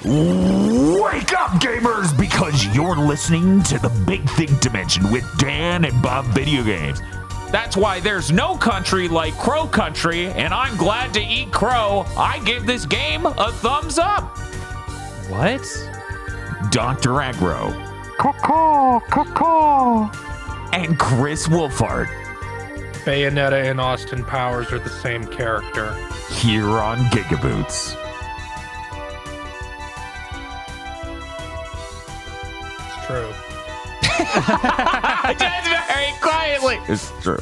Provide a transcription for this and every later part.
Wake up, gamers, because you're listening to the Big Think Dimension with Dan and Bob Video Games. That's why there's no country like Crow Country, and I'm glad to eat crow. I give this game a thumbs up. What? Dr. Aggro. And Chris Wolfhard. Bayonetta and Austin Powers are the same character. Here on GigaBoots. It's true. Just very quietly. It's true.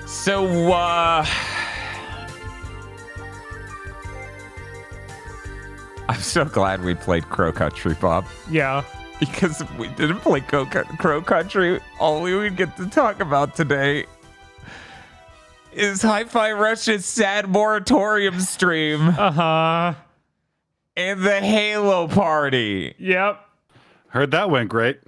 So, I'm so glad we played Crow Country, Bob. Yeah. Because if we didn't play Crow Country, all we would get to talk about today is Hi-Fi Rush's sad moratorium stream. Uh-huh. And the Halo party. Yep. Heard that went great.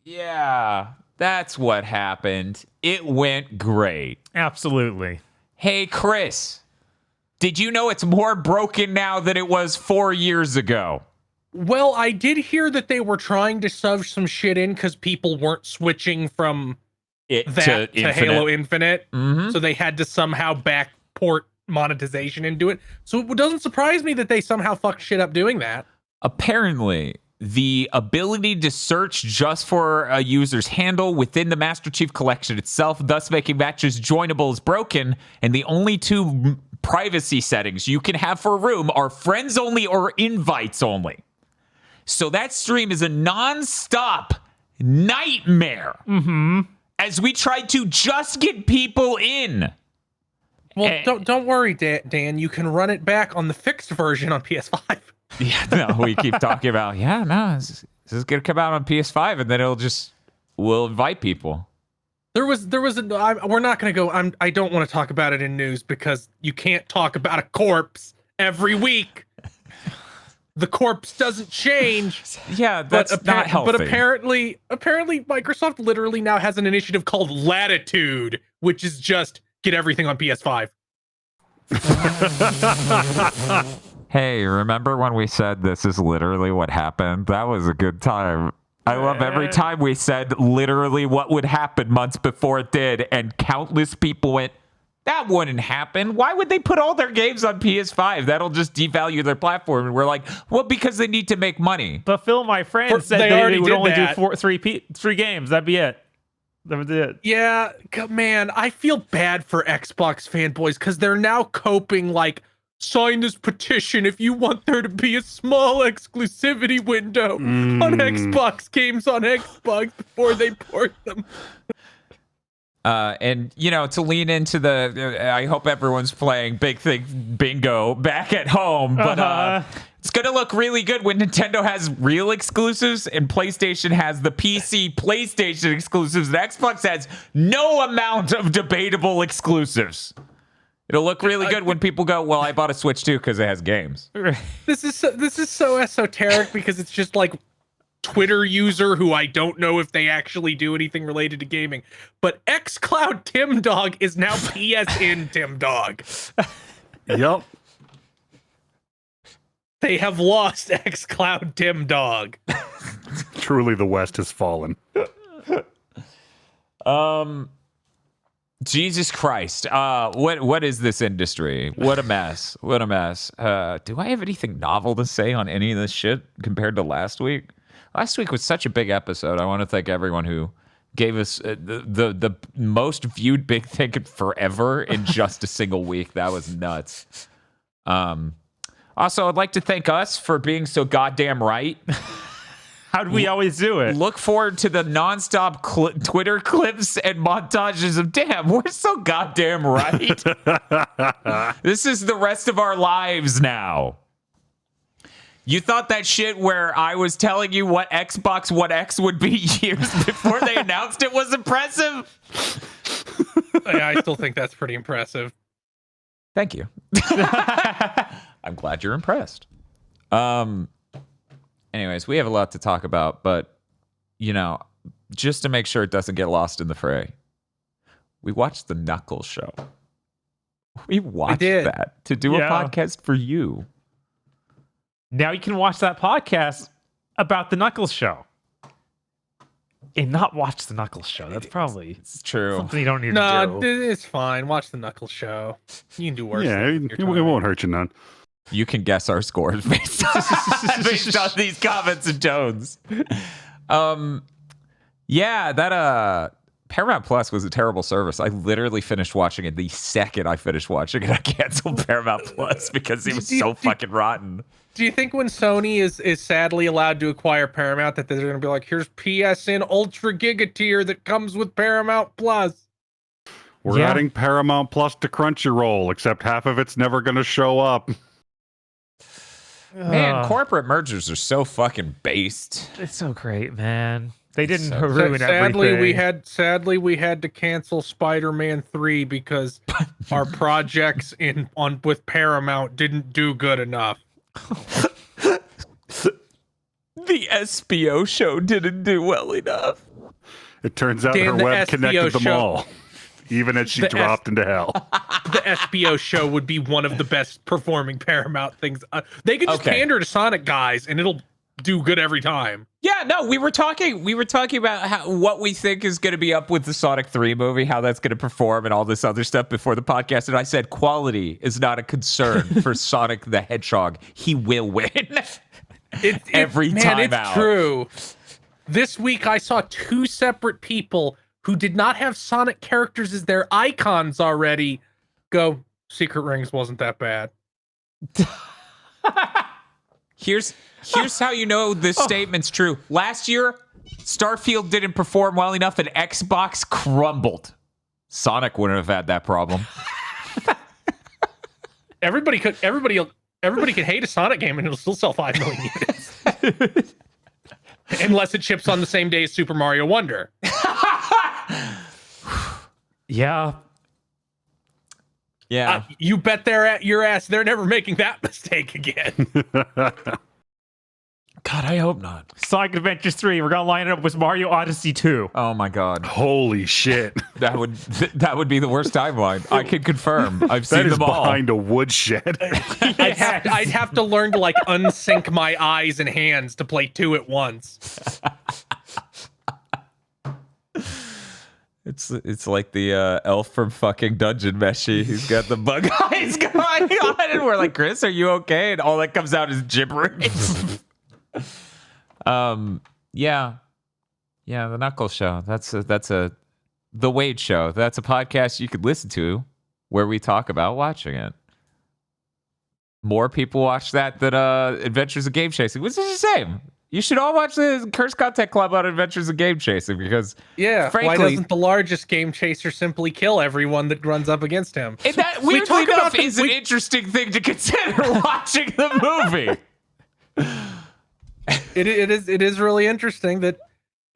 Yeah, that's what happened. It went great. Absolutely. Hey, Chris, did you know it's more broken now than it was 4 years ago? Well, I did hear that they were trying to shove some shit in because people weren't switching from that to Halo Infinite. Mm-hmm. So they had to somehow backport monetization into it. So it doesn't surprise me that they somehow fucked shit up doing that. Apparently, the ability to search just for a user's handle within the Master Chief Collection itself, thus making matches joinable, is broken, and the only two privacy settings you can have for a room are friends only or invites only. So that stream is a non-stop nightmare as we tried to just get people in. Well, don't worry, Dan. You can run it back on the fixed version on PS5. Yeah, no, we keep talking about, this is going to come out on PS5, and then we'll invite people. We're not going to go, I don't want to talk about it in news because you can't talk about a corpse every week. The corpse doesn't change. Yeah, that's not healthy. But apparently Microsoft literally now has an initiative called Latitude, which is just get everything on PS5. Hey, remember when we said this is literally what happened? That was a good time. I love every time we said literally what would happen months before it did, and countless people went, that wouldn't happen. Why would they put all their games on PS5? That'll just devalue their platform. And we're like, well, because they need to make money. But Phil, my friend, said they would only do three games. That'd be it. That was it. Yeah, man, I feel bad for Xbox fanboys because they're now coping like, sign this petition if you want there to be a small exclusivity window on Xbox games on Xbox before they port them. And, to lean into I hope everyone's playing Big Thing Bingo back at home, but it's going to look really good when Nintendo has real exclusives and PlayStation has the PC PlayStation exclusives and Xbox has no amount of debatable exclusives. It'll look really good when people go, well, I bought a Switch too because it has games. This is so esoteric because it's just like Twitter user who I don't know if they actually do anything related to gaming. But xCloud Tim Dog is now PSN Tim Dog. Yep. They have lost xCloud Tim Dog. Truly the West has fallen. Jesus Christ. What is this industry? What a mess. What a mess. Do I have anything novel to say on any of this shit compared to last week? Last week was such a big episode. I want to thank everyone who gave us the most viewed Big Think forever in just a single week. That was nuts. Also, I'd like to thank us for being so goddamn right. How do we always do it? Look forward to the nonstop Twitter clips and montages of, damn, we're so goddamn right. This is the rest of our lives now. You thought that shit where I was telling you what Xbox One X would be years before they announced it was impressive? Yeah, I still think that's pretty impressive. Thank you. I'm glad you're impressed. Anyways, we have a lot to talk about, but, just to make sure it doesn't get lost in the fray, we watched the Knuckles show. We watched that to do a podcast for you. now you can watch that podcast about the Knuckles show. And not watch the Knuckles show. That's probably It's true. something you don't need No, to do. it's fine. Watch the Knuckles show. You can do worse. Yeah, it won't hurt you none. You can guess our scores based on these comments and tones. Yeah, that Paramount Plus was a terrible service. I literally finished watching it the second I finished watching it. I canceled Paramount Plus because it was so fucking rotten. Do you think when Sony is sadly allowed to acquire Paramount that they're going to be like, here's PSN Ultra Giga tier that comes with Paramount Plus? We're adding Paramount Plus to Crunchyroll, except half of it's never going to show up. Man, corporate mergers are so fucking based. It's so great, man. They didn't So- ruin everything. Sadly we had to cancel Spider-Man 3 because our projects with Paramount didn't do good enough. The SBO show didn't do well enough. It turns out Dan, her the web SBO connected them show- all, even as she dropped into hell. The SBO show would be one of the best performing Paramount things. They could just pander to Sonic guys and it'll do good every time. Yeah, no, we were talking about what we think is going to be up with the Sonic 3 movie, how that's going to perform and all this other stuff before the podcast. And I said, quality is not a concern for Sonic the Hedgehog. He will win every time it's out. True. This week I saw two separate people who did not have Sonic characters as their icons already go, Secret Rings wasn't that bad. Here's how you know this statement's true. Last year, Starfield didn't perform well enough and Xbox crumbled. Sonic wouldn't have had that problem. Everybody could hate a Sonic game and it'll still sell 5 million units. Unless it ships on the same day as Super Mario Wonder. Yeah. Yeah. You bet your ass they're never making that mistake again. God, I hope not. Sonic Adventures 3, we're going to line it up with Mario Odyssey 2. Oh my God. Holy shit. That would be the worst timeline. I can confirm. I've That seen is them all. behind a woodshed. I'd have to learn to like unsync my eyes and hands to play 2 at once. It's like the elf from fucking Dungeon Meshi. He's got the bug eyes going on, and we're like, Chris, are you okay? And all that comes out is gibberish. Yeah, the Knuckles Show. That's the Wade Show. That's a podcast you could listen to where we talk about watching it. More people watch that than Adventures of Game Chasing, which is the same. You should all watch the Curse Content Club on Adventures of Game Chasing because, frankly, why doesn't the largest game chaser simply kill everyone that runs up against him? And that weirdly enough is an interesting thing to consider watching the movie. It is really interesting that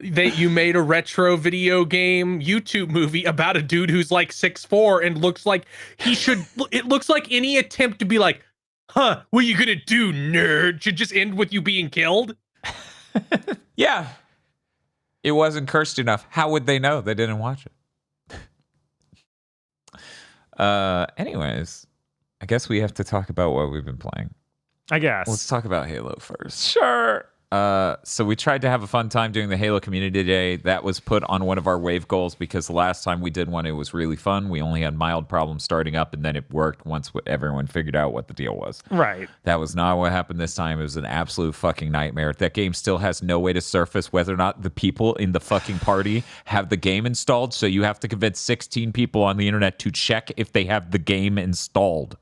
you made a retro video game YouTube movie about a dude who's like 6'4" and looks like he should. It looks like any attempt to be like, "Huh, what are you gonna do, nerd?" should just end with you being killed. Yeah. It wasn't cursed enough. How would they know? They didn't watch it. Anyways, I guess we have to talk about what we've been playing. I guess. Let's talk about Halo first. Sure. So we tried to have a fun time doing the Halo Community Day. That was put on one of our wave goals because the last time we did one, it was really fun. We only had mild problems starting up, and then it worked once everyone figured out what the deal was. Right. That was not what happened this time. It was an absolute fucking nightmare. That game still has no way to surface whether or not the people in the fucking party have the game installed, so you have to convince 16 people on the internet to check if they have the game installed.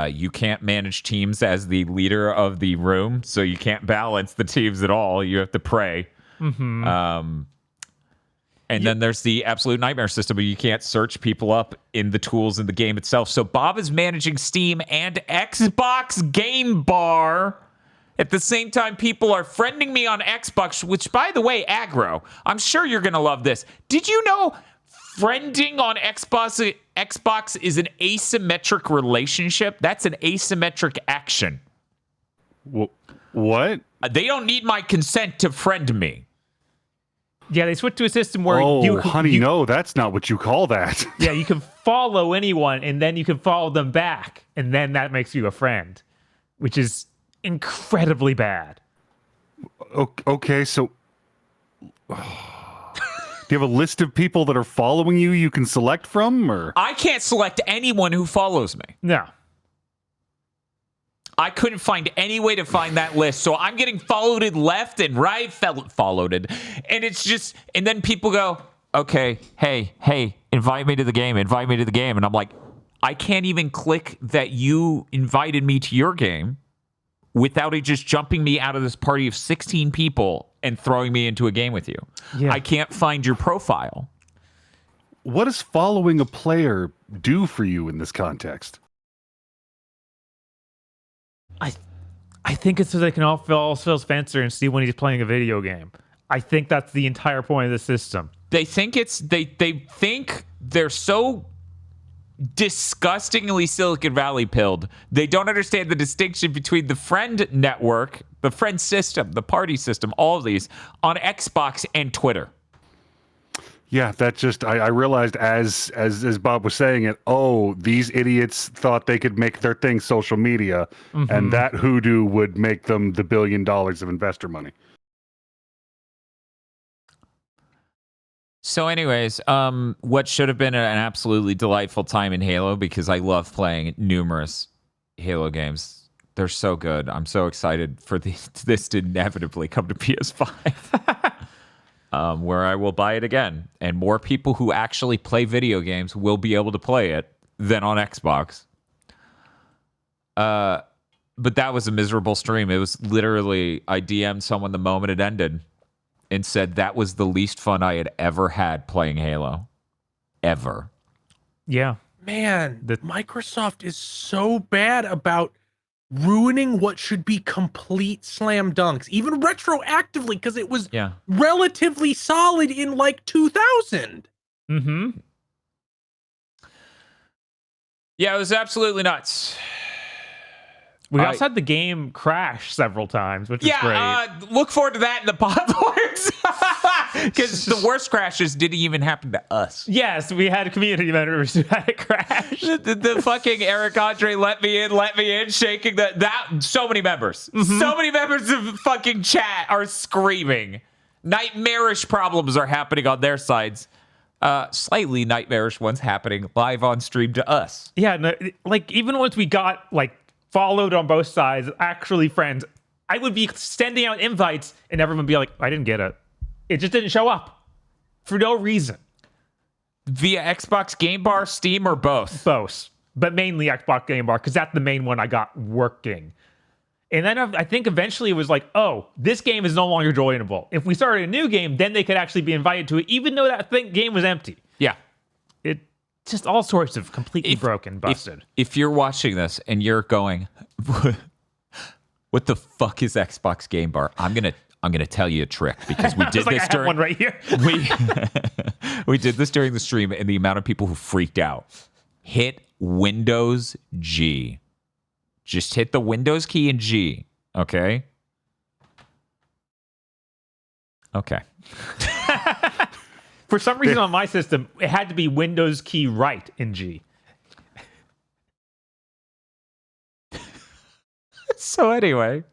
You can't manage teams as the leader of the room, so you can't balance the teams at all. You have to pray. Mm-hmm. And then there's the absolute nightmare system where you can't search people up in the tools in the game itself. So Bob is managing Steam and Xbox Game Bar. At the same time, people are friending me on Xbox, which, by the way, aggro, I'm sure you're going to love this. Did you know friending on Xbox is an asymmetric relationship? That's an asymmetric action. What? They don't need my consent to friend me. Yeah, they switched to a system where no, that's not what you call that. Yeah, you can follow anyone, and then you can follow them back, and then that makes you a friend, which is incredibly bad. Okay, so do you have a list of people that are following you can select from, or? I can't select anyone who follows me. No. I couldn't find any way to find that list. So I'm getting followed left and right, followed. And it's just, and then people go, okay, hey, invite me to the game. And I'm like, I can't even click that you invited me to your game without it just jumping me out of this party of 16 people and throwing me into a game with you. Yeah. I can't find your profile. What does following a player do for you in this context? I think it's so they can all feel Spencer and see when he's playing a video game. I think that's the entire point of the system. They think they think they're so disgustingly Silicon Valley pilled. They don't understand the distinction between the friend network, the friend system, the party system, all of these on Xbox and Twitter. Yeah, that just I realized as Bob was saying it, these idiots thought they could make their thing social media, and that hoodoo would make them the $1 billion of investor money. So anyways, what should have been an absolutely delightful time in Halo, because I love playing numerous Halo games. They're so good. I'm so excited for this to inevitably come to PS5. Where I will buy it again. And more people who actually play video games will be able to play it than on Xbox. But that was a miserable stream. It was literally, I DM'd someone the moment it ended and said that was the least fun I had ever had playing Halo. Ever. Yeah. Man, Microsoft is so bad about ruining what should be complete slam dunks, even retroactively, because it was relatively solid in like 2000. Mm-hmm. Yeah, it was absolutely nuts. We also had the game crash several times, which is great. Look forward to that in the pod boards. Because the worst crashes didn't even happen to us. Yes, we had community members who had it crash. The fucking Eric Andre let me in, shaking so many members. So many members of fucking chat are screaming. Nightmarish problems are happening on their sides. Slightly nightmarish ones happening live on stream to us. Yeah, no, like even once we got like followed on both sides, actually friends, I would be sending out invites and everyone would be like, I didn't get it. It just didn't show up for no reason. Via Xbox Game Bar, Steam, or both? Both, but mainly Xbox Game Bar, because that's the main one I got working. And then I think eventually it was like, this game is no longer joinable. If we started a new game, then they could actually be invited to it, even though that game was empty. Yeah. It just all sorts of completely broken, busted. If you're watching this and you're going, what the fuck is Xbox Game Bar? I'm gonna tell you a trick, because we did this during one right here. we did this during the stream, and the amount of people who freaked out. Hit Windows G. Just hit the Windows key and G. Okay. Okay. For some reason on my system, it had to be Windows key right in G. So anyway,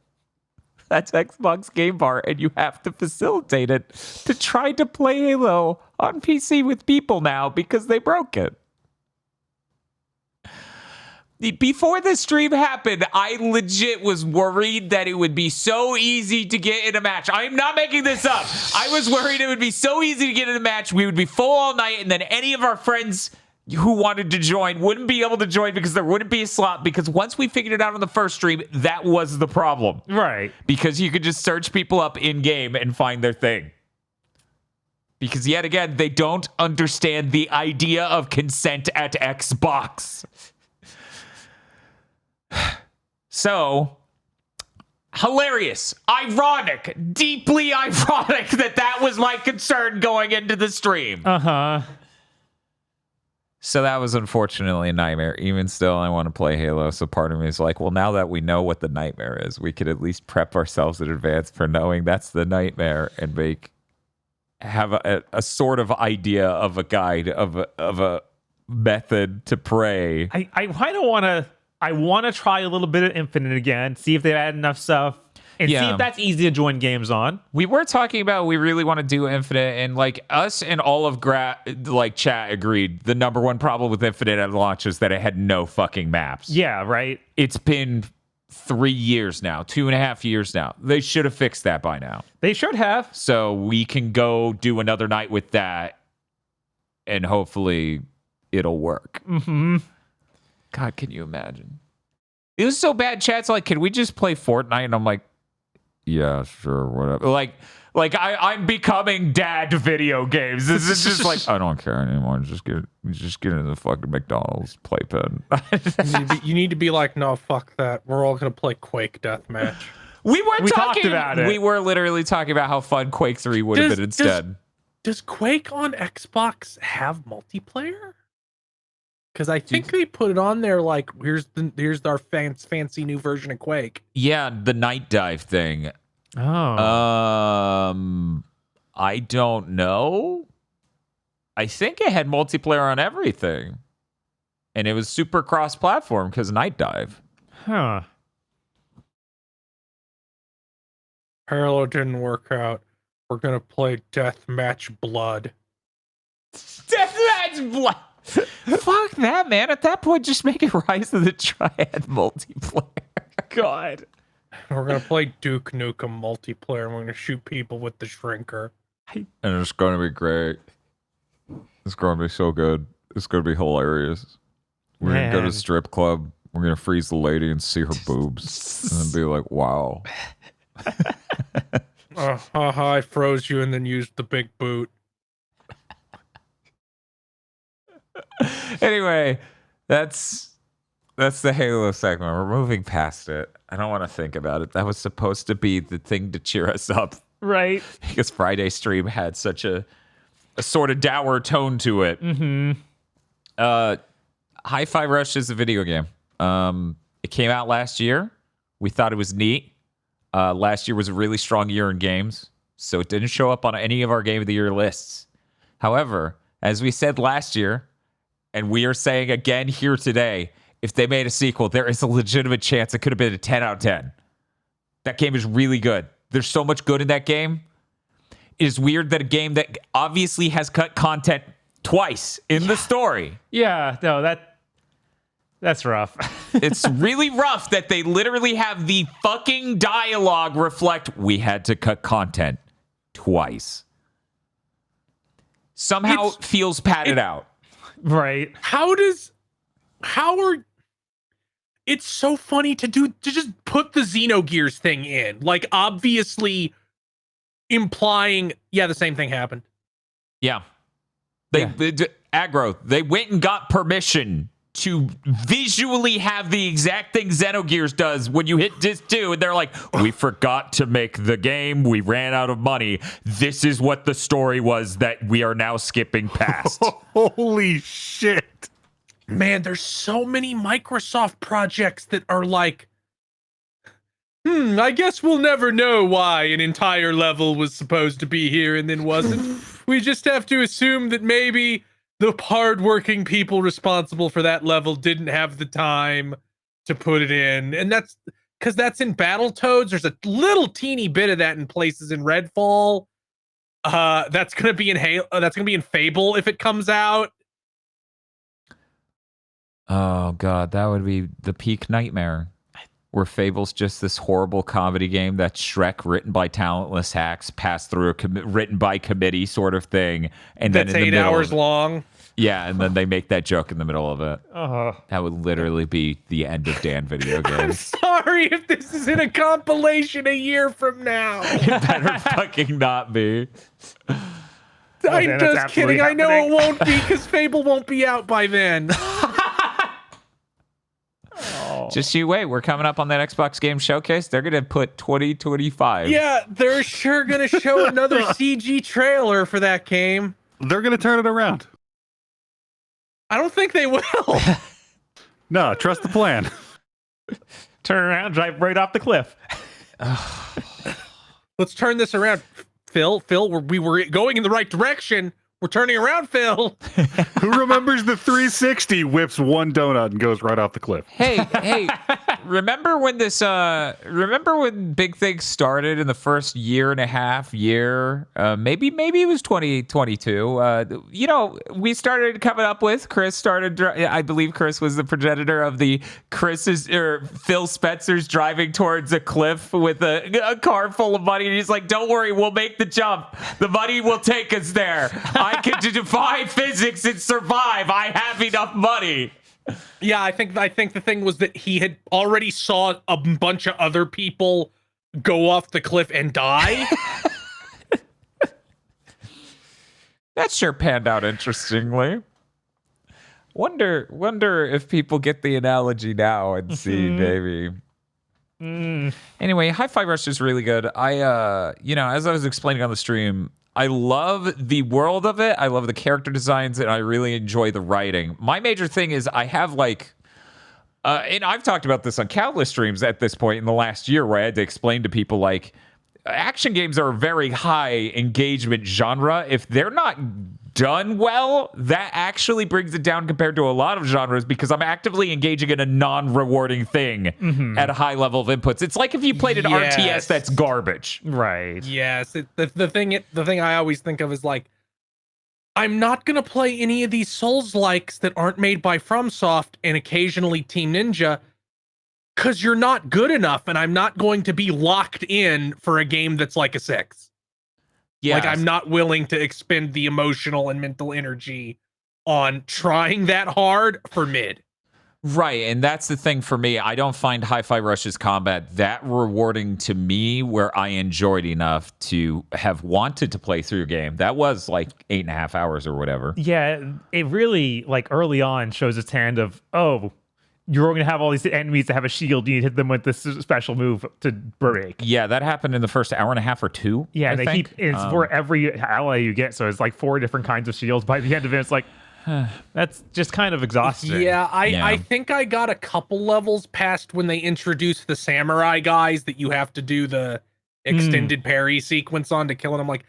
that's Xbox Game Bar, and you have to facilitate it to try to play Halo on PC with people now because they broke it. Before the stream happened, I legit was worried that it would be so easy to get in a match. I'm not making this up. I was worried it would be so easy to get in a match. We would be full all night, and then any of our friends who wanted to join wouldn't be able to join because there wouldn't be a slot. Because once we figured it out on the first stream, that was the problem. Right. Because you could just search people up in-game and find their thing. Because yet again, they don't understand the idea of consent at Xbox. So, hilarious, ironic, deeply ironic that was my concern going into the stream. Uh-huh. So that was unfortunately a nightmare. Even still, I want to play Halo. So part of me is like, well, now that we know what the nightmare is, we could at least prep ourselves in advance for knowing that's the nightmare and have a sort of idea of a guide, of a method to pray. I kind of want to I want to try a little bit of Infinite again, see if they've added enough stuff, and see if that's easy to join games on. We were talking about we really want to do Infinite, and like us and all of chat agreed the number one problem with Infinite at launch is that it had no fucking maps. Yeah, right. It's been 3 years now, 2.5 years now. They should have fixed that by now. They should have. So we can go do another night with that, and hopefully it'll work. Mm-hmm. God, can you imagine? It was so bad. Chat's like, can we just play Fortnite? And I'm like, yeah, sure, whatever. Like I'm becoming dad to video games. This is just like, I don't care anymore. Just get into the fucking McDonald's playpen. You need to be like, no, fuck that. We're all gonna play Quake Deathmatch. We talked about it. We were literally talking about how fun Quake 3 would have been instead. Does Quake on Xbox have multiplayer? Because I think they put it on there like, here's our fancy new version of Quake. Yeah, the night dive thing. Oh. I don't know. I think it had multiplayer on everything. And it was super cross-platform because night dive. Huh. Parallel didn't work out. We're gonna play Deathmatch Blood. Deathmatch Blood! Fuck that, man. At that point, just make it Rise of the Triad multiplayer. God. We're gonna play Duke Nukem multiplayer, and we're gonna shoot people with the shrinker. And it's gonna be great. It's gonna be so good. It's gonna be hilarious. We're gonna go to a strip club. We're gonna freeze the lady and see her boobs, and then be like, "Wow." I froze you and then used the big boot. Anyway, that's the Halo segment. We're moving past it. I don't want to think about it. That was supposed to be the thing to cheer us up, right? Because Friday stream had such a sort of dour tone to it. Mm-hmm. Hi-Fi Rush is a video game. It came out last year. We thought it was neat. Last year was a really strong year in games, so it didn't show up on any of our Game of the Year lists. However, as we said last year, and we are saying again here today, if they made a sequel, there is a legitimate chance it could have been a 10 out of 10. That game is really good. There's so much good in that game. It is weird that a game that obviously has cut content twice in the story. Yeah, no, that's rough. It's really rough that they literally have the fucking dialogue reflect, we had to cut content twice. Somehow it feels padded out. Right. It's so funny to just put the Xenogears thing in, like obviously implying, yeah, the same thing happened. Yeah. Aggro, they went and got permission to visually have the exact thing Xenogears does when you hit disc 2, and they're like, we forgot to make the game, we ran out of money, this is what the story was that we are now skipping past. Holy shit. Man, there's so many Microsoft projects that are like, I guess we'll never know why an entire level was supposed to be here and then wasn't. We just have to assume that maybe the hardworking people responsible for that level didn't have the time to put it in. And that's because that's in Battletoads. There's a little teeny bit of that in places in Redfall. That's gonna be in that's gonna be in Fable if it comes out. Oh god, that would be the peak nightmare. Where Fable's just this horrible comedy game that's Shrek written by talentless hacks, passed through written by committee sort of thing, and that's then in 8 the middle hours long. Yeah, and then they make that joke in the middle of it. Uh-huh. That would literally be the end of Dan video I'm games. sorry if this is in a compilation a year from now. It better fucking not be. I'm just kidding. I know it won't be because Fable won't be out by then. Just you wait. We're coming up on that Xbox Game Showcase. They're going to put 2025. Yeah, they're sure going to show another CG trailer for that game. They're going to turn it around. I don't think they will. No, trust the plan. Turn around, drive right off the cliff. Let's turn this around. Phil, we were going in the right direction. We're turning around, Phil. Who remembers the 360 whips one donut and goes right off the cliff? Hey, remember when big things started in the first year and a half, maybe it was 2022. We started coming up with, I believe Chris was the progenitor of the Phil Spencer's driving towards a cliff with a car full of money. And he's like, don't worry, we'll make the jump. The money will take us there. I can defy physics and survive. I have enough money. Yeah, I think the thing was that he had already saw a bunch of other people go off the cliff and die. That sure panned out interestingly. Wonder if people get the analogy now and see maybe. Anyway, Hi-Fi Rush is really good. As I was explaining on the stream, I love the world of it. I love the character designs, and I really enjoy the writing. My major thing is I have and I've talked about this on countless streams at this point in the last year, where I had to explain to people action games are a very high engagement genre. If they're not done well, that actually brings it down compared to a lot of genres, because I'm actively engaging in a non-rewarding thing at a high level of inputs. It's like if you played an RTS that's garbage. Right. Yes. The thing I always think of is I'm not going to play any of these Souls-likes that aren't made by FromSoft and occasionally Team Ninja, because you're not good enough, and I'm not going to be locked in for a game that's like a 6. Yeah, I'm not willing to expend the emotional and mental energy on trying that hard for mid. Right, and that's the thing for me. I don't find Hi-Fi Rush's combat that rewarding to me, where I enjoyed enough to have wanted to play through a game. That was 8.5 hours or whatever. Yeah, it really, early on shows its hand of, you're going to have all these enemies that have a shield. You need to hit them with this special move to break. Yeah, that happened in the first hour and a half or two. Yeah, and it's for every ally you get. So it's 4 different kinds of shields. By the end of it, it's that's just kind of exhausting. Yeah, I think I got a couple levels past when they introduced the samurai guys that you have to do the extended parry sequence on to kill. And I'm like,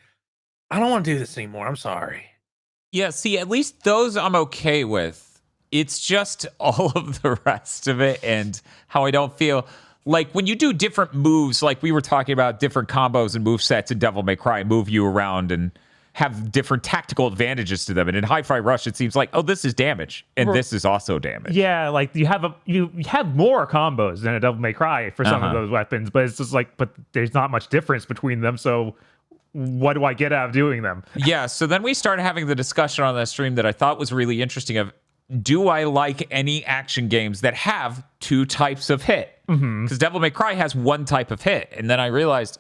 I don't want to do this anymore. I'm sorry. Yeah, see, at least those I'm okay with. It's just all of the rest of it and how I don't feel when you do different moves, we were talking about different combos and move sets in Devil May Cry move you around and have different tactical advantages to them. And in Hi-Fi Rush, it seems this is damage and this is also damage. Yeah, you have more combos than a Devil May Cry for some of those weapons, but it's just but there's not much difference between them. So what do I get out of doing them? Yeah, so then we started having the discussion on that stream that I thought was really interesting of, do I like any action games that have 2 types of hit? Because Devil May Cry has 1 type of hit. And then I realized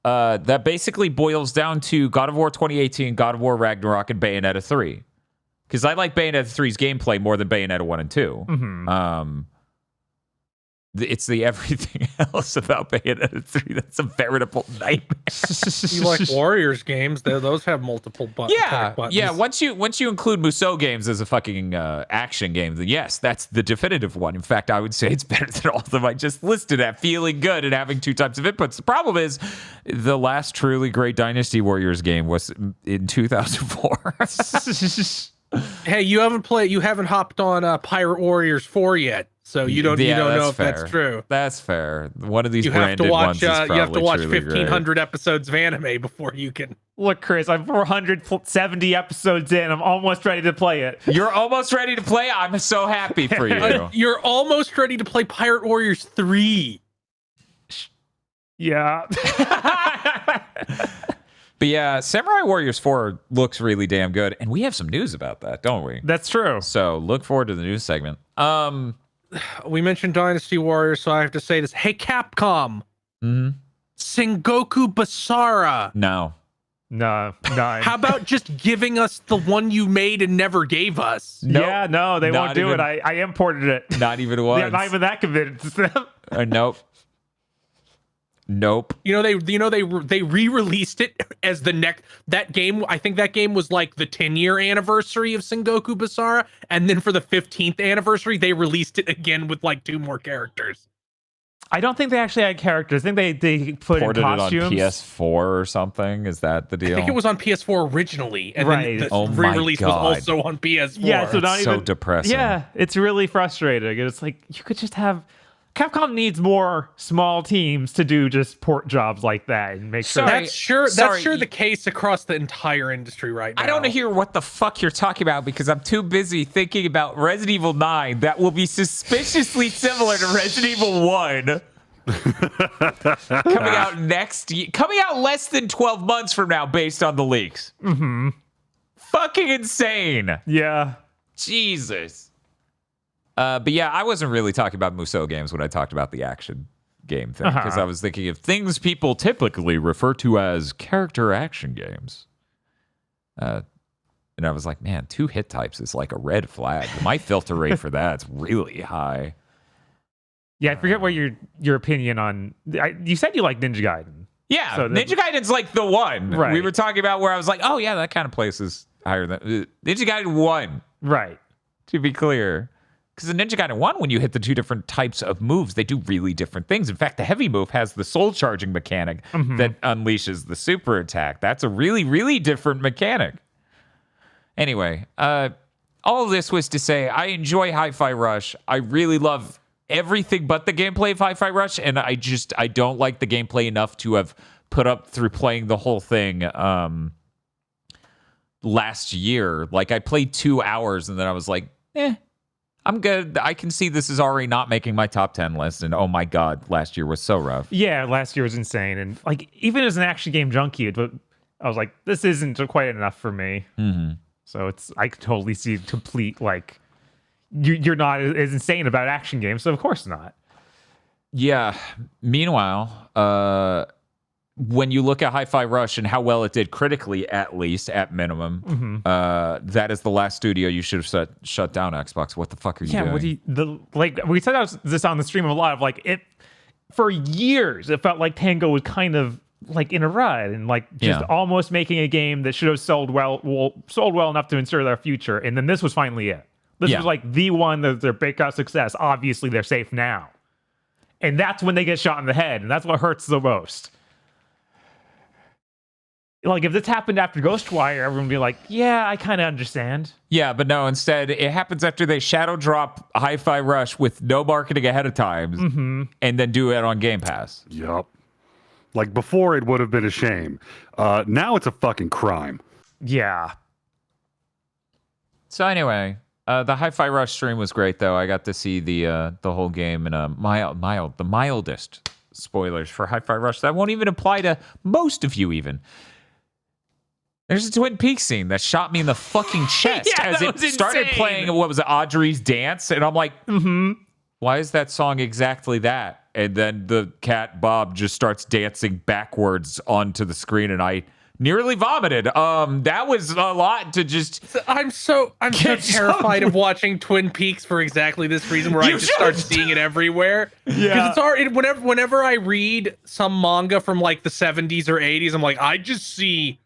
that basically boils down to God of War 2018, God of War Ragnarok, and Bayonetta 3. Because I like Bayonetta 3's gameplay more than Bayonetta 1 and 2. It's the everything else about Bayonetta 3 that's a veritable nightmare. You like Warriors games? Those have multiple buttons. Yeah. Once you include Musou games as a fucking action game, then yes, that's the definitive one. In fact, I would say it's better than all of them I just listed at feeling good and having 2 types of inputs. The problem is the last truly great Dynasty Warriors game was in 2004. Hey, you haven't hopped on Pirate Warriors 4 yet. So you don't know if fair. that's true. That's fair. One of these branded ones is probably you have to watch 1,500 episodes of anime before you can. Look, Chris, I'm 470 episodes in. I'm almost ready to play it. You're almost ready to play? I'm so happy for you. You're almost ready to play Pirate Warriors 3. Yeah. But yeah, Samurai Warriors 4 looks really damn good. And we have some news about that, don't we? That's true. So look forward to the news segment. We mentioned Dynasty Warriors, so I have to say this. Hey, Capcom. Sengoku Basara. No. How about just giving us the one you made and never gave us? Nope. Yeah, no, they won't do it. I imported it. Not even once. Yeah, not even that convinced them. Nope. They re-released it as the next that game. I think that game was the 10-year anniversary of Sengoku Basara, and then for the 15th anniversary, they released it again with 2 more characters. I don't think they actually had characters. I think they put Ported in it on costumes. PS4 or something. Is that the deal? I think it was on PS4 originally, and Right. then the Oh my re-release was God. also on PS4. Yeah, so not so even depressing. Yeah, it's really frustrating. It's like you could just have Capcom needs more small teams to do just port jobs like that and make sure. Sorry. That's sure the case across the entire industry right now. I don't want to hear what the fuck you're talking about because I'm too busy thinking about Resident Evil 9 that will be suspiciously similar to Resident Evil 1. Coming out next year. Coming out less than 12 months from now based on the leaks. Mm-hmm. Fucking insane. Yeah. Jesus. But yeah, I wasn't really talking about Musou games when I talked about the action game thing because I was thinking of things people typically refer to as character action games. And I was like, man, 2 hit types is like a red flag. My filter rate for that's really high. Yeah, I forget what your opinion on. You said you like Ninja Gaiden. Yeah, So Ninja Gaiden's like the one. Right. We were talking about where I was like, oh yeah, that kind of place is higher than Ninja Gaiden 1, Right. to be clear. Because in Ninja Gaiden 1, when you hit the 2 different types of moves, they do really different things. In fact, the heavy move has the soul charging mechanic that unleashes the super attack. That's a really, really different mechanic. Anyway, all of this was to say I enjoy Hi-Fi Rush. I really love everything but the gameplay of Hi-Fi Rush, and I don't like the gameplay enough to have put up through playing the whole thing last year. Like, I played 2 hours, and then I was like, I'm good. I can see this is already not making my top 10 list. And oh my God, last year was so rough. Yeah, last year was insane. And like, even as an action game junkie, I was like, this isn't quite enough for me. Mm-hmm. So I could totally see complete, like, you're not as insane about action games. So of course not. Yeah. Meanwhile, when you look at Hi-Fi Rush and how well it did critically, at least, at minimum, that is the last studio you should have shut down, Xbox. What the fuck are you doing? Like we said this on the stream a lot of like it for years. It felt like Tango was kind of like in a rut and like just almost making a game that should have sold well enough to ensure their future. And then this was finally it. This was like the one that their breakout success. Obviously, they're safe now, and that's when they get shot in the head, and that's what hurts the most. Like, if this happened after Ghostwire, everyone would be like, yeah, I kind of understand. Yeah, but no, instead, it happens after they shadow drop Hi-Fi Rush with no marketing ahead of time and then do it on Game Pass. Yup. Like, before, it would have been a shame. Now it's a fucking crime. Yeah. So anyway, the Hi-Fi Rush stream was great, though. I got to see the whole game in the mildest spoilers for Hi-Fi Rush. That won't even apply to most of you, even. There's a Twin Peaks scene that shot me in the fucking chest as it started playing, what was it, Audrey's Dance? And I'm like, why is that song exactly that? And then the cat Bob just starts dancing backwards onto the screen, and I nearly vomited. That was a lot to just... I'm so terrified of watching Twin Peaks for exactly this reason, where I just start seeing it everywhere. Yeah. Because it's already, whenever I read some manga from like the 70s or 80s, I'm like, I just see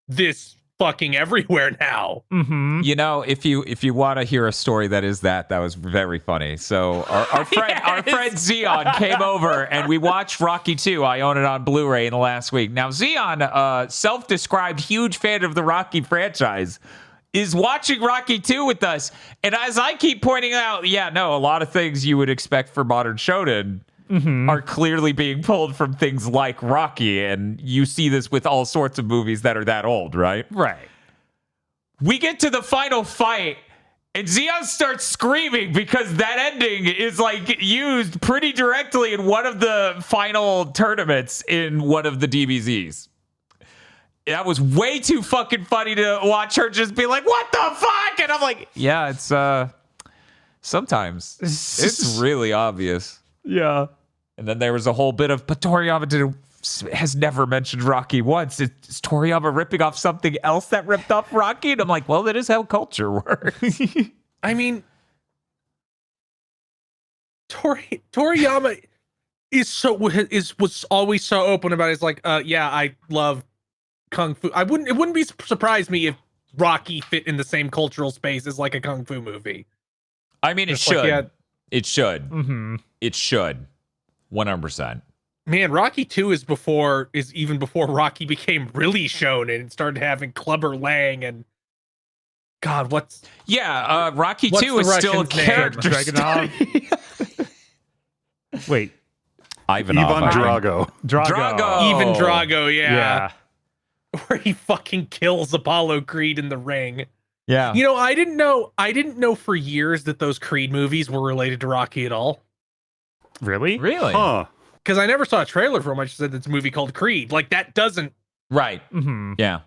this fucking everywhere now. You know, if you want to hear a story that was very funny. So our friend Xeon came over and we watched Rocky 2. I own it on Blu-ray in the last week. Now Xeon, self-described huge fan of the Rocky franchise, is watching Rocky 2 with us. And as I keep pointing out, a lot of things you would expect for modern shonen are clearly being pulled from things like Rocky, and you see this with all sorts of movies that are that old, right? Right. We get to the final fight, and Xeon starts screaming because that ending is like used pretty directly in one of the final tournaments in one of the DBZs. That was way too fucking funny to watch her just be like, what the fuck? And I'm like, yeah, it's sometimes it's really obvious. Yeah. And then there was a whole bit of, but Toriyama has never mentioned Rocky once. Is Toriyama ripping off something else that ripped off Rocky? And I'm like, well, that is how culture works. I mean, Toriyama was always so open about it. It's like, I love kung fu. It wouldn't be surprised me if Rocky fit in the same cultural space as like a kung fu movie. I mean, it should. It should. Mm-hmm. It should. 100%. Man, Rocky 2 is even before Rocky became really shown and started having Clubber Lang and God, Rocky what's 2 the is still a Russian's name? character Dragunov. study. Wait, Ivan Drago. Drago. Even Drago, Yeah. where he fucking kills Apollo Creed in the ring. Yeah. You know, I didn't know for years that those Creed movies were related to Rocky at all. Really? Really? Huh. Because I never saw a trailer for them. I just said it's a movie called Creed. Like, that doesn't... Right. Mm-hmm. Yeah.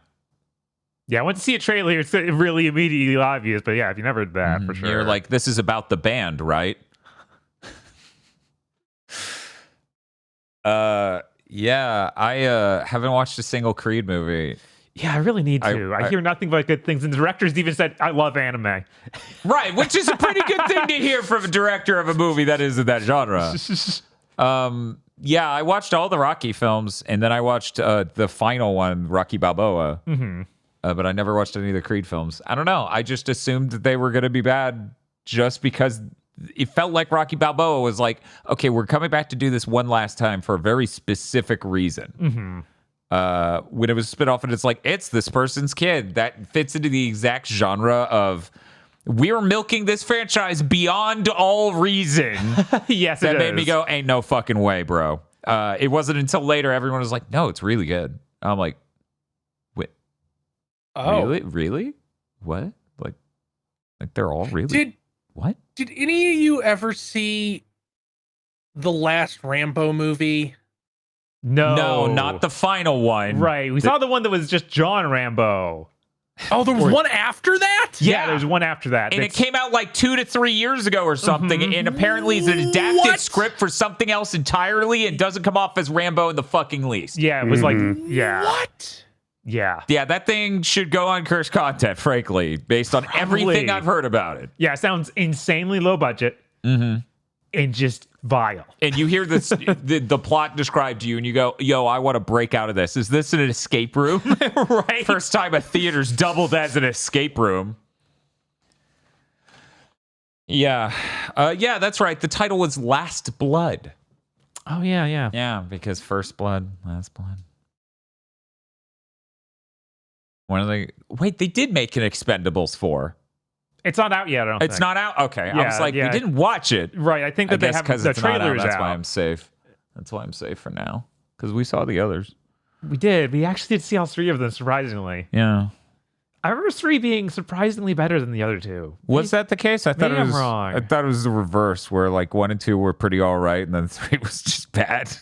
Yeah, I went to see a trailer. It's really immediately obvious, but yeah, if you never did that, for sure. You're like, this is about the band, right? Yeah, I haven't watched a single Creed movie. Yeah, I really need to. I hear nothing but good things. And the directors even said, I love anime. Right, which is a pretty good thing to hear from a director of a movie that is in that genre. Yeah, I watched all the Rocky films, and then I watched the final one, Rocky Balboa. Mm-hmm. But I never watched any of the Creed films. I don't know. I just assumed that they were going to be bad just because it felt like Rocky Balboa was like, okay, we're coming back to do this one last time for a very specific reason. Mm-hmm. When it was spit off and it's like, it's this person's kid. That fits into the exact genre of, we're milking this franchise beyond all reason. Yes, That it made me is. go, ain't no fucking way, bro. It wasn't until later everyone was like, no, it's really good. I'm like, wait, really? What? Like they're all really... What? Did any of you ever see the last Rambo movie? No, not the final one. Right. We saw the one that was just John Rambo. Oh, there was one after that? Yeah, there's one after that. And it came out like 2 to 3 years ago or something. And apparently it's an adapted script for something else entirely. It doesn't come off as Rambo in the fucking least. Yeah, it was like, yeah. What? Yeah. Yeah, that thing should go on cursed content, frankly, based on everything I've heard about it. Yeah, it sounds insanely low budget and just vile. And you hear this, the plot described to you, and you go, yo, I want to break out of this. Is this an escape room? Right. First time a theater's doubled as an escape room. Yeah. Yeah, that's right. The title was Last Blood. Oh, yeah, yeah. Yeah, because First Blood, Last Blood. Wait, they did make an Expendables 4. It's not out yet, I don't think. It's not out? Okay. I Yeah, was like, yeah. we didn't watch it. Right, I think I that they guess have because the it's not out. trailers That's out. why I'm safe. That's why I'm safe for now. Because we saw the others. We did. We actually did see all 3 of them, surprisingly. Yeah. I remember 3 being surprisingly better than the other 2. Was that the case? I thought maybe it I'm was wrong. I thought it was the reverse, where like 1 and 2 were pretty all right, and then 3 was just bad.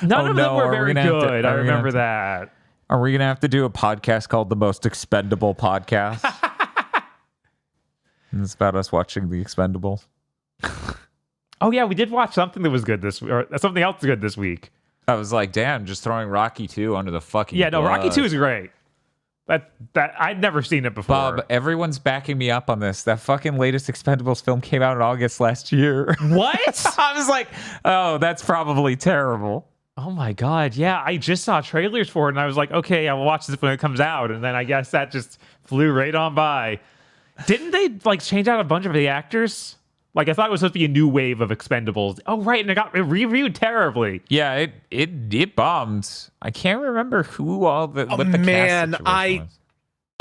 None Oh, of them no, were are we very gonna have to- good. are I we gonna remember have to- that. Are we gonna have to do a podcast called The Most Expendable Podcast? And it's about us watching the Expendables. Oh yeah, we did watch something that was good or something else good this week. I was like, damn, just throwing Rocky 2 under the fucking Yeah, no, Rocky bus. 2 is great. That I'd never seen it before. Bob, everyone's backing me up on this. That fucking latest Expendables film came out in August last year. What? I was like, oh, that's probably terrible. Oh my god, yeah, I just saw trailers for it and I was like, okay, I'll watch this when it comes out, and then I guess that just flew right on by. Didn't they like change out a bunch of the actors? Like I thought it was supposed to be a new wave of Expendables. Oh right, and it got reviewed terribly. Yeah, it bombed. I can't remember who all the what the Man, cast situation was.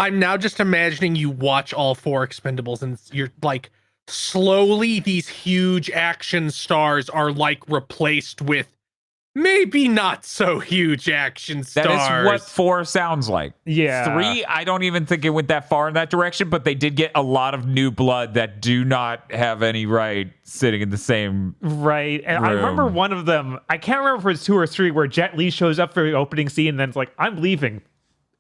I'm now just imagining you watch all 4 Expendables and you're like, slowly these huge action stars are like replaced with maybe not so huge action stars. That is what 4 sounds like. Yeah. 3, I don't even think it went that far in that direction, but they did get a lot of new blood that do not have any right sitting in the same. Right. And I room. remember one of them, I can't remember if it's 2 or 3, where Jet Li shows up for the opening scene and then it's like, I'm leaving.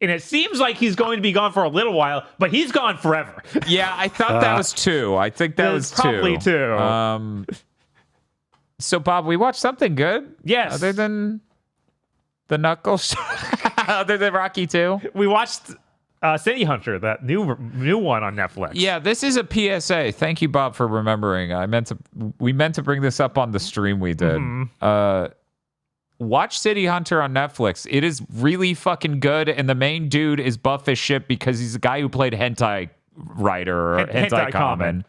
And it seems like he's going to be gone for a little while, but he's gone forever. Yeah, I thought that was 2. I think that was 2. Probably 2. So, Bob, we watched something good. Yes. Other than the Knuckles, other than Rocky 2. We watched City Hunter, that new one on Netflix. Yeah, this is a PSA. Thank you, Bob, for remembering. We meant to bring this up on the stream we did. Watch City Hunter on Netflix. It is really fucking good, and the main dude is buff as shit because he's the guy who played Hentai Writer or Hentai Kamen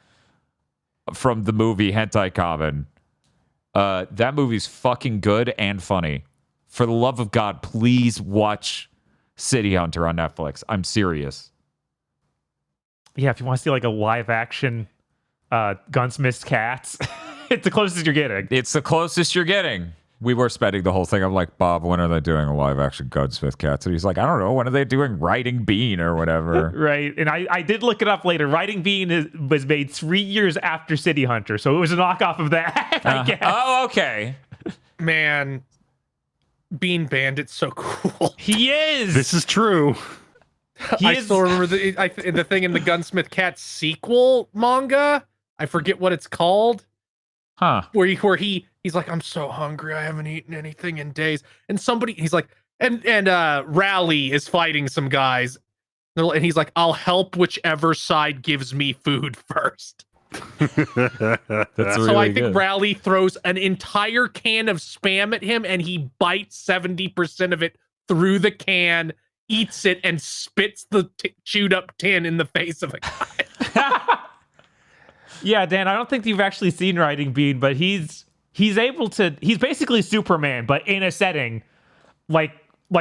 from the movie Hentai Kamen. That movie's fucking good and funny. For the love of God, please watch City Hunter on Netflix. I'm serious. Yeah, if you want to see like a live action Gunsmith's Cats, it's the closest you're getting. It's the closest you're getting. We were spending the whole thing. I'm like, Bob, when are they doing a live action Gunsmith Cats? And he's like, I don't know. When are they doing Riding Bean or whatever? Right. And I did look it up later. Riding Bean was made 3 years after City Hunter. So it was a knockoff of that, I guess. Oh, okay. Man, Bean Bandit's so cool. He is. This is true. I still remember the thing in the Gunsmith Cat sequel manga. I forget what it's called. Huh. Where he's like, I'm so hungry, I haven't eaten anything in days. And he's like, and Rally is fighting some guys, and he's like, I'll help whichever side gives me food first. That's So really I think good. Rally throws an entire can of Spam at him, and he bites 70% of it through the can, eats it, and spits the chewed up tin in the face of a guy. Yeah, Dan, I don't think you've actually seen Riding Bean, but he's basically Superman, but in a setting like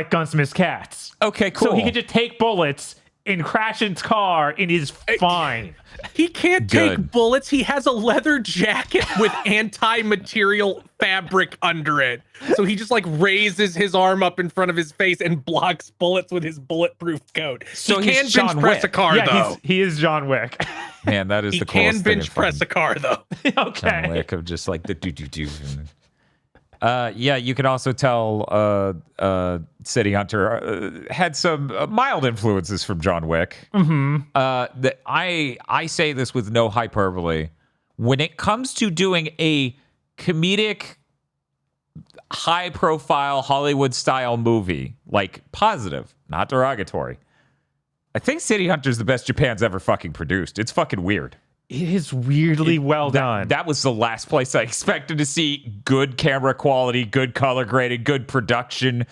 Gunsmith's Cats. Okay, cool. So he can just take bullets and crash his car and is fine. He can't Good. take bullets. He has a leather jacket with anti-material fabric under it. So he just like raises his arm up in front of his face and blocks bullets with his bulletproof coat. So he he's can John bench press a Wick. car, Yeah, though. he is John Wick. Man, that is He the coolest can thing. bench press a car, though. John Okay. Wick of just like the do. Yeah, you can also tell City Hunter had some mild influences from John Wick. Mm-hmm. I say this with no hyperbole. When it comes to doing a comedic, high-profile Hollywood-style movie, like positive, not derogatory, I think City Hunter's the best Japan's ever fucking produced. It's fucking weird. It is weirdly well done. That was the last place I expected to see good camera quality, good color grading, good production,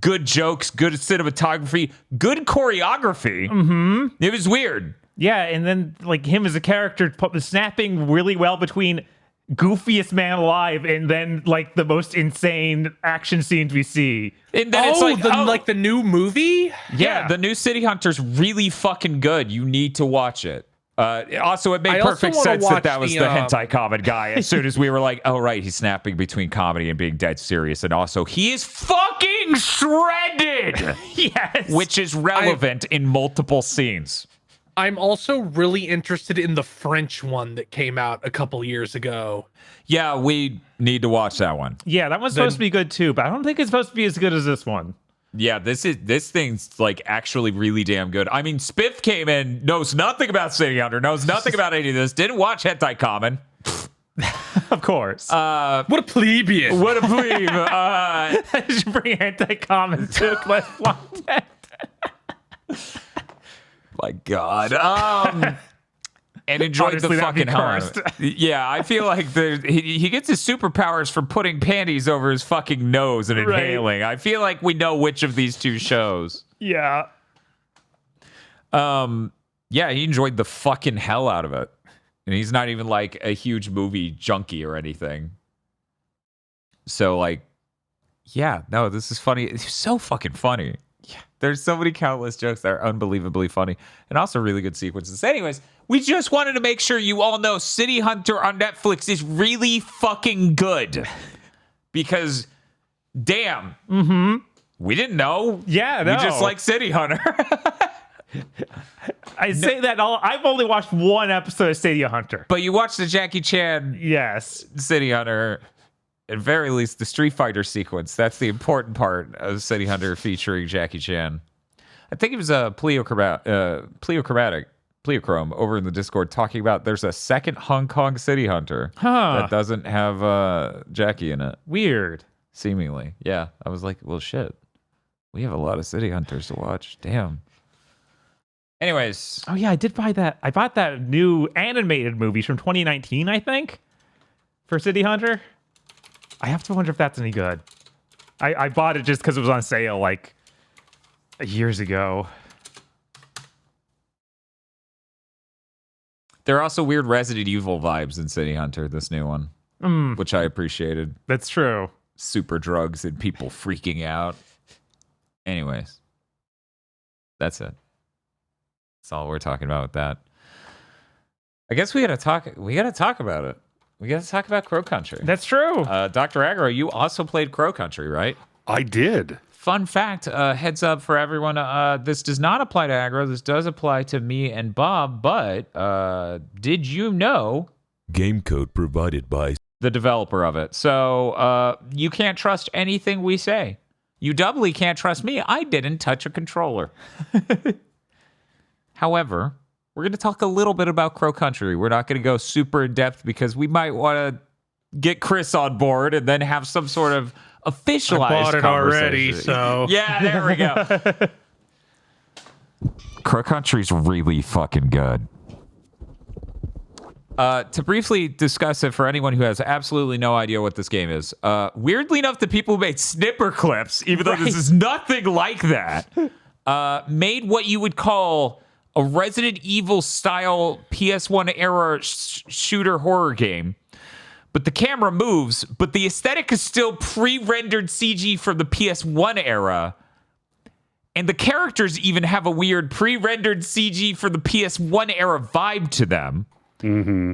good jokes, good cinematography, good choreography. Mm-hmm. It was weird. Yeah, and then like him as a character snapping really well between goofiest man alive and then like the most insane action scenes we see. And then it's like, like the new movie? yeah, the new City Hunter's really fucking good. You need to watch it. Also, it made I also perfect wanna sense that watch was the, the hentai comic guy. As soon as we were like, oh, right, he's snapping between comedy and being dead serious. And also, he is fucking shredded! Yes. Which is relevant in multiple scenes. I'm also really interested in the French one that came out a couple years ago. Yeah, we need to watch that one. Yeah, that one's supposed to be good too, but I don't think it's supposed to be as good as this one. Yeah, this thing's like actually really damn good. I mean, Spiff came in, knows nothing about City Hunter, knows nothing about any of this, didn't watch Hentai Common. Of course. What a plebeian. What a plebe. I should bring anti-common to Class Content. My God. And enjoyed Honestly, the that'd be fucking hell out of cursed. it. Yeah, I feel like he gets his superpowers for putting panties over his fucking nose and Right. inhaling. I feel like we know which of these two shows. Yeah. Yeah, he enjoyed the fucking hell out of it. And he's not even like a huge movie junkie or anything. So like, yeah, no, this is funny. It's so fucking funny. Yeah, there's so many countless jokes that are unbelievably funny and also really good sequences. Anyways, we just wanted to make sure you all know City Hunter on Netflix is really fucking good. Because, damn, we didn't know. Yeah, no. We just like City Hunter. I say that I've only watched one episode of City Hunter. But you watched the Jackie Chan Yes. City Hunter, at very least the Street Fighter sequence. That's the important part of City Hunter featuring Jackie Chan. I think it was a Pleochrome over in the Discord talking about there's a second Hong Kong City Hunter that doesn't have Jackie in it, Weird. seemingly. Yeah, I was like, well, shit. We have a lot of City Hunters to watch. Damn. Anyways, Oh yeah, I did buy that. I bought that new animated movie from 2019, I think, for City Hunter. I have to wonder if that's any good. I bought it just because it was on sale like years ago. there are also weird Resident Evil vibes in City Hunter, this new one. which I appreciated. That's true. Super drugs and people freaking out. Anyways, that's it. That's all we're talking about with that. I guess we gotta talk about it. We gotta talk about Crow Country. That's true. Dr. Aggro, you also played Crow Country, right? I did. Fun fact, heads up for everyone, this does not apply to Aggro. This does apply to me and Bob, but did you know... Game code provided by... the developer of it. So you can't trust anything we say. You doubly can't trust me. I didn't touch a controller. However, we're going to talk a little bit about Crow Country. We're not going to go super in depth because we might want to get Chris on board and then have some sort of officialized I bought it already, conversation. so Yeah, there we go. Crow Country's really fucking good. To briefly discuss it for anyone who has absolutely no idea what this game is, weirdly enough, the people who made snipper clips, even though this is nothing like that, made what you would call a Resident Evil style PS1 era shooter horror game. But the camera moves, but the aesthetic is still pre-rendered CG from the PS1 era. And the characters even have a weird pre-rendered CG for the PS1 era vibe to them. Mm-hmm.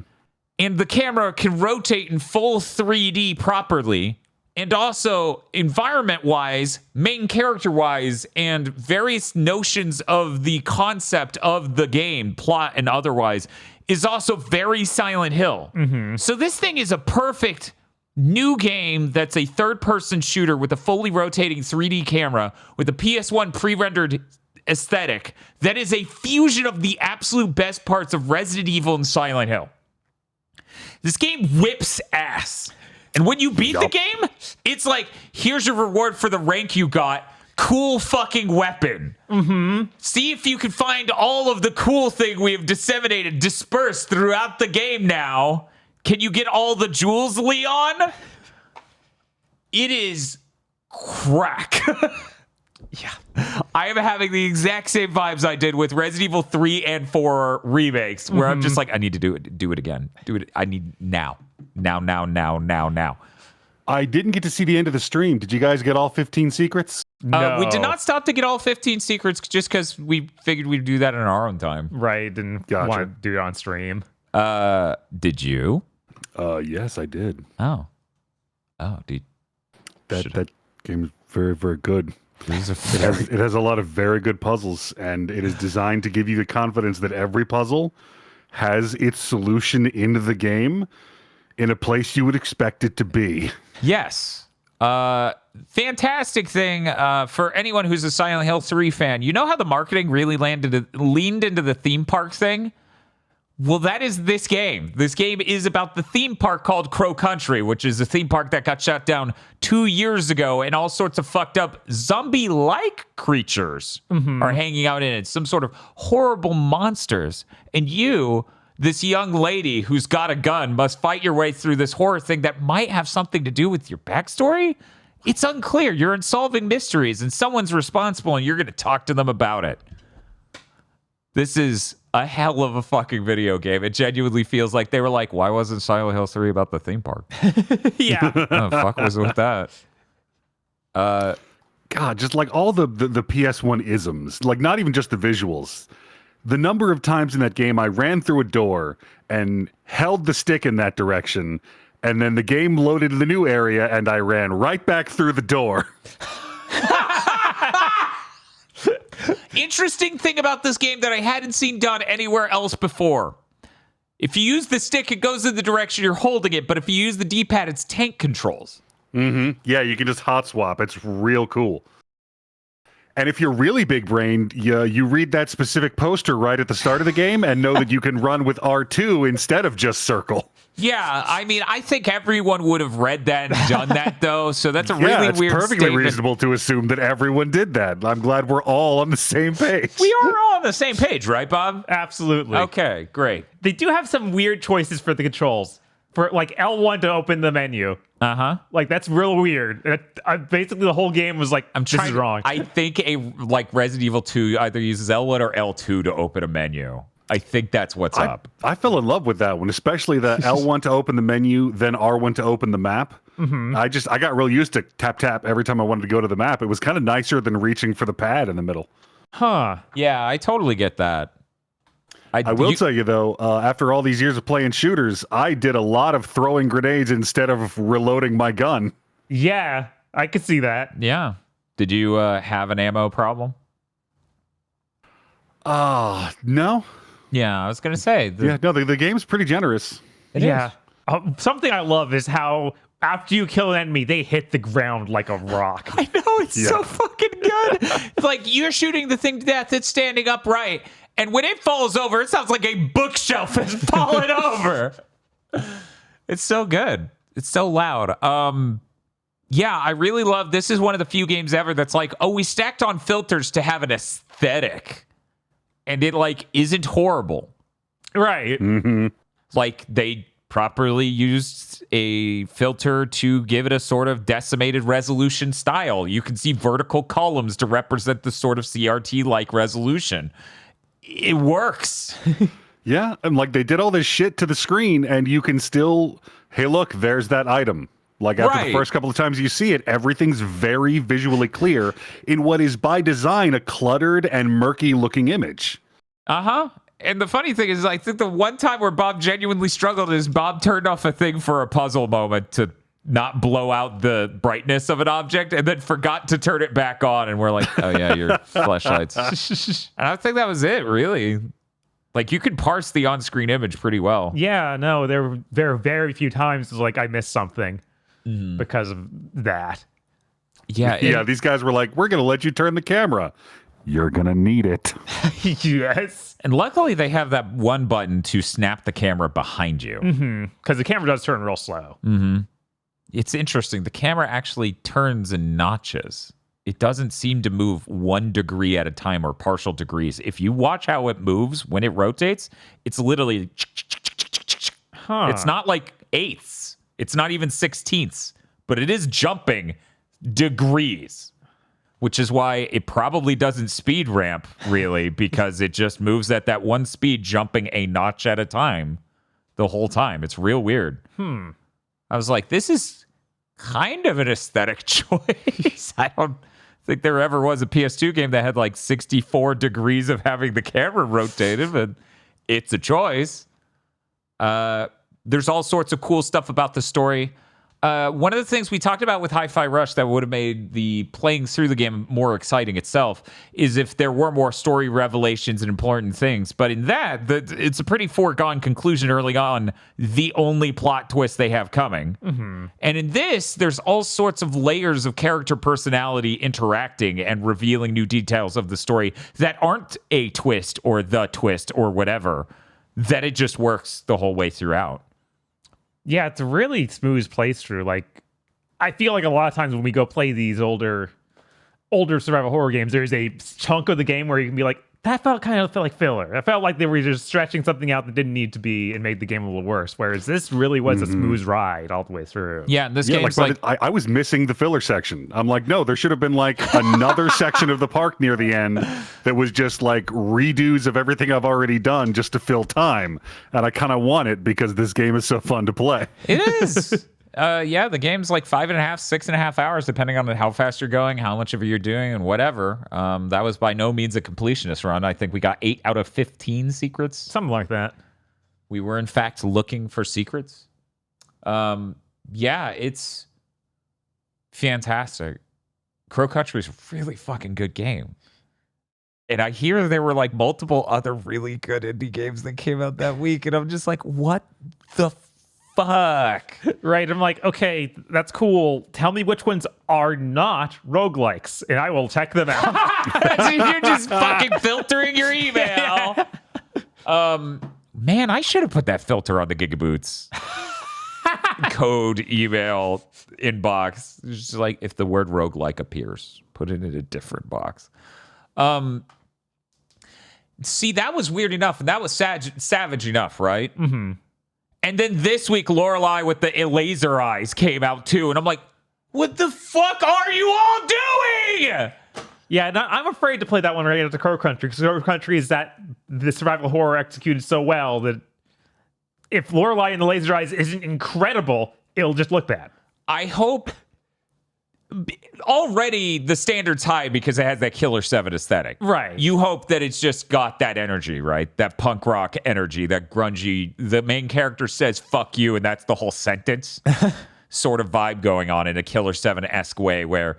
And the camera can rotate in full 3D properly. And also, environment-wise, main character-wise, and various notions of the concept of the game, plot and otherwise, is also very Silent Hill. Mm-hmm. So this thing is a perfect new game that's a third-person shooter with a fully rotating 3D camera with a PS1 pre-rendered aesthetic that is a fusion of the absolute best parts of Resident Evil and Silent Hill. This game whips ass. And when you beat the game, it's like, here's your reward for the rank you got. Cool fucking weapon. Mm-hmm. See if you can find all of the cool thing we have dispersed throughout the game now. Can you get all the jewels, Leon? It is crack. Yeah. I am having the exact same vibes I did with Resident Evil 3 and 4 remakes, where I'm just like, I need to do it again. Do it. I need now. Now. I didn't get to see the end of the stream. Did you guys get all 15 secrets? No. We did not stop to get all 15 secrets just because we figured we'd do that in our own time. Right. Didn't want to do it on stream. Did you? Yes, I did. Oh, dude. That game is very, very good. It It has a lot of very good puzzles, and it is designed to give you the confidence that every puzzle has its solution in the game in a place you would expect it to be. Yes. Fantastic thing for anyone who's a Silent Hill 3 fan. You know how the marketing really leaned into the theme park thing? Well, that is this game. This game is about the theme park called Crow Country, which is a theme park that got shut down 2 years ago, and all sorts of fucked up zombie-like creatures are hanging out in it. Some sort of horrible monsters. And you, this young lady who's got a gun, must fight your way through this horror thing that might have something to do with your backstory? It's unclear. You're solving mysteries, and someone's responsible, and you're going to talk to them about it. This is a hell of a fucking video game. It genuinely feels like they were like, why wasn't Silent Hill 3 about the theme park? Yeah. Oh, fuck was with that? God, just like all the PS1 isms, like not even just the visuals. The number of times in that game I ran through a door and held the stick in that direction, and then the game loaded the new area and I ran right back through the door. Interesting thing about this game that I hadn't seen done anywhere else before. If you use the stick, it goes in the direction you're holding it, but if you use the D-pad, it's tank controls. Mm-hmm. Yeah, you can just hot swap. It's real cool. And if you're really big-brained, you read that specific poster right at the start of the game and know that you can run with R2 instead of just circle. Yeah, I mean, I think everyone would have read that and done that, though, so that's a really Yeah, it's weird perfectly statement. reasonable to assume that everyone did that. I'm glad we're all on the same page. We are all on the same page, right, Bob? Absolutely. Okay, great. They do have some weird choices for the controls. For like L1 to open the menu. Uh-huh. Like that's real weird. Basically, the whole game was like, this is wrong. I think Resident Evil 2 either uses L1 or L2 to open a menu. I think that's what's up. I fell in love with that one, especially the L1 to open the menu, then R1 to open the map. I got real used to tap every time I wanted to go to the map. It was kind of nicer than reaching for the pad in the middle. Huh. Yeah, I totally get that. I will tell you, though, after all these years of playing shooters, I did a lot of throwing grenades instead of reloading my gun. Yeah, I could see that. Yeah. Did you have an ammo problem? No. Yeah, I was going to say. The game's pretty generous. It is. Something I love is how after you kill an enemy, they hit the ground like a rock. I know, it's so fucking good. It's like you're shooting the thing to death, it's standing upright, and when it falls over, it sounds like a bookshelf has fallen over. It's so good. It's so loud. Yeah, I really love, this is one of the few games ever that's like, oh, we stacked on filters to have an aesthetic. And it, like, isn't horrible. Right. Like, they properly used a filter to give it a sort of decimated resolution style. You can see vertical columns to represent the sort of CRT-like resolution. It works. Yeah, and like they did all this shit to the screen, and you can still, hey, look, there's that item. Like after the first couple of times you see it, everything's very visually clear in what is by design a cluttered and murky looking image. And the funny thing is, I think the one time where Bob genuinely struggled is Bob turned off a thing for a puzzle moment to not blow out the brightness of an object and then forgot to turn it back on. And we're like, oh yeah, your flashlights. And I think that was it, really. Like, you could parse the on-screen image pretty well. Yeah, no, there were very few times like I missed something because of that. Yeah, these guys were like, we're going to let you turn the camera. You're going to need it. Yes. And luckily they have that one button to snap the camera behind you. Because the camera does turn real slow. It's interesting. The camera actually turns in notches. It doesn't seem to move 1 degree at a time or partial degrees. If you watch how it moves when it rotates, it's literally... It's not like eighths. It's not even 16ths. But it is jumping degrees. Which is why it probably doesn't speed ramp, really, because it just moves at that one speed, jumping a notch at a time the whole time. It's real weird. I was like, this is kind of an aesthetic choice. I don't think there ever was a PS2 game that had like 64 degrees of having the camera rotated, but it's a choice. There's all sorts of cool stuff about the story. One of the things we talked about with Hi-Fi Rush that would have made the playing through the game more exciting itself is if there were more story revelations and important things. But in that, it's a pretty foregone conclusion early on, the only plot twist they have coming. And in this, there's all sorts of layers of character personality interacting and revealing new details of the story that aren't a twist or the twist or whatever, that it just works the whole way throughout. Yeah, it's a really smooth playthrough. Like, I feel like a lot of times when we go play these older survival horror games, there's a chunk of the game where you can be like, that felt like filler. I felt like they were just stretching something out that didn't need to be and made the game a little worse. Whereas this really was a smooth ride all the way through. Yeah, this game's like I was missing the filler section. I'm like, no, there should have been like another section of the park near the end that was just like redos of everything I've already done just to fill time. And I kind of want it because this game is so fun to play. It is. Yeah, the game's like 5.5, 6.5 hours, depending on how fast you're going, how much of it you're doing, and whatever. That was by no means a completionist run. I think we got 8 out of 15 secrets. Something like that. We were, in fact, looking for secrets. Yeah, it's fantastic. Crow Country is a really fucking good game. And I hear there were like multiple other really good indie games that came out that week, and I'm just like, what the fuck? Right, I'm like, okay, that's cool. Tell me which ones are not roguelikes, and I will check them out. So you're just fucking filtering your email. Man, I should have put that filter on the GigaBoots code email inbox. It's just like, if the word roguelike appears, put it in a different box. See, that was weird enough, and that was savage enough, right? And then this week, Lorelei with the laser eyes came out too, and I'm like, what the fuck are you all doing? Yeah, I'm afraid to play that one right after Crow Country, because Crow Country is the survival horror executed so well that if Lorelei and the Laser Eyes isn't incredible, it'll just look bad. I hope already the standard's high because it has that Killer 7 aesthetic. Right. You hope that it's just got that energy, right? That punk rock energy, that grungy, the main character says, fuck you, and that's the whole sentence sort of vibe going on in a Killer 7-esque way where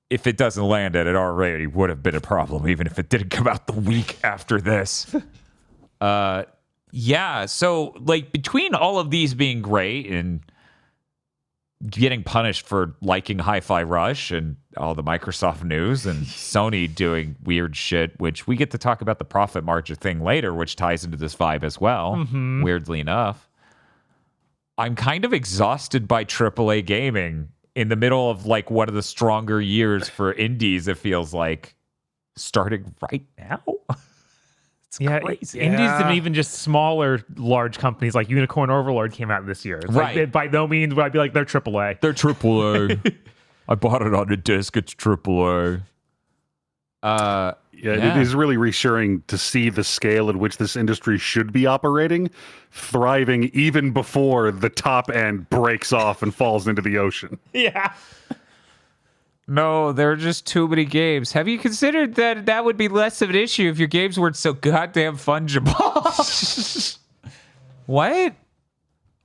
if it doesn't land it already would have been a problem, even if it didn't come out the week after this. Yeah, so like between all of these being great and getting punished for liking Hi-Fi Rush and all the Microsoft news and Sony doing weird shit, which we get to talk about the profit margin thing later, which ties into this vibe as well, weirdly enough. I'm kind of exhausted by AAA gaming in the middle of like one of the stronger years for indies, it feels like, starting right now. It's crazy. Indies and even just smaller, large companies like Unicorn Overlord came out this year. It's Right. Like, by no means would I be like, they're AAA. They're AAA. I bought it on a disc. It's AAA. Yeah, it is really reassuring to see the scale at which this industry should be operating, thriving even before the top end breaks off and falls into the ocean. Yeah. No, there are just too many games. Have you considered that that would be less of an issue if your games weren't so goddamn fungible? What?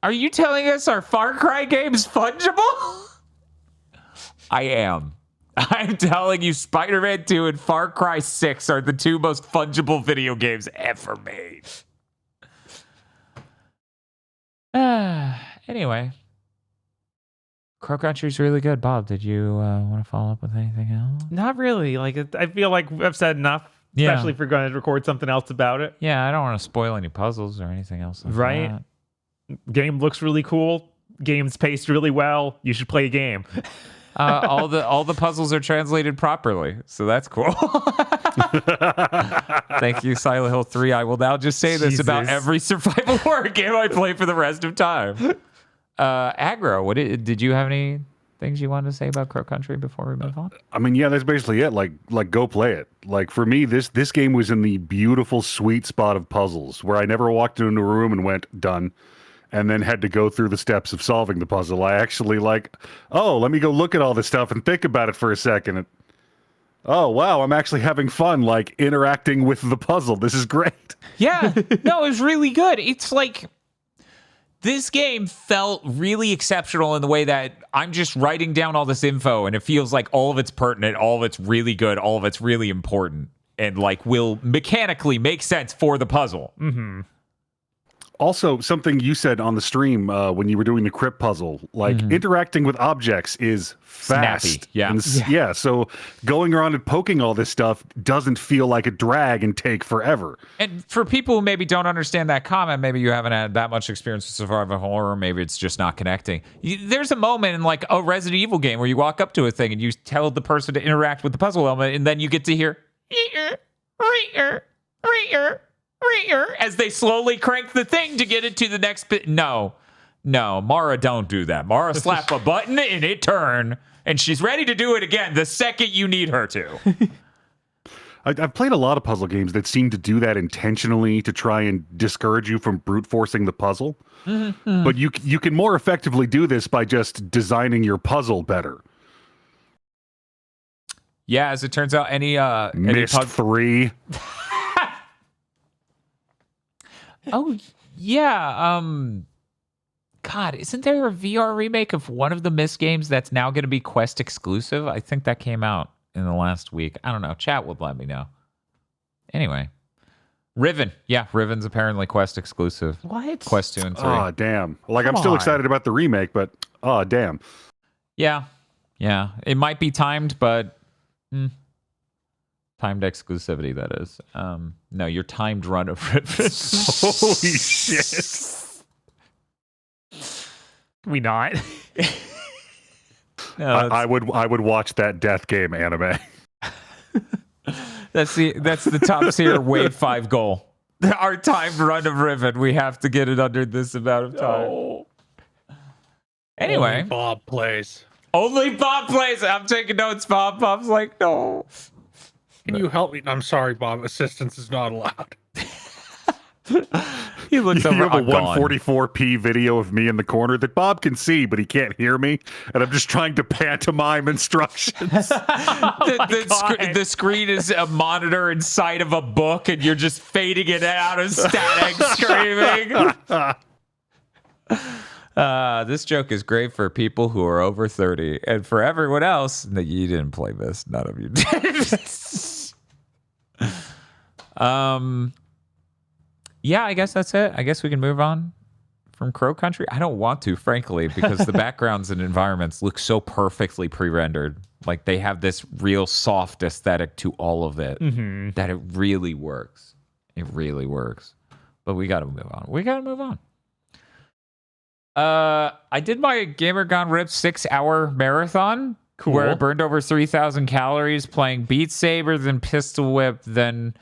Are you telling us our Far Cry game's fungible? I am. I'm telling you, Spider-Man 2 and Far Cry 6 are the two most fungible video games ever made. Anyway. Crow Country's really good. Bob, did you want to follow up with anything else? Not really. Like, I feel like I've said enough, Yeah. especially if we're going to record something else about it. Yeah, I don't want to spoil any puzzles or anything else. Like Right. that. Game looks really cool. Game's paced really well. You should play a game. All the puzzles are translated properly, so that's cool. Thank you, Silent Hill 3. I will now just say this about Jesus. every survival horror game I play for the rest of time. Aggro, did you have any things you wanted to say about Crow Country before we move on? I mean, yeah, that's basically it. Like go play it. Like for me, this game was in the beautiful sweet spot of puzzles where I never walked into a room and went done, and then had to go through the steps of solving the puzzle. I actually let me go look at all this stuff and think about it for a second. Oh wow, I'm actually having fun, like interacting with the puzzle. This is great. Yeah, no, it was really good. It's like this game felt really exceptional in the way that I'm just writing down all this info and it feels like all of it's pertinent, all of it's really good, all of it's really important, and like will mechanically make sense for the puzzle. Mm-hmm. Also, something you said on the stream when you were doing the crypt puzzle, like interacting with objects is fast. Snappy, yeah. And so going around and poking all this stuff doesn't feel like a drag and take forever. And for people who maybe don't understand that comment, maybe you haven't had that much experience with survival horror, maybe it's just not connecting. There's a moment in like a Resident Evil game where you walk up to a thing and you tell the person to interact with the puzzle element, and then you get to hear as they slowly crank the thing to get it to the next bit. No, Mara, don't do that. Mara slap a button and it turn, and she's ready to do it again the second you need her to. I've played a lot of puzzle games that seem to do that intentionally to try and discourage you from brute forcing the puzzle. But you can more effectively do this by just designing your puzzle better. Yeah, as it turns out, Missed 3. Oh, yeah. God, isn't there a VR remake of one of the Myst games that's now going to be Quest exclusive? I think that came out in the last week. I don't know. Chat would let me know. Anyway. Riven. Yeah, Riven's apparently Quest exclusive. What? Quest 2 and 3. Oh, damn. Like, I'm Come still on. excited about the remake, but oh, damn. Yeah. It might be timed, but... timed exclusivity, that is. No, your timed run of Riven. Holy shit. Can we not? No, I would watch that Death Game anime. that's the top tier Wave 5 goal. Our timed run of Riven. We have to get it under this amount of time. Anyway, Only Bob plays. Only Bob plays it. I'm taking notes, Bob. Bob's like, no. Can you help me? I'm sorry, Bob. Assistance is not allowed. He looks You over. have a I'm gone. 144p video of me in the corner that Bob can see, but he can't hear me, and I'm just trying to pantomime instructions. The screen is a monitor inside of a book, and you're just fading it out of static screaming. This joke is great for people who are over 30, and for everyone else, no, you didn't play this. None of you did. Yeah, I guess that's it. I guess we can move on from Crow Country. I don't want to, frankly, because the backgrounds and environments look so perfectly pre-rendered. Like they have this real soft aesthetic to all of it that it really works. It really works. But we got to move on. I did my Gamer Gone Ripped 6-hour marathon. Cool. Where I burned over 3,000 calories playing Beat Saber, then Pistol Whip, then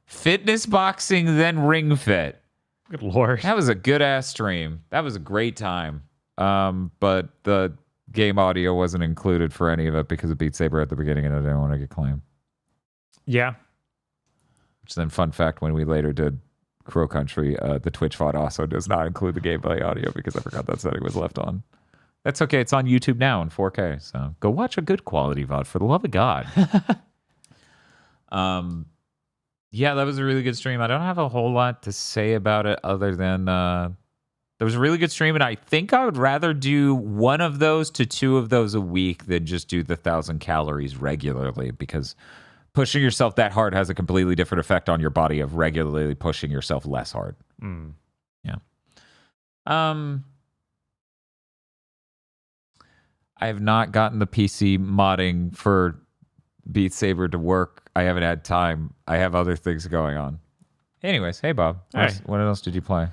fitness boxing, then Ring Fit. Good Lord. That was a good ass stream. That was a great time. But the game audio wasn't included for any of it because of Beat Saber at the beginning, and I didn't want to get claimed. Yeah. Which then, fun fact, when we later did Crow Country, the Twitch VOD also does not include the gameplay audio because I forgot that setting was left on. That's okay. It's on YouTube now in 4K. So go watch a good quality VOD for the love of God. Yeah, that was a really good stream. I don't have a whole lot to say about it other than there was a really good stream, and I think I would rather do one of those to two of those a week than just do the 1,000 calories regularly, because pushing yourself that hard has a completely different effect on your body of regularly pushing yourself less hard. Yeah. I have not gotten the PC modding for Beat Saber to work. I haven't had time. I have other things going on. Anyways, hey Bob, what else did you play?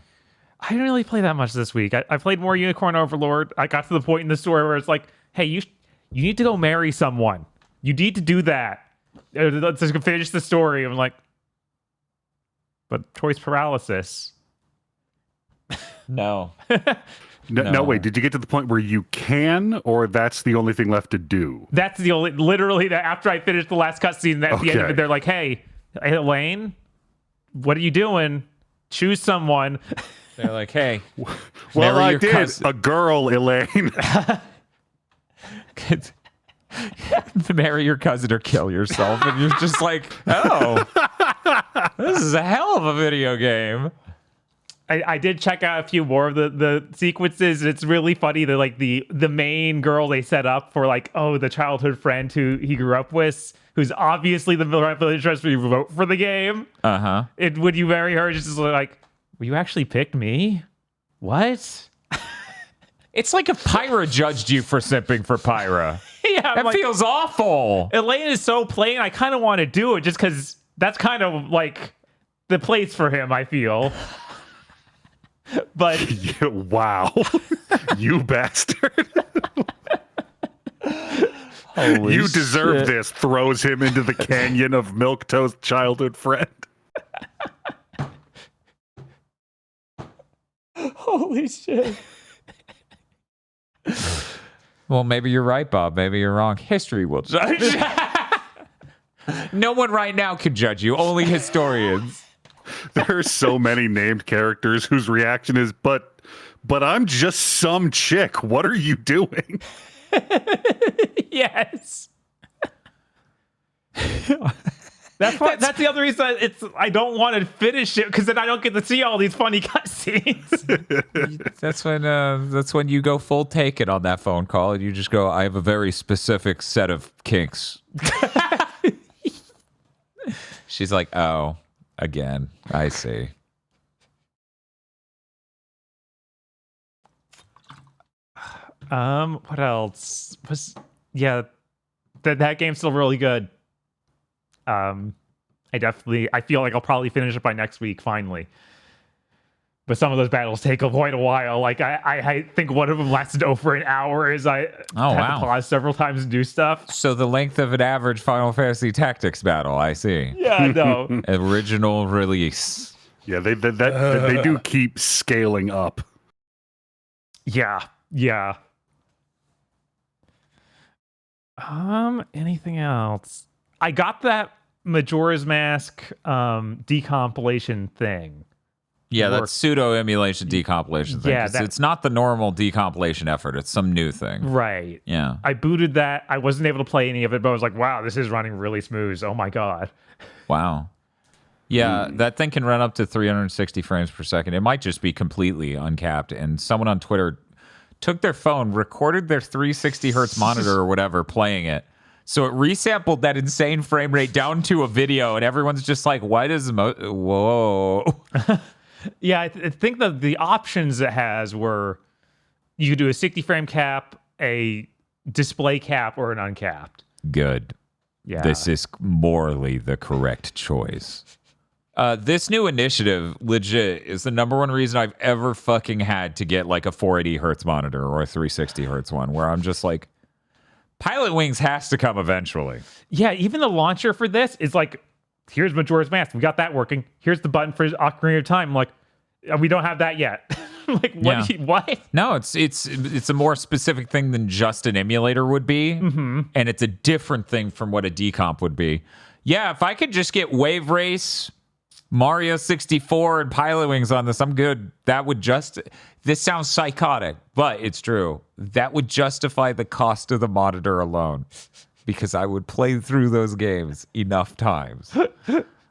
I didn't really play that much this week. I played more Unicorn Overlord. I got to the point in the story where it's like, hey, you need to go marry someone. You need to do that. Let's just finish the story. I'm like, but choice paralysis. No. No, wait. Did you get to the point where you can, or that's the only thing left to do? That's the only, literally, after I finished the last cutscene, at the end of it, they're like, hey, Elaine, what are you doing? Choose someone. They're like, hey. Well, I did. A girl, Elaine. Marry your cousin or kill yourself. And you're just like, oh, this is a hell of a video game. I did check out a few more of the sequences, and it's really funny that like the main girl they set up for like, oh, the childhood friend who he grew up with, who's obviously the rightful interest when you vote for the game. Would you marry her? Just like, well, you actually picked me? What? It's like if Pyra judged you for simping for Pyra. Yeah, that feels awful. Elaine is so plain. I kind of want to do it just because that's kind of like the place for him, I feel. But wow, you bastard. You deserve this. Throws him into the canyon of milquetoast childhood friend. Holy shit. Well, maybe you're right, Bob. Maybe you're wrong. History will judge. No one right now can judge you. Only historians. There are so many named characters whose reaction is, but I'm just some chick. What are you doing? Yes. That's the other reason I don't want to finish it, because then I don't get to see all these funny cutscenes. That's when you go full Taken on that phone call, and you just go, I have a very specific set of kinks. She's like, oh, again, I see. What else? That game's still really good. I feel like I'll probably finish it by next week, finally. But some of those battles take quite a while. Like I think one of them lasted over an hour as I had to pause several times and do stuff. So the length of an average Final Fantasy Tactics battle, I see. Yeah, no. Original release. Yeah, they do keep scaling up. Yeah. Anything else? I got that Majora's Mask decompilation thing. Yeah, Work. that's pseudo emulation decompilation thing. Yeah, 'Cause that- it's not the normal decompilation effort. It's some new thing. Right. Yeah. I booted that. I wasn't able to play any of it, but I was like, wow, this is running really smooth. Oh my God. Wow. Yeah, that thing can run up to 360 frames per second. It might just be completely uncapped. And someone on Twitter took their phone, recorded their 360 hertz monitor or whatever, playing it. So it resampled that insane frame rate down to a video, and everyone's just like, why does whoa. Yeah, I think the options it has were you could do a 60 frame cap, a display cap, or an uncapped. Good. Yeah. This is morally the correct choice. This new initiative, legit, is the number one reason I've ever fucking had to get like a 480 hertz monitor or a 360 hertz one, where I'm just like, Pilot Wings has to come eventually. Yeah, even the launcher for this is like, here's Majora's Mask. We got that working. Here's the button for Ocarina of Time. I'm like, we don't have that yet. Like, what? Yeah. What? No, it's a more specific thing than just an emulator would be, and it's a different thing from what a decomp would be. Yeah, if I could just get Wave Race, Mario 64, and Pilot Wings on this, I'm good. That would this sounds psychotic, but it's true. That would justify the cost of the monitor alone, because I would play through those games enough times.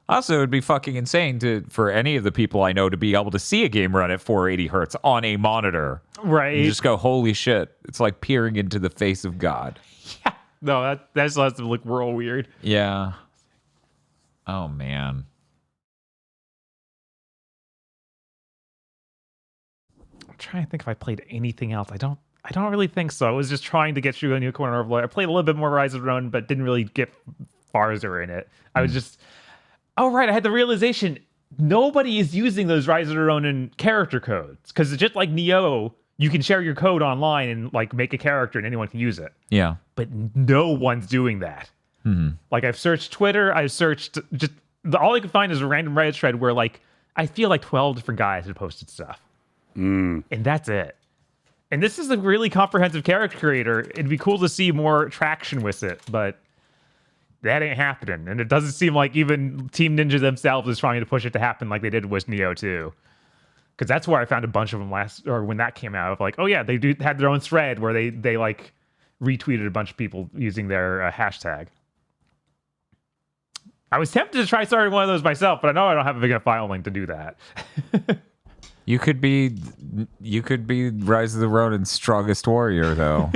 Also, it'd be fucking insane for any of the people I know to be able to see a game run at 480 hertz on a monitor. Right. And just go, holy shit. It's like peering into the face of God. Yeah. No, that just has to look real weird. Yeah. Oh, man. I'm trying to think if I played anything else. I don't really think so. I was just trying to get through a new corner of Overlord. I played a little bit more Rise of the Ronin, but didn't really get farther in it. I was just, oh right, I had the realization nobody is using those Rise of the Ronin character codes, because it's just like Nioh, you can share your code online and like make a character and anyone can use it. Yeah. But no one's doing that. Like I've searched Twitter, I've searched just all I could find is a random Reddit thread where like I feel like 12 different guys had posted stuff. And that's it. And this is a really comprehensive character creator. It'd be cool to see more traction with it, but that ain't happening. And it doesn't seem like even Team Ninja themselves is trying to push it to happen like they did with Nioh 2. Because that's where I found a bunch of them when that came out. Of like, oh yeah, they had their own thread where they like retweeted a bunch of people using their hashtag. I was tempted to try starting one of those myself, but I know I don't have a big enough file link to do that. You could be Rise of the Ronin's strongest warrior, though.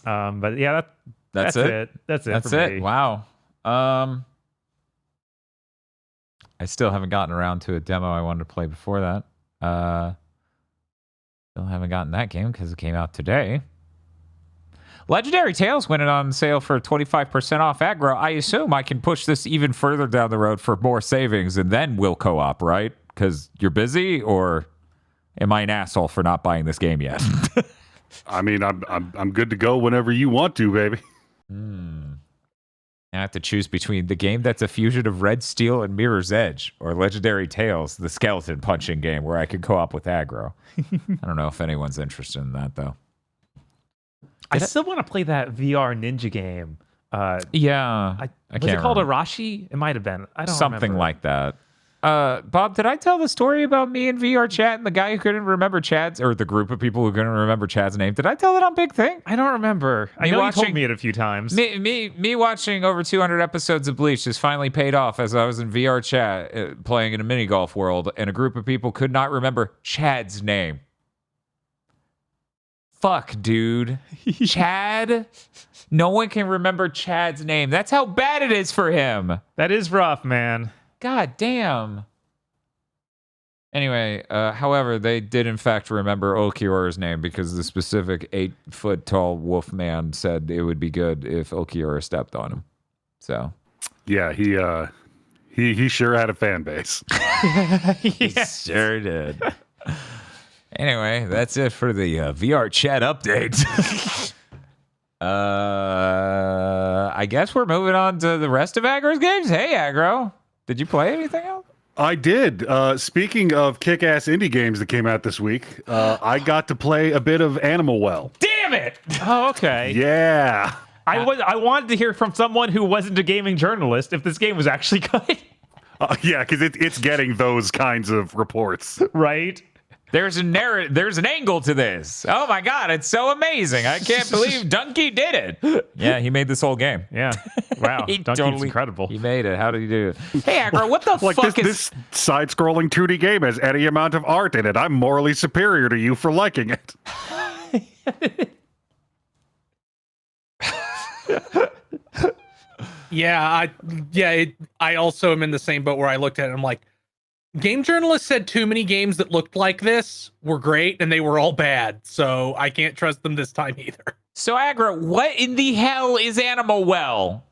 But yeah, that's it. That's it. That's for it. me. Wow. I still haven't gotten around to a demo I wanted to play before that. Still haven't gotten that game because it came out today. Legendary Tales went on sale for 25% off aggro. I assume I can push this even further down the road for more savings, and then we'll co-op, right? Because you're busy, or am I an asshole for not buying this game yet? I mean, I'm good to go whenever you want to, baby. I have to choose between the game that's a fusion of Red Steel and Mirror's Edge, or Legendary Tales, the skeleton punching game where I could co-op with aggro. I don't know if anyone's interested in that, though. I still want to play that VR ninja game. Yeah. Was can't it called remember. Arashi? It might have been. I don't Something remember. like that. Bob, did I tell the story about me and VR chat and the guy who couldn't remember Chad's, or the group of people who couldn't remember Chad's name? Did I tell it on Big Thing? I don't remember. I Me know you watching- told me it a few times. Me watching over 200 episodes of Bleach just finally paid off as I was in VR chat playing in a mini golf world, and a group of people could not remember Chad's name. Fuck, dude. Chad? No one can remember Chad's name. That's how bad it is for him. That is rough, man. God damn. Anyway, however, they did in fact remember Okiura's name because the specific 8-foot-tall wolf man said it would be good if Okiura stepped on him. So, Yeah, he sure had a fan base. Yes. sure did. Anyway, that's it for the VR chat update. I guess we're moving on to the rest of Aggro's games. Hey, Aggro, did you play anything else? I did. Speaking of kick-ass indie games that came out this week, I got to play a bit of Animal Well. Damn it! Oh, okay. Yeah. I wanted to hear from someone who wasn't a gaming journalist if this game was actually good. Yeah, because it's getting those kinds of reports. Right? There's an angle to this. Oh my god, it's so amazing. I can't believe Dunkey did it. Yeah, he made this whole game. Yeah. Wow. He Donkey's incredible. He made it. How did he do it? Hey, Aggro, what the Like fuck this side-scrolling 2D game has any amount of art in it. I'm morally superior to you for liking it. I also am in the same boat where I looked at it and I'm like, game journalists said too many games that looked like this were great and they were all bad, so I can't trust them this time either. So, Aggro, what in the hell is Animal Well?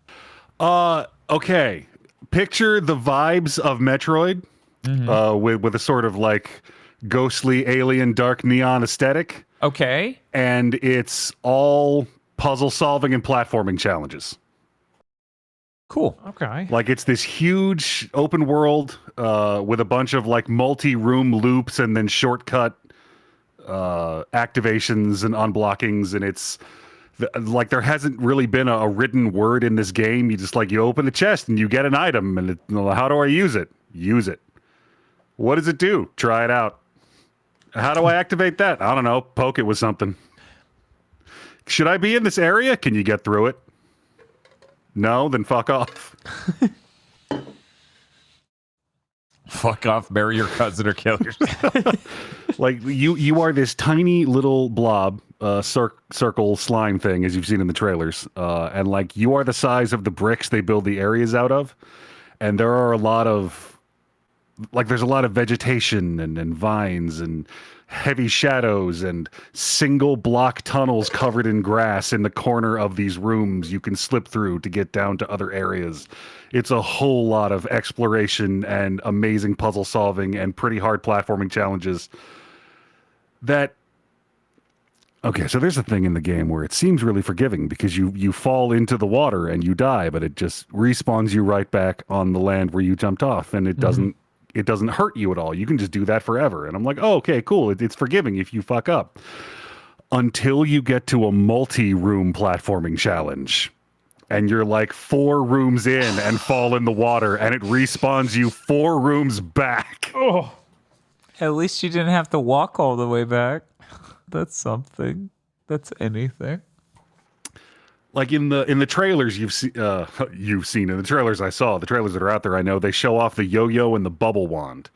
Okay. Picture the vibes of Metroid, with a sort of like ghostly alien dark neon aesthetic. Okay. And it's all puzzle solving and platforming challenges. Cool. Okay. Like it's this huge open world with a bunch of like multi-room loops and then shortcut activations and unblockings, and it's like there hasn't really been a written word in this game. You just like you open a chest and you get an item, and how do I use it? Use it. What does it do? Try it out. How do I activate that? I don't know. Poke it with something. Should I be in this area? Can you get through it? No, then fuck off. Fuck off, bury your cousin or kill yourself. Like you are this tiny little blob, circle slime thing, as you've seen in the trailers, and like you are the size of the bricks they build the areas out of, and there are a lot of there's a lot of vegetation and vines and heavy shadows and single block tunnels covered in grass in the corner of these rooms you can slip through to get down to other areas. It's a whole lot of exploration and amazing puzzle solving and pretty hard platforming challenges. Okay, so there's a thing in the game where it seems really forgiving because you fall into the water and you die, but it just respawns you right back on the land where you jumped off, and it doesn't hurt you at all. You can just do that forever. And I'm like, oh, okay, cool. It's forgiving if you fuck up. Until you get to a multi-room platforming challenge. And you're like 4 rooms in and fall in the water, and it respawns you 4 rooms back. Oh. At least you didn't have to walk all the way back. That's something. That's anything. Like in the trailers you've seen in the trailers I saw, the trailers that are out there, I know they show off the yo-yo and the bubble wand,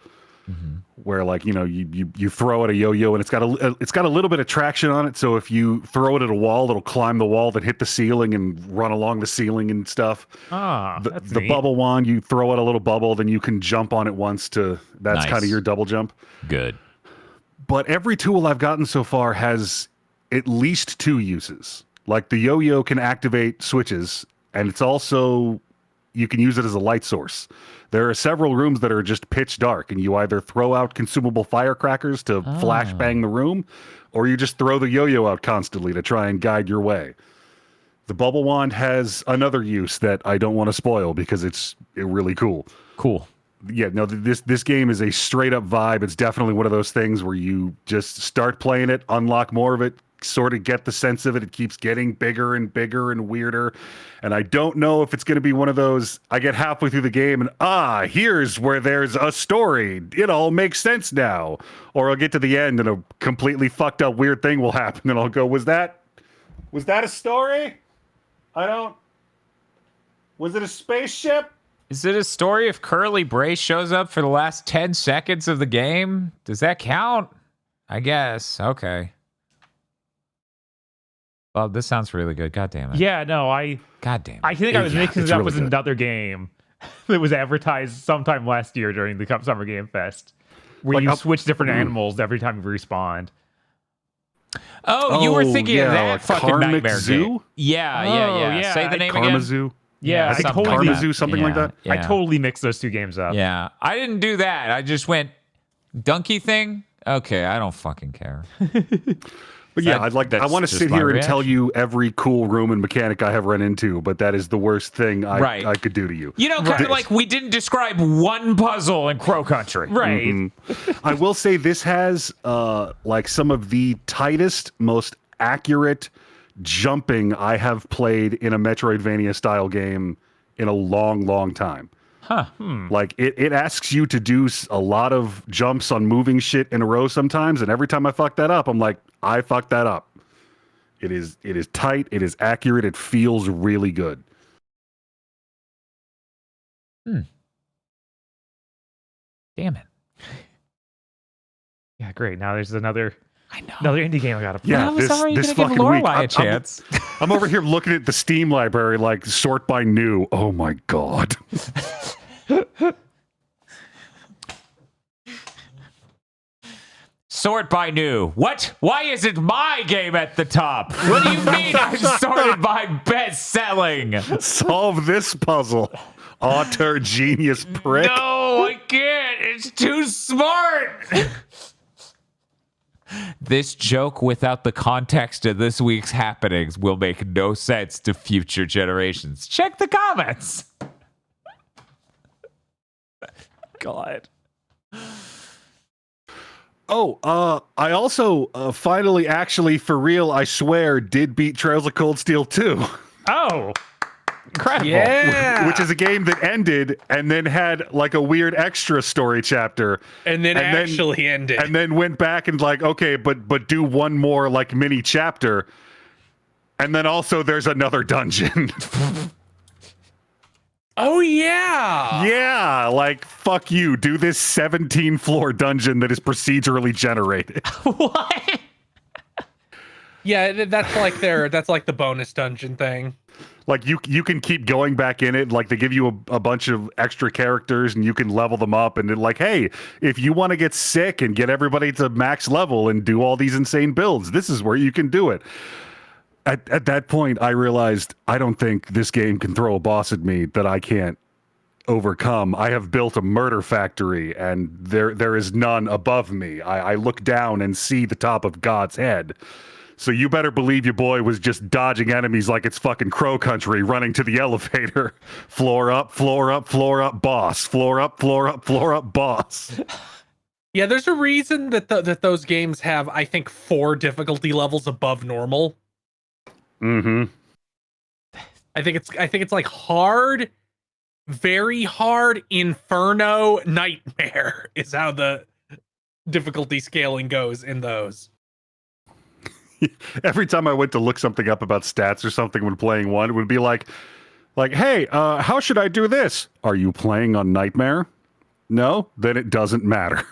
where like you throw at a yo-yo and it's got a little bit of traction on it. So if you throw it at a wall, it'll climb the wall, then hit the ceiling and run along the ceiling and stuff. The bubble wand, you throw at a little bubble, then you can jump on it once to. That's Nice. kind of your double jump. Good. But every tool I've gotten so far has at least 2 uses. Like the yo-yo can activate switches, and it's also, you can use it as a light source. There are several rooms that are just pitch dark, and you either throw out consumable firecrackers to flashbang the room, or you just throw the yo-yo out constantly to try and guide your way. The bubble wand has another use that I don't want to spoil because it's really cool. Cool. Yeah, no, this game is a straight up vibe. It's definitely one of those things where you just start playing it, unlock more of it, sort of get the sense of it. It keeps getting bigger and bigger and weirder. And I don't know if it's going to be one of those, I get halfway through the game and, here's where there's a story. It all makes sense now. Or I'll get to the end and a completely fucked up weird thing will happen and I'll go, was that a story? Was it a spaceship? Is it a story if Curly Bray shows up for the last 10 seconds of the game? Does that count? I guess. Okay. Well, this sounds really good. God damn it. Yeah, no, God damn it. I think I was mixing it's it up really with good. another game that was advertised sometime last year during the Summer Game Fest, where Like you up- switch different animals every time you respawn. Oh, you were thinking of that like fucking Karmic nightmare Zoo? game. Yeah. yeah. Say the name Karma again. Zoo? Yeah, I think something like Karma that. Zoo, something like that. I totally mixed those 2 games up. Yeah. I didn't do that. I just went donkey thing. Okay, I don't fucking care. But yeah, I want to sit here and tell you every cool room and mechanic I have run into, but that is the worst thing I could do to you. You know, kind of like we didn't describe one puzzle in Crow Country. Right. Mm-hmm. I will say this has like some of the tightest, most accurate jumping I have played in a Metroidvania style game in a long, long time. Huh. Like it asks you to do a lot of jumps on moving shit in a row sometimes, and every time I fuck that up, I'm like, I fucked that up. It is tight, it is accurate, it feels really good. Damn it. Yeah, great. Now there's another indie game I gotta play. Yeah, I was sorry you this gonna give fucking week, Lorelai a chance. I'm over here looking at the Steam library, like sort by new. Oh my god. Sort by new. What? Why isn't my game at the top? What do you mean I'm sorted by best selling? Solve this puzzle, auteur genius prick. No, I can't. It's too smart. This joke without the context of this week's happenings will make no sense to future generations. Check the comments. God. Oh, I also finally, actually, for real, I swear, did beat Trails of Cold Steel 2. Oh, incredible. Yeah. Which is a game that ended and then had like a weird extra story chapter. And then actually ended. And then went back and like, okay, but do one more like mini chapter. And then also there's another dungeon. Oh, yeah. Yeah, like, fuck you. Do this 17-floor dungeon that is procedurally generated. What? Yeah, that's like the bonus dungeon thing. Like, you can keep going back in it. Like, they give you a bunch of extra characters, and you can level them up. And they're like, hey, if you want to get sick and get everybody to max level and do all these insane builds, this is where you can do it. At that point, I realized I don't think this game can throw a boss at me that I can't overcome. I have built a murder factory, and there is none above me. I look down and see the top of God's head. So you better believe your boy was just dodging enemies like it's fucking Crow Country, running to the elevator. Floor up, floor up, floor up, boss. Floor up, floor up, floor up, boss. Yeah, there's a reason that that those games have, I think, 4 difficulty levels above normal. Mm-hmm. I think it's like hard, very hard, inferno, nightmare is how the difficulty scaling goes in those. Every time I went to look something up about stats or something when playing one, it would be like, hey, how should I do this? Are you playing on Nightmare? No? Then it doesn't matter.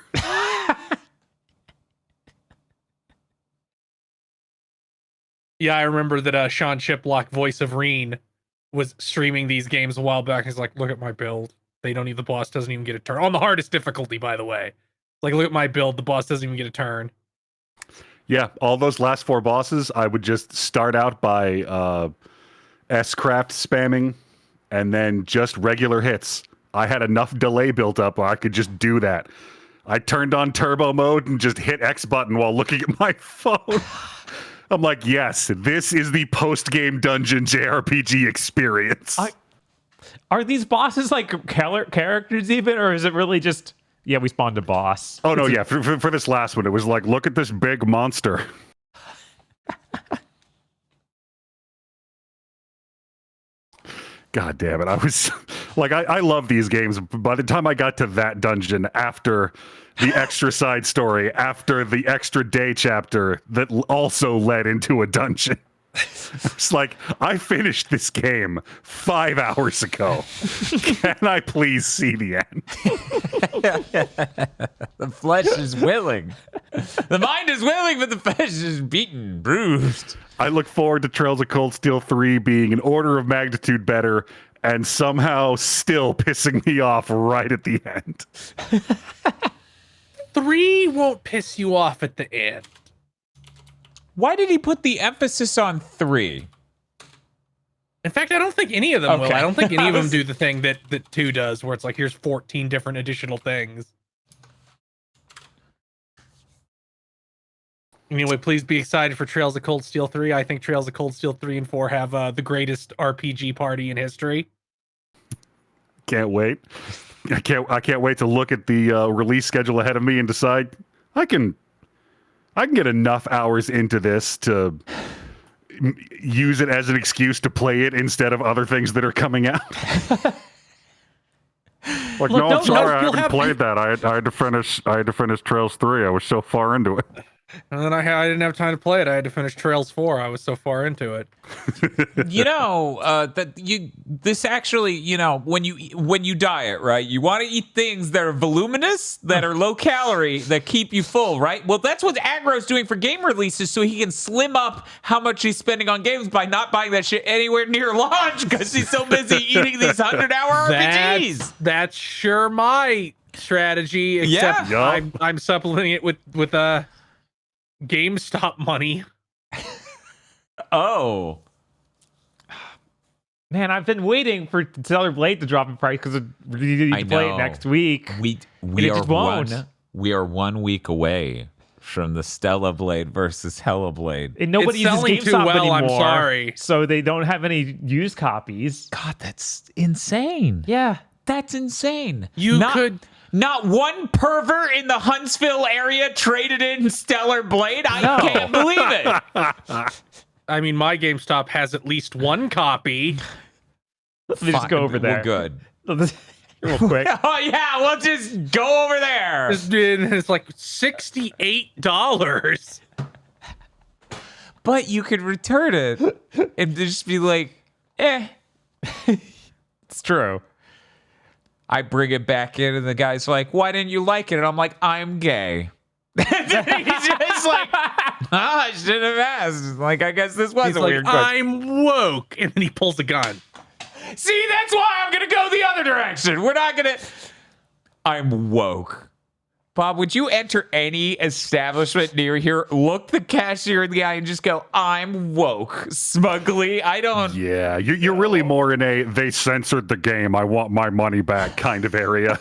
Yeah, I remember that Sean Shiplock, voice of Reen, was streaming these games a while back. He's like, look at my build. The boss doesn't even get a turn. On the hardest difficulty, by the way. Like, look at my build. The boss doesn't even get a turn. Yeah, all those last 4 bosses, I would just start out by S-Craft spamming and then just regular hits. I had enough delay built up where I could just do that. I turned on turbo mode and just hit X button while looking at my phone. I'm like, yes, this is the post-game dungeon JRPG experience. Are these bosses like characters even, or is it really just, yeah, we spawned a boss? Oh, no, yeah. For this last one, it was like, look at this big monster. God damn it. I was like, I love these games. By the time I got to that dungeon, after the extra side story, after the extra day chapter that also led into a dungeon, it's like, I finished this game 5 hours ago. Can I please see the end? The flesh is willing. The mind is willing, but the flesh is beaten, bruised. I look forward to Trails of Cold Steel 3 being an order of magnitude better and somehow still pissing me off right at the end. 3 won't piss you off at the end. Why did he put the emphasis on 3? In fact, I don't think any of them will. Okay. I don't think any of them do the thing that 2 does, where it's like, here's 14 different additional things. Anyway, please be excited for Trails of Cold Steel 3. I think Trails of Cold Steel 3 and 4 have the greatest RPG party in history. Can't wait. I can't wait to look at the release schedule ahead of me and decide I can get enough hours into this to use it as an excuse to play it instead of other things that are coming out. Like, Look, no, no, I'm sorry, I you'll haven't have- played that. I had to finish Trails 3. I was so far into it. And then I didn't have time to play it. I had to finish Trails 4. I was so far into it. This actually, when you diet, right, you want to eat things that are voluminous, that are low calorie, that keep you full, right? Well, that's what Aggro's doing for game releases, so he can slim up how much he's spending on games by not buying that shit anywhere near launch because he's so busy eating these 100-hour RPGs. That's sure my strategy, except Yeah. I'm supplementing it with GameStop money. Oh. Man, I've been waiting for Stellar Blade to drop in price because we need to play it next week. We it just won't. We are 1 week away from the Stella Blade versus Hella Blade. And nobody It's uses selling too GameStop well, I'm anymore. sorry. So they don't have any used copies. God, that's insane. Yeah. That's insane. You Not- could- Not one pervert in the Huntsville area traded in Stellar Blade. I No. can't believe it. I mean, my GameStop has at least one copy. Let me just Fine, go over there. We're good. Real quick. Oh yeah, we'll just go over there. It's like $68. But you could return it and just be like, It's true. I bring it back in, and the guy's like, "Why didn't you like it?" And I'm like, "I'm gay." He's just like, I should have asked. Like, I guess this was He's a like, weird question. I'm woke. And then he pulls a gun. See, that's why I'm gonna go the other direction. We're not gonna. I'm woke. Bob, would you enter any establishment near here, look the cashier in the eye, and just go, "I'm woke," smugly? I don't. Yeah, you're really more in a they censored the game, I want my money back kind of area.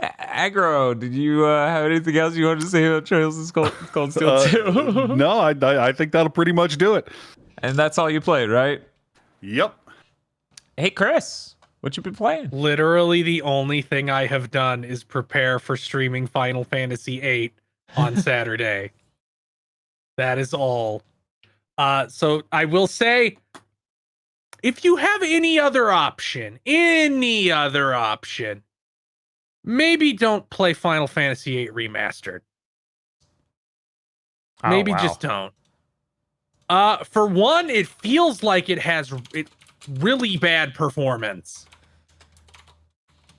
Aggro, did you have anything else you wanted to say about Trails of Cold Steel 2? No, I think that'll pretty much do it. And that's all you played, right? Yep. Hey, Chris, what you been playing? Literally the only thing I have done is prepare for streaming Final Fantasy VIII on Saturday. That is all. So I will say, if you have any other option, maybe don't play Final Fantasy VIII Remastered. Maybe just don't. For one, it feels like it has really bad performance.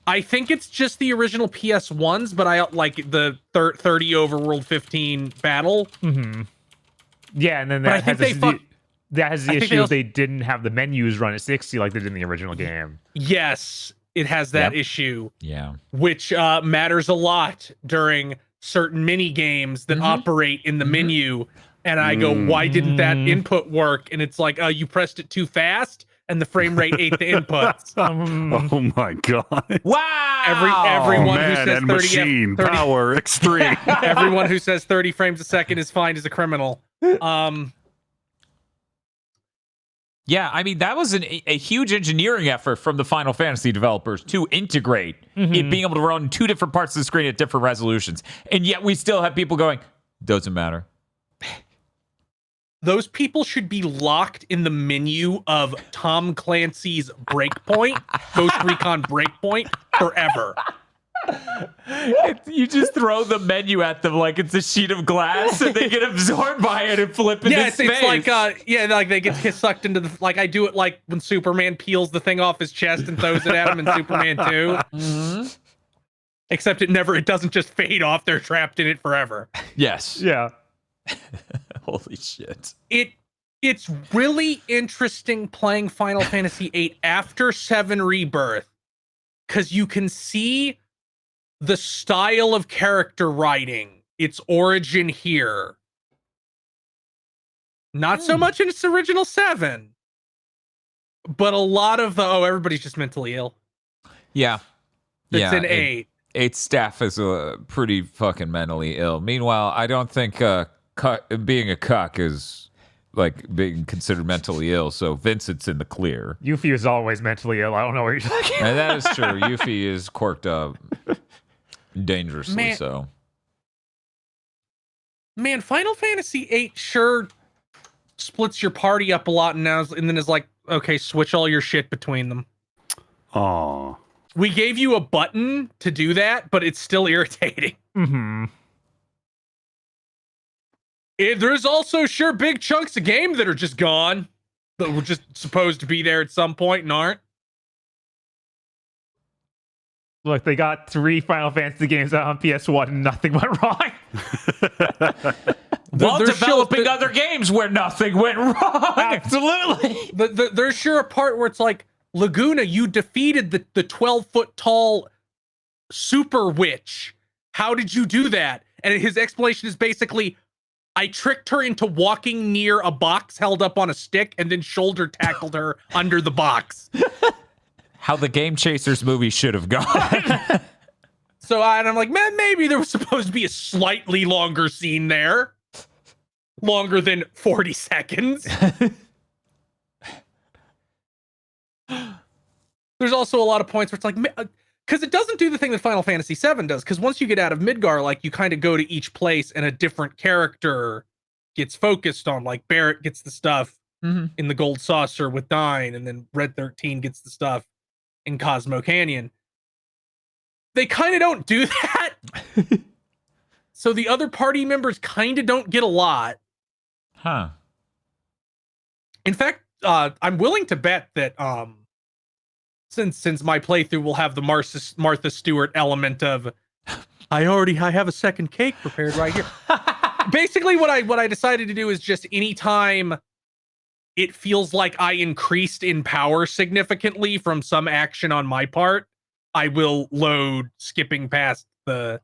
I think it's just the original PS1s, but I like the 30 Overworld 15 battle. Mm-hmm. Yeah, and then But I that think has the issue they didn't have the menus run at 60 like they did in the original game. Yes, it has that issue, Yeah. which matters a lot during certain mini games that operate in the menu. And I go, why didn't that input work? And it's like, you pressed it too fast, and the frame rate ate the inputs. Oh my god. Wow. Everyone who Man says and 30 machine 30 power extreme. everyone who says 30 frames a second is fined as a criminal. Yeah, I mean, that was a huge engineering effort from the Final Fantasy developers to integrate it being able to run two different parts of the screen at different resolutions. And yet we still have people going, doesn't matter. Those people should be locked in the menu of Tom Clancy's Breakpoint, Ghost Recon Breakpoint, forever. You just throw the menu at them like it's a sheet of glass and they get absorbed by it and flip into Yeah, space. it's like like they get sucked into the like I do it like when Superman peels the thing off his chest and throws it at him in Superman 2. Mm-hmm. Except it doesn't just fade off, they're trapped in it forever. Yes. Yeah. Holy shit. It's really interesting playing Final Fantasy VIII after 7 Rebirth, because you can see the style of character writing, its origin here. Not so much in its original 7. But a lot of the everybody's just mentally ill. Yeah. It's an 8. 8 staff is pretty fucking mentally ill. Meanwhile, I don't think being a cuck is like being considered mentally ill. So Vincent's in the clear. Yuffie is always mentally ill. I don't know what you're talking about. And that is true. Yuffie is quirked up dangerously so. Man, Final Fantasy VIII sure splits your party up a lot and then is like, okay, switch all your shit between them. Aw. We gave you a button to do that, but it's still irritating. Mm-hmm. There's also sure big chunks of game that are just gone, that were just supposed to be there at some point and aren't. Look, they got 3 Final Fantasy games out on PS1 and nothing went wrong. While There's developing other games where nothing went wrong. Absolutely. There's sure a part where it's like, Laguna, you defeated the 12-foot tall super witch. How did you do that? And his explanation is basically, I tricked her into walking near a box held up on a stick and then shoulder tackled her under the box. How the Game Chasers movie should have gone. So I'm like, man, maybe there was supposed to be a slightly longer scene there. Longer than 40 seconds. There's also a lot of points where it's like, because it doesn't do the thing that Final Fantasy VII does. Because once you get out of Midgar, like you kind of go to each place and a different character gets focused on. Like Barrett gets the stuff in the Gold Saucer with Dyne, and then Red 13 gets the stuff in Cosmo Canyon. They kind of don't do that. So the other party members kind of don't get a lot. Huh. In fact, I'm willing to bet that since my playthrough will have the Martha Stewart element of I have a second cake prepared right here. Basically what I decided to do is just anytime it feels like I increased in power significantly from some action on my part, I will load skipping past the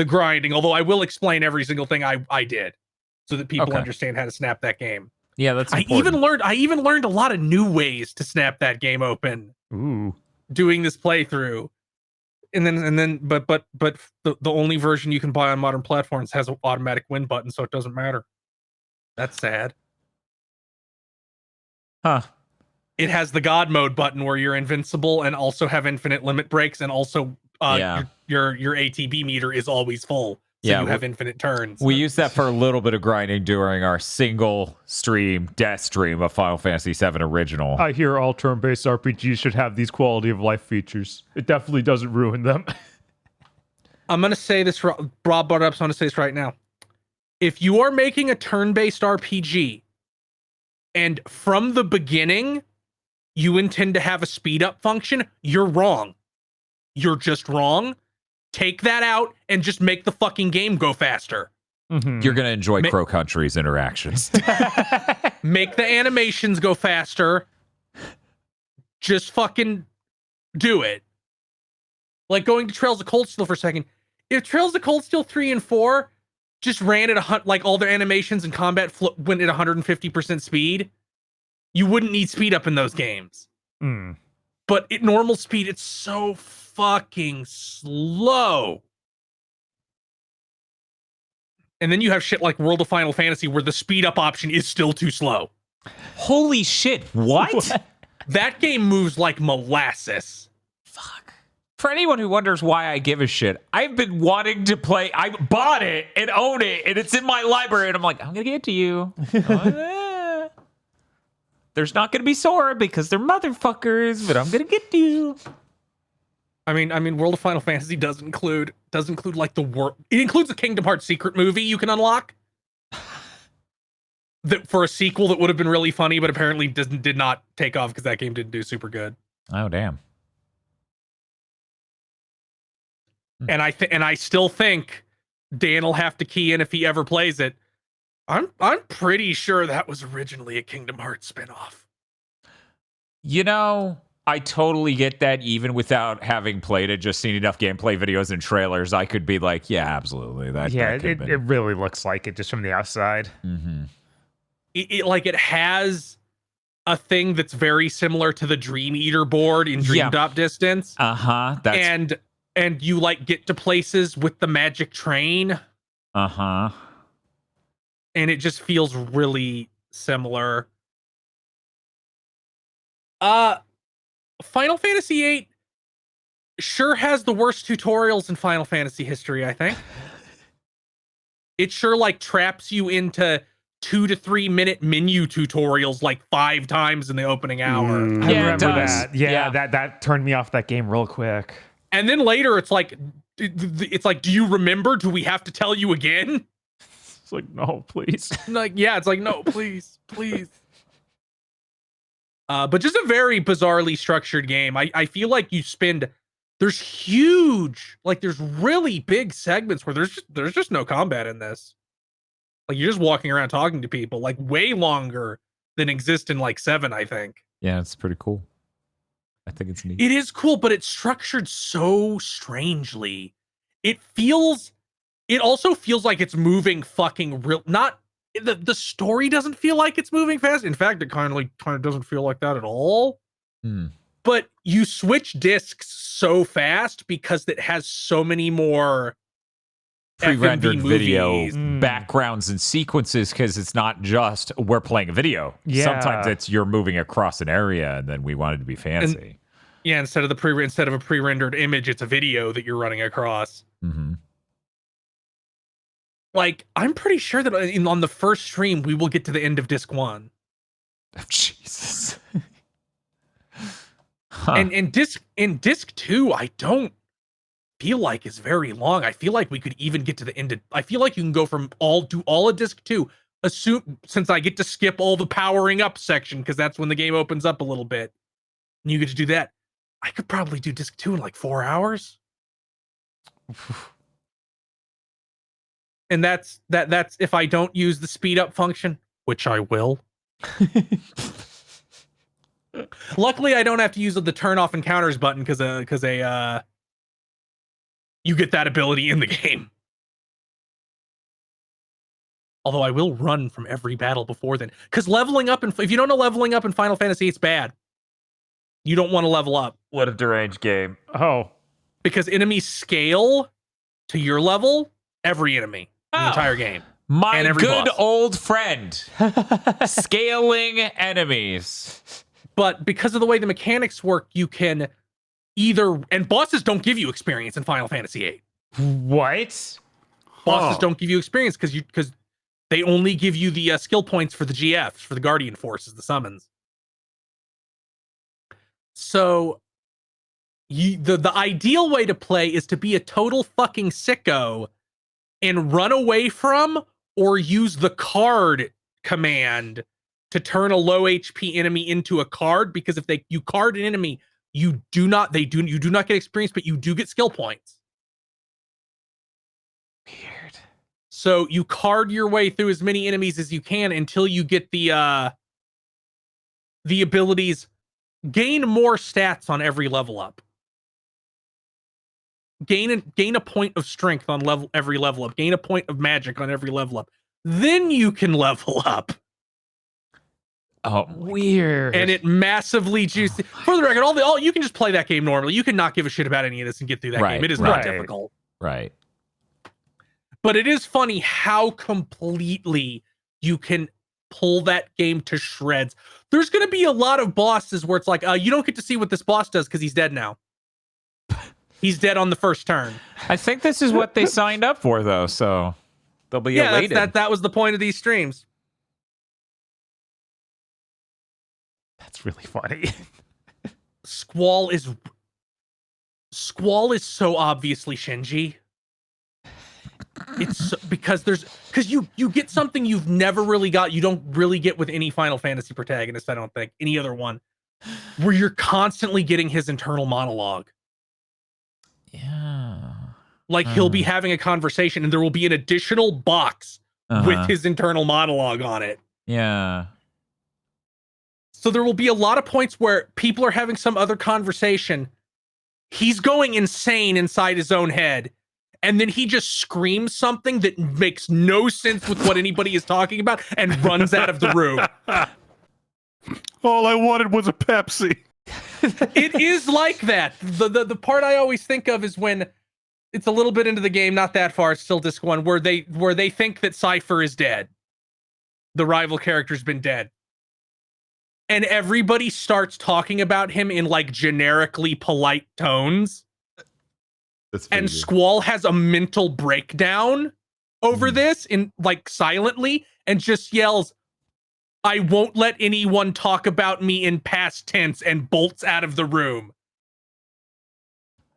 grinding, although I will explain every single thing I did so that people understand how to snap that game. Yeah, that's important. important. I even learned a lot of new ways to snap that game open. Ooh. Doing this playthrough. But the only version you can buy on modern platforms has an automatic win button, so it doesn't matter. That's sad. Huh. It has the God mode button where you're invincible and also have infinite limit breaks, and also your ATB meter is always full. So you have infinite turns. We used that for a little bit of grinding during our single stream, death stream of Final Fantasy VII Original. I hear all turn-based RPGs should have these quality of life features. It definitely doesn't ruin them. I'm going to say this, Rob brought it up, so I'm going to say this right now. If you are making a turn-based RPG, and from the beginning, you intend to have a speed-up function, you're wrong. You're just wrong. Take that out and just make the fucking game go faster. Mm-hmm. You're going to enjoy Crow Country's interactions. Make the animations go faster. Just fucking do it. Like going to Trails of Cold Steel for a second. If Trails of Cold Steel 3 and 4 just ran at like all their animations and combat went at 150% speed, you wouldn't need speed up in those games. Mm. But at normal speed, it's so fucking slow. And then you have shit like World of Final Fantasy where the speed up option is still too slow. Holy shit, what? That game moves like molasses. Fuck. For anyone who wonders why I give a shit, I've been wanting to play. I bought it and own it, and it's in my library, and I'm like, I'm gonna get it to you. There's not gonna be Sora because they're motherfuckers, but I'm gonna get to you. I mean, World of Final Fantasy does include like the world. It includes a Kingdom Hearts secret movie you can unlock. That for a sequel that would have been really funny, but apparently did not take off because that game didn't do super good. Oh damn! And I still think Dan will have to key in if he ever plays it. I'm pretty sure that was originally a Kingdom Hearts spinoff. You know, I totally get that. Even without having played it, just seen enough gameplay videos and trailers, I could be like, yeah, absolutely. It really looks like it just from the outside. Mm-hmm. It has a thing that's very similar to the Dream Eater board in Dream Yeah. Drop Distance. That's And you like get to places with the magic train, and it just feels really similar. Final Fantasy VIII sure has the worst tutorials in Final Fantasy history, I think. It sure like traps you into 2 to 3 minute menu tutorials like 5 times in the opening hour. I Yeah, it remember does. that. Yeah, Yeah. that turned me off that game real quick. And then later it's like, do you remember? Do we have to tell you again? It's like, no, please. Like, yeah, it's like, no, please, please. But just a very bizarrely structured game. I feel like there's huge, like there's really big segments where there's just no combat in this. Like you're just walking around talking to people, like way longer than exist in like 7, I think. Yeah, it's pretty cool. I think it's neat. It is cool, but it's structured so strangely. It also feels like it's moving fucking real. Not the story doesn't feel like it's moving fast. In fact, it kind of doesn't feel like that at all. But you switch discs so fast because it has so many more Pre-rendered FMV video movies. backgrounds and sequences, because it's not just we're playing a video. Yeah. Sometimes it's you're moving across an area, and then we wanted to be fancy. Yeah, instead of a pre-rendered image, it's a video that you're running across. Like, I'm pretty sure that on the first stream we will get to the end of disc 1. Oh, Jesus. And disc 2, I don't feel like is very long. I feel like we could even get to the end of, I feel like you can go from all of disc 2. Since I get to skip all the powering up section, because that's when the game opens up a little bit. And you get to do that. I could probably do disc 2 in like 4 hours. And that's if I don't use the speed up function, which I will. Luckily, I don't have to use the turn off encounters button because you get that ability in the game. Although I will run from every battle before then, because leveling up if you don't know leveling up in Final Fantasy, it's bad. You don't want to level up. What a deranged game. Oh, Because enemies scale to your level, every enemy, the entire game. My And every good boss. old friend. Scaling enemies. But because of the way the mechanics work, you can and bosses don't give you experience in Final Fantasy VIII. what? Bosses don't give you experience because they only give you the skill points for the GFs, for the Guardian Forces, the summons. So the ideal way to play is to be a total fucking sicko and run away from or use the card command to turn a low HP enemy into a card, because if you card an enemy, you do not get experience, but you do get skill points. Weird. So you card your way through as many enemies as you can until you get the abilities. Gain more stats on every level up. Gain a point of strength on every level up. Gain a point of magic on every level up. Then you can level up. Oh, weird. And it massively juicy. For the record, all you can just play that game normally. You can not give a shit about any of this and get through that Right, game. It is right. not difficult. Right. But it is funny how completely you can pull that game to shreds. There's going to be a lot of bosses where it's like, you don't get to see what this boss does because he's dead now. He's dead on the first turn. I think this is what they signed up for, though, so they'll be elated. That was the point of these streams. That's really funny. Squall is so obviously Shinji. It's because you get something you've never really got. You don't really get with any Final Fantasy protagonist, I don't think, any other one, where you're constantly getting his internal monologue. Yeah. Like he'll be having a conversation and there will be an additional box with his internal monologue on it. Yeah. So there will be a lot of points where people are having some other conversation. He's going insane inside his own head. And then he just screams something that makes no sense with what anybody is talking about and runs out of the room. All I wanted was a Pepsi. It is like that. The part I always think of is when it's a little bit into the game, not that far, it's still disc 1, where they think that Cypher is dead. The rival character's been dead. And everybody starts talking about him in like generically polite tones. And Squall has a mental breakdown over this in like silently and just yells, "I won't let anyone talk about me in past tense," and bolts out of the room.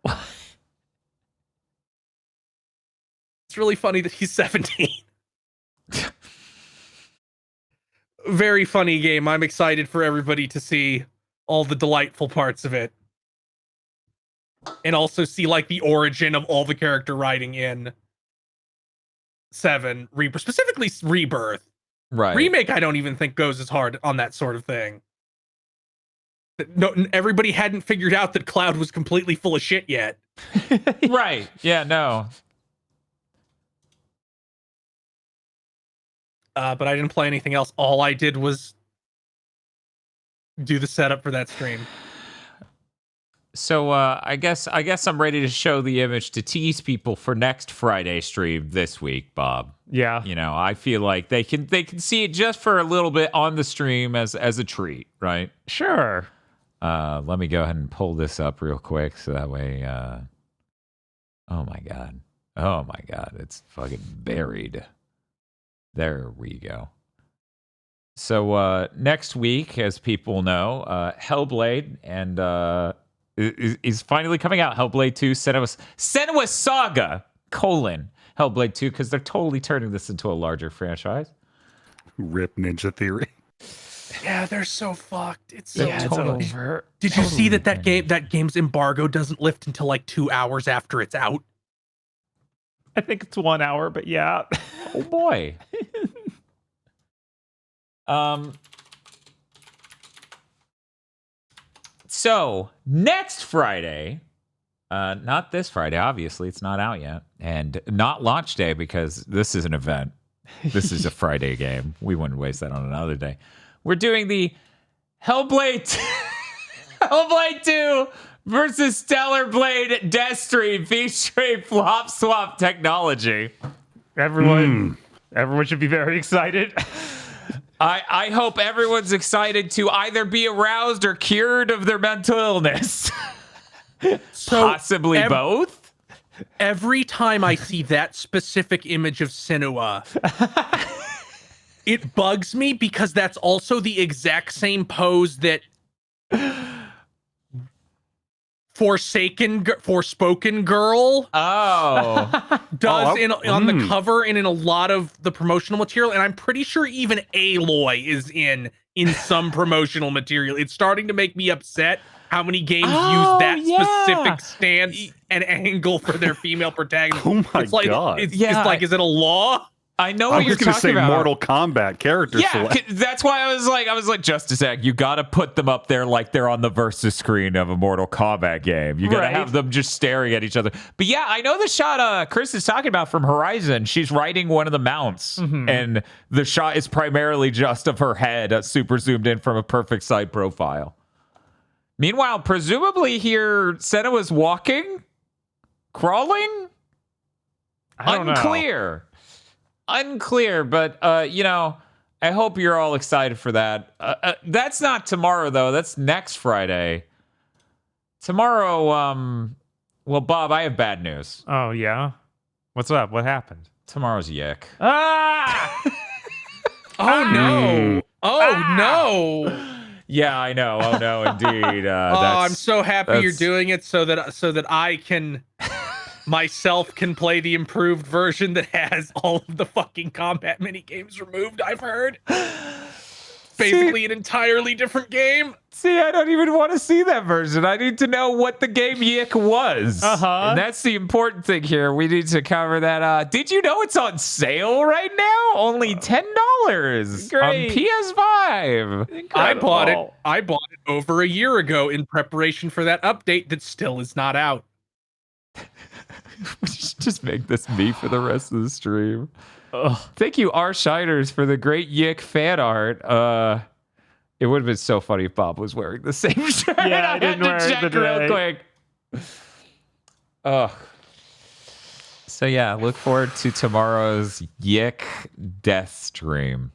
It's really funny that he's 17. Very funny game. I'm excited for everybody to see all the delightful parts of it. And also see like the origin of all the character writing in 7, specifically Rebirth. Right. Remake, I don't even think goes as hard on that sort of thing. No, everybody hadn't figured out that Cloud was completely full of shit yet. Right. Yeah, no. But I didn't play anything else. All I did was do the setup for that stream. So I guess I'm ready to show the image to tease people for next Friday stream this week, Bob. Yeah. You know, I feel like they can see it just for a little bit on the stream as a treat, right? Sure. Let me go ahead and pull this up real quick so that way oh my god, it's fucking buried. There we go. So next week, as people know, Hellblade and is finally coming out. Hellblade 2, Senua's Saga, Hellblade 2, because they're totally turning this into a larger franchise. Rip Ninja Theory. Yeah, they're so fucked. It's so over. Did you see that game's embargo doesn't lift until like 2 hours after it's out? I think it's 1 hour, but yeah. Oh boy. So next Friday, not this Friday, obviously it's not out yet, and not launch day because this is an event. This is a Friday game. We wouldn't waste that on another day. We're doing the Hellblade 2 versus Stellar Blade Death Stream featuring flop swap technology. Everyone should be very excited. I hope everyone's excited to either be aroused or cured of their mental illness. Possibly both. Every time I see that specific image of Senua, it bugs me because that's also the exact same pose that Forspoken Girl does on the cover and in a lot of the promotional material, and I'm pretty sure even Aloy is in some promotional material. It's starting to make me upset how many games use that specific stance and angle for their female protagonist. Oh my god! It's like, is it a law? I know what you're talking about. I was going to say Mortal Kombat character select. That's why I was like, just a sec. You got to put them up there like they're on the versus screen of a Mortal Kombat game. You got to have them just staring at each other. But yeah, I know the shot Chris is talking about from Horizon. She's riding one of the mounts, and the shot is primarily just of her head, super zoomed in from a perfect side profile. Meanwhile, presumably here, Senna was walking, crawling. I don't know. Unclear, but I hope you're all excited for that. That's not tomorrow though. That's next Friday. Tomorrow, well, Bob, I have bad news. Oh yeah, what's up? What happened? Tomorrow's Yick. Ah! Oh no! Oh no! Yeah, I know. Oh no, indeed. I'm so happy you're doing it so that I can. Myself can play the improved version that has all of the fucking combat mini games removed. I've heard. Basically, an entirely different game. See, I don't even want to see that version. I need to know what the game Yick was. And that's the important thing here. We need to cover that. Did you know it's on sale right now? Only $10 on PS5. Incredible. I bought it over a year ago in preparation for that update that still is not out. We should just make this me for the rest of the stream. Thank you, R. Shiners, for the great Yick fan art. It would have been so funny if Bob was wearing the same shirt. Yeah, I I didn't had wear to it check today. real quick. Ugh. So yeah, look forward to tomorrow's Yick death stream.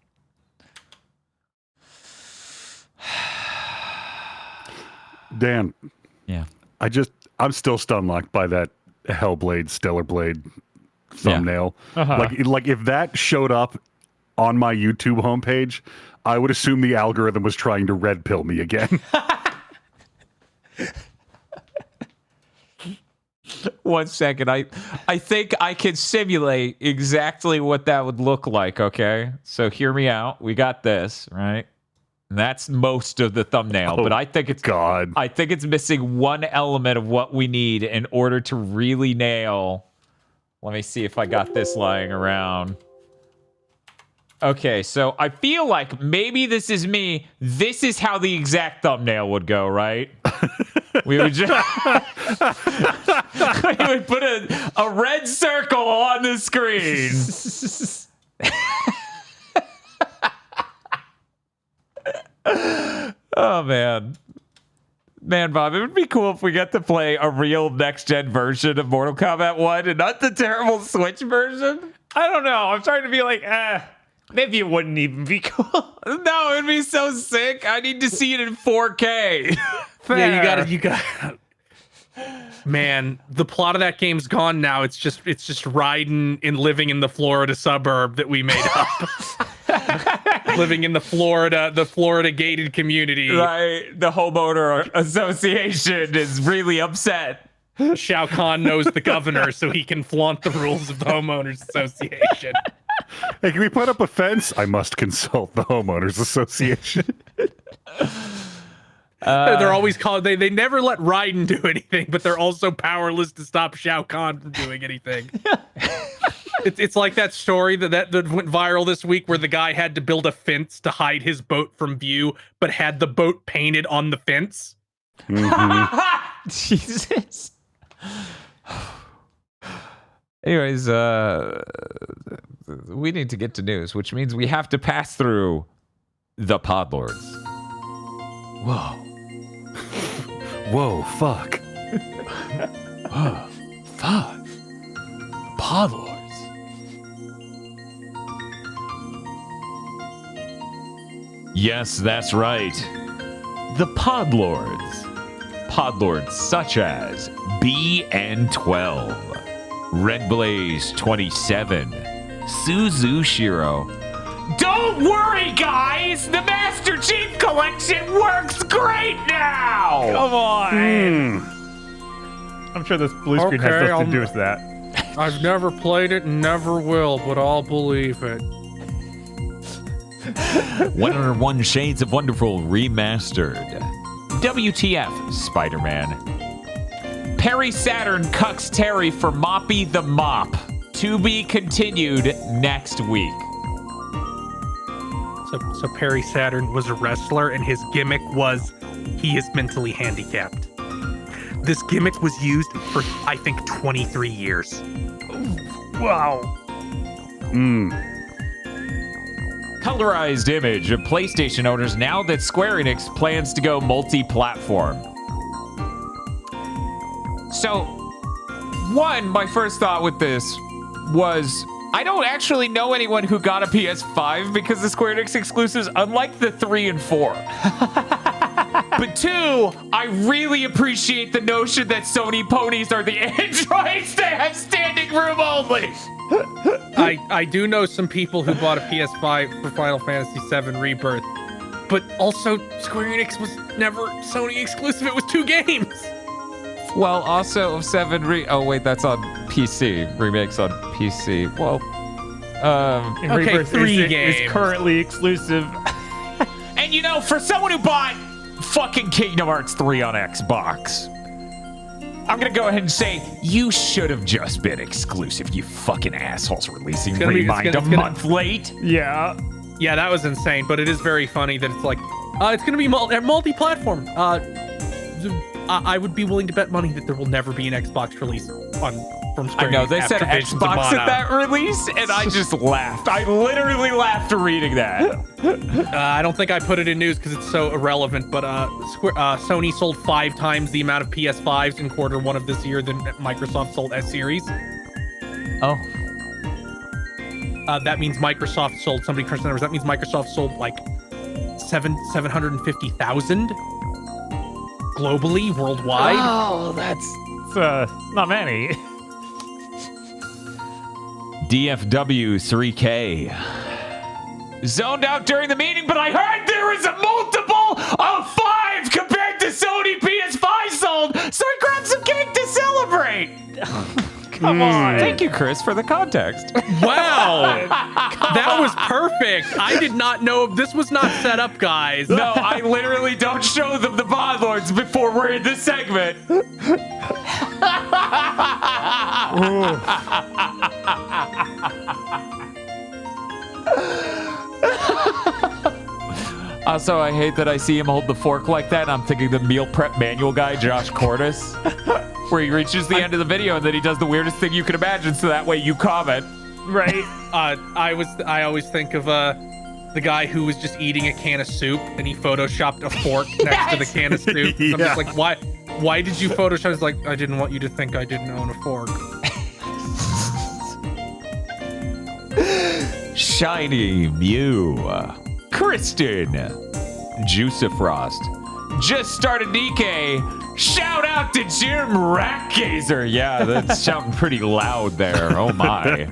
Dan, Yeah. I'm still stunlocked by that Hellblade, Stellar Blade thumbnail. Like if that showed up on my YouTube homepage, I would assume the algorithm was trying to red pill me again. 1 second. I think I can simulate exactly what that would look like, okay? So hear me out. We got this, right? And that's most of the thumbnail, but I think it's God. I think it's missing one element of what we need in order to really nail. Let me see if I got this lying around. Okay, so I feel like maybe this is me. This is how the exact thumbnail would go, right? We would just we would put a red circle on the screen. Oh man. Man, Bob, it would be cool if we get to play a real next-gen version of Mortal Kombat 1 and not the terrible Switch version. I don't know. I'm starting to be like, maybe it wouldn't even be cool. No, it'd be so sick. I need to see it in 4K. Yeah, you got. Man, the plot of that game's gone now. It's just Raiden and living in the Florida suburb that we made up. Living in the Florida gated community. Right. The homeowner association is really upset. Shao Kahn knows the governor, so he can flaunt the rules of the homeowners association. Hey, can we put up a fence? I must consult the homeowners association. They're always called. They never let Raiden do anything, but they're also powerless to stop Shao Kahn from doing anything. It's like that story that went viral this week where the guy had to build a fence to hide his boat from view, but had the boat painted on the fence. Jesus. Anyways, we need to get to news, which means we have to pass through the Podlords. Whoa. Whoa, fuck. Fuck. Podlords. Yes, that's right. The Podlords. Podlords such as BN12, Red Blaze 27, Suzushiro. Don't worry, guys! The Master Chief Collection works great now! Come on. I'm sure this blue screen has Okay, nothing to do with that. I've never played it and never will, but I'll believe it. 101 Shades of Wonderful Remastered. WTF, Spider-Man. Perry Saturn cucks Terry for Moppy the Mop. To be continued next week. So Perry Saturn was a wrestler, and his gimmick was he is mentally handicapped. This gimmick was used for, I think, 23 years. Wow. Colorized image of PlayStation owners now that Square Enix plans to go multi-platform. So, my first thought with this was, I don't actually know anyone who got a PS5 because of Square Enix exclusives, unlike the 3 and 4. But 2, I really appreciate the notion that Sony ponies are the androids that have standing room only. I do know some people who bought a PS5 for Final Fantasy VII Rebirth, but also Square Enix was never Sony exclusive. It was 2 games. Well, also 7 oh wait, that's on PC. Remakes on PC. Well, And Okay, Rebirth 3 is games. currently exclusive. and you know, for someone who bought fucking Kingdom Hearts 3 on Xbox, I'm gonna go ahead and say you should have just been exclusive, you fucking assholes releasing gonna be- it's Remind gonna- a month late. Yeah. Yeah, that was insane, but it is very funny that it's like, it's going to be multi-platform. I would be willing to bet money that there will never be an Xbox release for from Square I know, Enix they said Activision's Xbox Amana. at that release, and I just laughed. I literally laughed reading that. I don't think I put it in news because it's so irrelevant, but Sony sold 5 times the amount of PS5s in Q1 of this year than Microsoft sold S Series. Oh. That means Microsoft sold, somebody crunched the numbers, that means Microsoft sold like 750,000 globally, worldwide. Oh, that's not many. DFW 3K. Zoned out during the meeting, but I heard there was a multiple of 5 compared to Sony PS5 sold, so I grabbed some cake to celebrate. Come on. Thank you, Chris, for the context. Wow, that was perfect. I did not know this was not set up, guys. No, I literally don't show them the Bond Lords before we're in this segment. Also, I hate that I see him hold the fork like that, and I'm thinking the meal prep manual guy, Josh Cordes, where he reaches the end of the video and then he does the weirdest thing you can imagine, so that way you comment. Right. I always think of the guy who was just eating a can of soup and he photoshopped a fork next to the can of soup. I'm just like, why did you photoshop? It's like, I didn't want you to think I didn't own a fork. Shiny Mew. Kristen. Juicifrost. Just started DK. Shout out to Jim Ratgazer. Yeah, that's shouting pretty loud there. Oh my.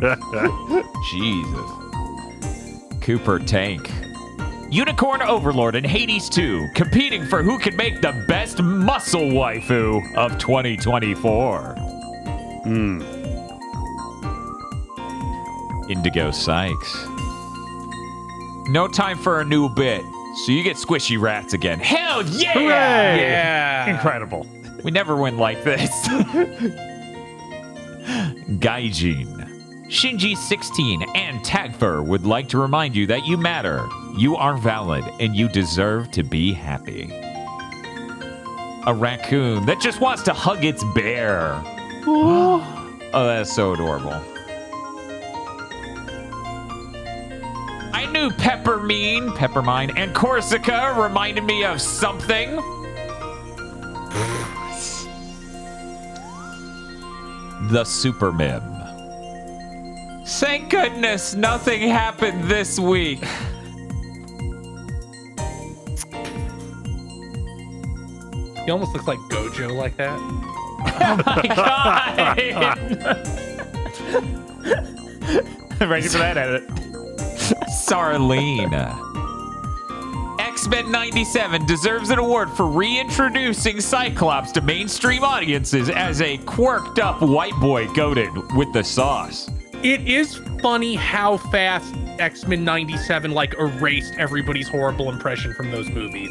Jesus. Cooper Tank. Unicorn Overlord and Hades 2 competing for who can make the best muscle waifu of 2024. Indigo Sykes. No time for a new bit, so you get squishy rats again. Hell yeah! Hooray! Yeah. Incredible. We never win like this. Gaijin. Shinji16 and Tagfer would like to remind you that you matter, you are valid, and you deserve to be happy. A raccoon that just wants to hug its bear. Oh, that's so adorable. I knew Peppermine, and Corsica reminded me of something. The Super Mim. Thank goodness nothing happened this week. He almost looks like Gojo like that. Oh my god! Ready for that edit. Sarlene. X-Men 97 deserves an award for reintroducing Cyclops to mainstream audiences as a quirked up white boy goated with the sauce. It is funny how fast X-Men 97 like erased everybody's horrible impression from those movies.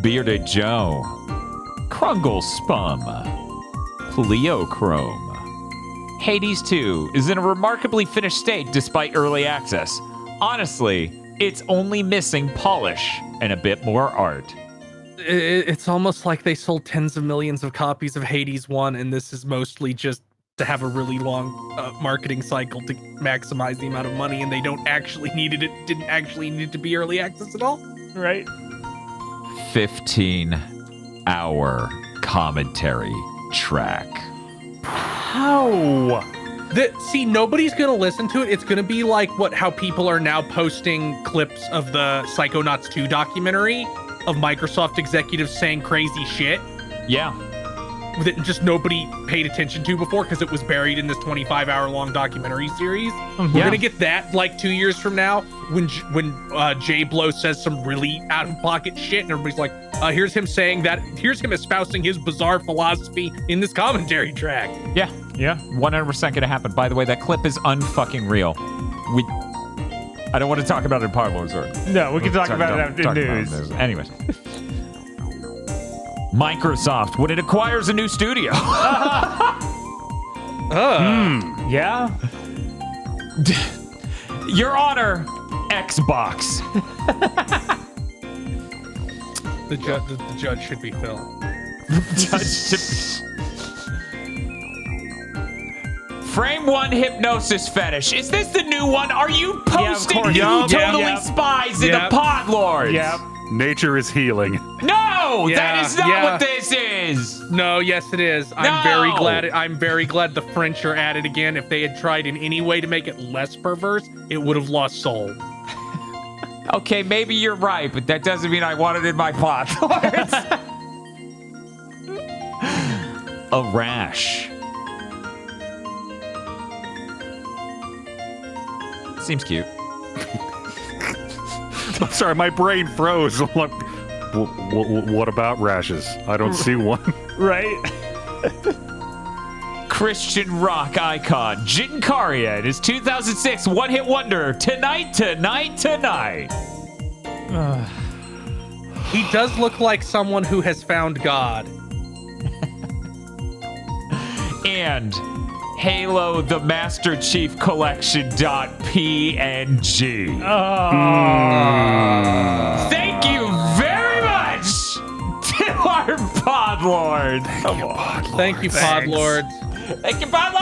Bearded Joe. Krungle Spum. Pleochrome. Hades 2 is in a remarkably finished state despite early access. Honestly, it's only missing polish and a bit more art. It's almost like they sold tens of millions of copies of Hades 1, and this is mostly just to have a really long marketing cycle to maximize the amount of money, and they didn't actually need it to be early access at all. Right. 15-hour commentary track. How? See, nobody's gonna listen to it. It's gonna be like how people are now posting clips of the Psychonauts 2 documentary of Microsoft executives saying crazy shit Yeah. that just nobody paid attention to before because it was buried in this 25-hour-long documentary series. We're gonna get that like 2 years from now when Jay Blow says some really out-of-pocket shit and everybody's like, here's him espousing his bizarre philosophy in this commentary track. Yeah. 100% gonna happen. By the way, that clip is unfucking real. I don't want to talk about it in Parlors or. No, we can talk about it in news. Anyways. Microsoft, when it acquires a new studio. Yeah? Your Honor, Xbox. The judge should be Phil. Frame 1 hypnosis fetish. Is this the new one? Are you posting course. you Yup, totally yep. spies in the Yep. pod lords? Yep. Nature is healing. No, that Yeah, is not yeah. what this is. No, yes, it is. No! I'm very glad the French are at it again. If they had tried in any way to make it less perverse, it would have lost soul. Okay, maybe you're right, but that doesn't mean I want it in my pod lords. A rash. Seems cute. I'm sorry, my brain froze. I'm like, what about rashes? I don't see one. Right? Christian rock icon Jin Kariya in his 2006 one-hit wonder Tonight, Tonight, Tonight. He does look like someone who has found God. And Halo the Master Chief Collection .png. Thank you very much to our pod lords. Thank you, Pod Lords. Thank you, pod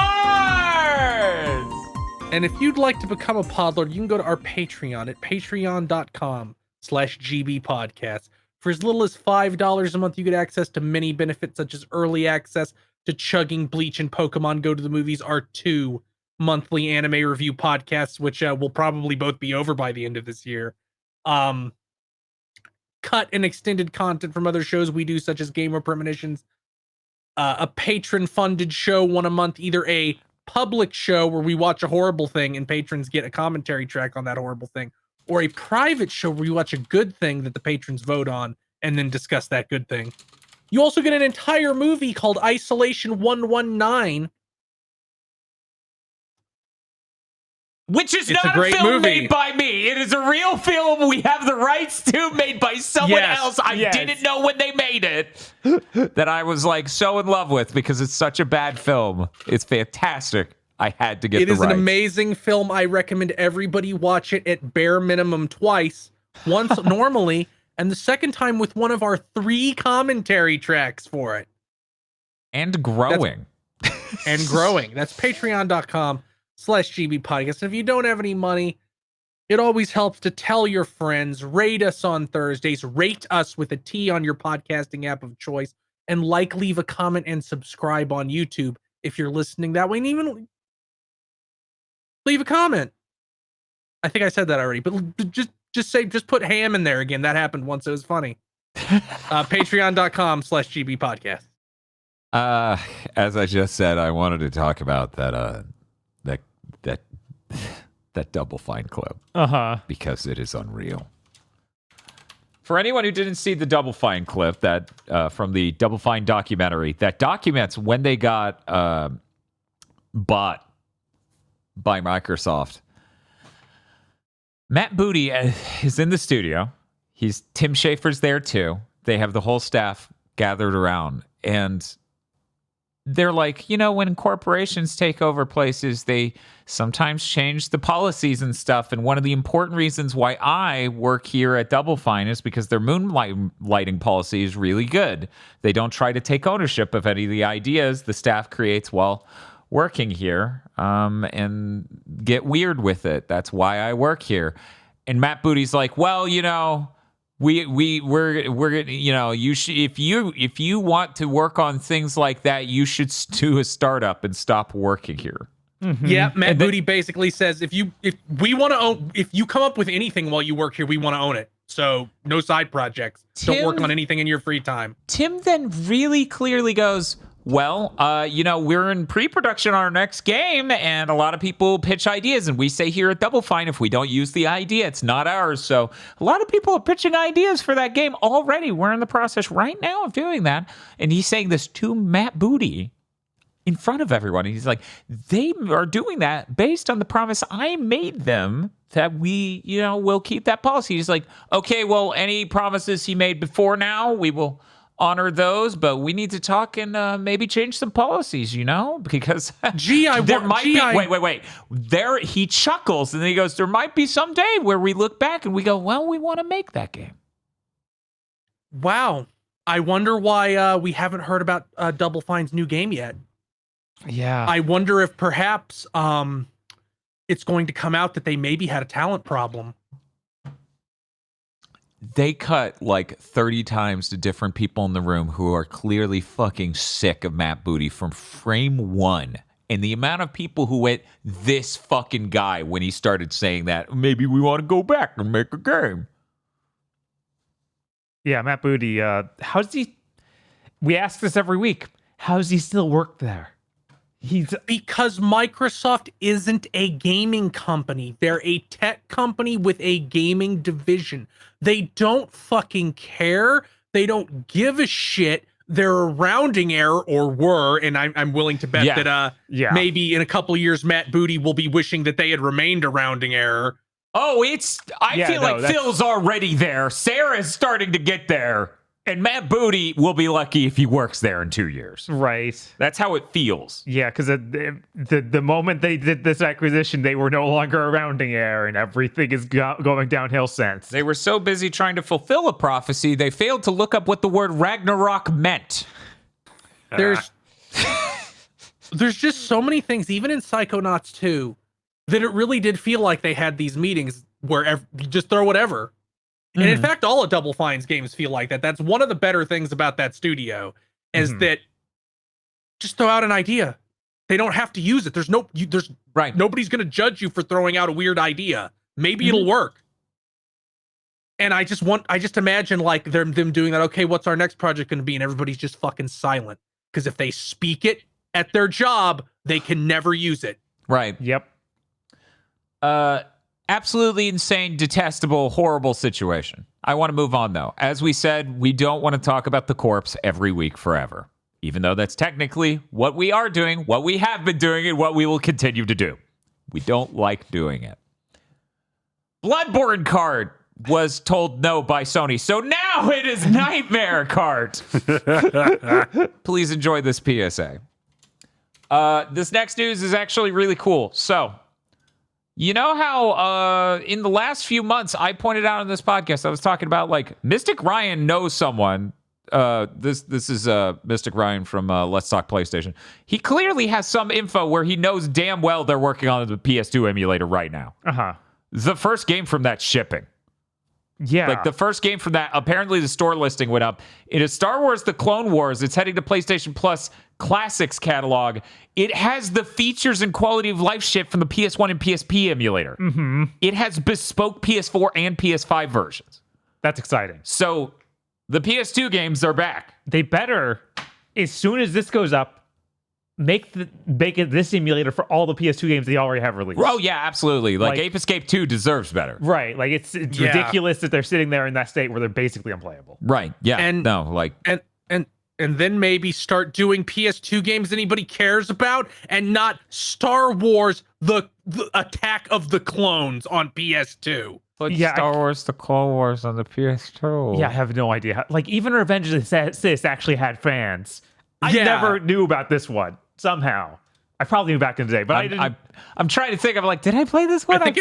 lords. And if you'd like to become a Pod Lord, you can go to our Patreon at patreon.com/gbpodcast. For as little as $5 a month, you get access to many benefits such as early access to Chugging, Bleach, and Pokemon Go to the Movies, our 2 monthly anime review podcasts, which will probably both be over by the end of this year. Cut and extended content from other shows we do, such as Gamer Premonitions, a patron-funded show one a month, either a public show where we watch a horrible thing and patrons get a commentary track on that horrible thing, or a private show where we watch a good thing that the patrons vote on and then discuss that good thing. You also get an entire movie called Isolation 119. Which is It's a not a great film movie. made by me. It is a real film we have the rights to, made by someone Yes, else. I yes. didn't know when they made it that I was like so in love with because it's such a bad film. It's fantastic. I had to get It the is an rights. amazing film. I recommend everybody watch it at bare minimum twice. Once normally, and the second time with one of our 3 commentary tracks for it. And growing. And growing. That's patreon.com/GB podcast. And if you don't have any money, it always helps to tell your friends, rate us on Thursdays, rate us with a T on your podcasting app of choice, and leave a comment and subscribe on YouTube if you're listening that way. And even leave a comment. I think I said that already, but just put ham in there again. That happened once. It was funny. Patreon.com/GB podcast. As I just said, I wanted to talk about that Double Fine clip because it is unreal. For anyone who didn't see the Double Fine clip that from the Double Fine documentary that documents when they got bought by Microsoft, Matt Booty is in the studio. Tim Schafer's there too. They have the whole staff gathered around, and they're like, when corporations take over places, they sometimes change the policies and stuff. And one of the important reasons why I work here at Double Fine is because their moonlighting policy is really good. They don't try to take ownership of any of the ideas the staff creates while working here and get weird with it. That's why I work here. And Matt Booty's like, well, we're you should, if you want to work on things like that, you should do a startup and stop working here. Yeah, Matt Booty basically says if you come up with anything while you work here, we want to own it. So no side projects. Don't work on anything in your free time. Tim then really clearly goes, well, we're in pre-production on our next game, and a lot of people pitch ideas, and we say here at Double Fine, if we don't use the idea, it's not ours. So a lot of people are pitching ideas for that game already. We're in the process right now of doing that. And he's saying this to Matt Booty in front of everyone. And he's like, they are doing that based on the promise I made them that we, will keep that policy. He's like, okay, well, any promises he made before now, we will honor those, but we need to talk and maybe change some policies, because wait. There he chuckles and then he goes, there might be some day where we look back and we go, well, we want to make that game. Wow. I wonder why we haven't heard about Double Fine's new game yet. Yeah. I wonder if perhaps it's going to come out that they maybe had a talent problem. They cut like 30 times to different people in the room who are clearly fucking sick of Matt Booty from frame one. And the amount of people who went, this fucking guy, when he started saying that, maybe we want to go back and make a game. Yeah, Matt Booty, how's he... We ask this every week. How does he still work there? Because Microsoft isn't a gaming company. They're a tech company with a gaming division. They don't fucking care. They don't give a shit. They're a rounding error, or were, and I'm willing to bet that maybe in a couple of years Matt Booty will be wishing that they had remained a rounding error. Oh, I feel like Phil's already there. Sarah's starting to get there. And Matt Booty will be lucky if he works there in 2 years. Right. That's how it feels. Yeah, because the moment they did this acquisition, they were no longer a rounding error, and everything is going downhill since. They were so busy trying to fulfill a prophecy, they failed to look up what the word Ragnarok meant. There's just so many things, even in Psychonauts 2, that it really did feel like they had these meetings where you just throw whatever. And in fact, all of Double Fine's games feel like that. That's one of the better things about that studio, is that just throw out an idea. They don't have to use it. There's nobody's going to judge you for throwing out a weird idea. Maybe it'll work. And I just imagine like them doing that. Okay, what's our next project going to be? And everybody's just fucking silent, because if they speak it at their job, they can never use it. Right. Yep. Absolutely insane, detestable, horrible situation. I want to move on, though. As we said, we don't want to talk about the corpse every week forever, even though that's technically what we are doing, what we have been doing, and what we will continue to do. We don't like doing it. Bloodborne card was told no by Sony, so now it is Nightmare card. Please enjoy this PSA. This next news is actually really cool. So, you know how in the last few months I pointed out on this podcast, I was talking about like Mystic Ryan knows someone. This is Mystic Ryan from Let's Talk PlayStation. He clearly has some info where he knows damn well they're working on the PS2 emulator right now. The first game from that shipping. Yeah. Like the first game from that, apparently the store listing went up. It is Star Wars The Clone Wars. It's heading to PlayStation Plus Classics catalog. It has the features and quality of life shit from the PS1 and PSP emulator. It has bespoke PS4 and PS5 versions. That's exciting. So the PS2 games are back. They better, as soon as this goes up, make this emulator for all the PS2 games they already have released. Oh yeah, absolutely. Like Ape Escape 2 deserves better. Right. Like it's ridiculous that they're sitting there in that state where they're basically unplayable. Right. Yeah. And then maybe start doing PS2 games anybody cares about, and not Star Wars the Attack of the Clones on PS2. But Star Wars The Clone Wars on the PS2. Yeah, I have no idea. Like even Revenge of the Sith actually had fans. I never knew about this one somehow. I probably knew back in the day, but I didn't. I'm trying to think. I'm like, did I play this one? I think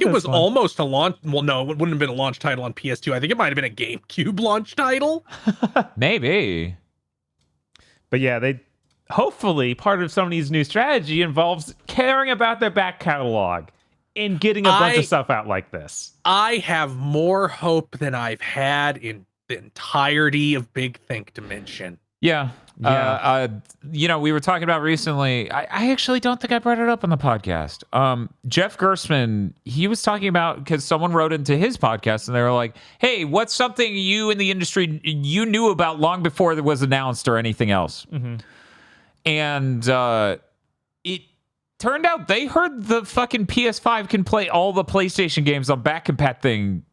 it was almost a launch. Well, no, it wouldn't have been a launch title on PS2. I think it might have been a GameCube launch title. Maybe. But yeah, hopefully part of Sony's new strategy involves caring about their back catalog and getting a bunch of stuff out like this. I have more hope than I've had in the entirety of Big Think Dimension. Yeah. We were talking about recently, I actually don't think I brought it up on the podcast. Jeff Gerstmann, he was talking about, because someone wrote into his podcast and they were like, hey, what's something you in the industry you knew about long before it was announced or anything else? And it turned out they heard the fucking PS5 can play all the PlayStation games on back compat thing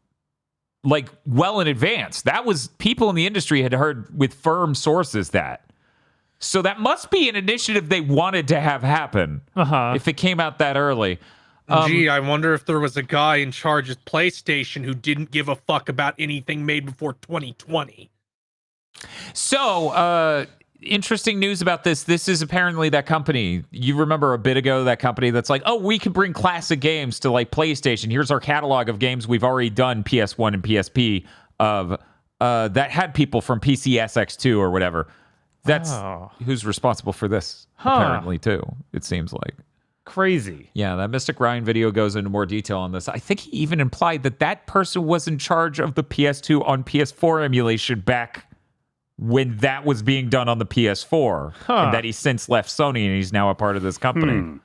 like well in advance. That was, people in the industry had heard with firm sources that. So that must be an initiative they wanted to have happen if it came out that early. I wonder if there was a guy in charge of PlayStation who didn't give a fuck about anything made before 2020. So, interesting news about this. This is apparently that company. You remember a bit ago, that company that's like, oh, we can bring classic games to like PlayStation. Here's our catalog of games we've already done PS1 and PSP of that had people from PCSX2 or whatever. That's Oh. who's responsible for this, apparently, too, it seems like. Crazy. Yeah, that Mystic Ryan video goes into more detail on this. I think he even implied that that person was in charge of the PS2 on PS4 emulation back when that was being done on the PS4, and that he's since left Sony and he's now a part of this company.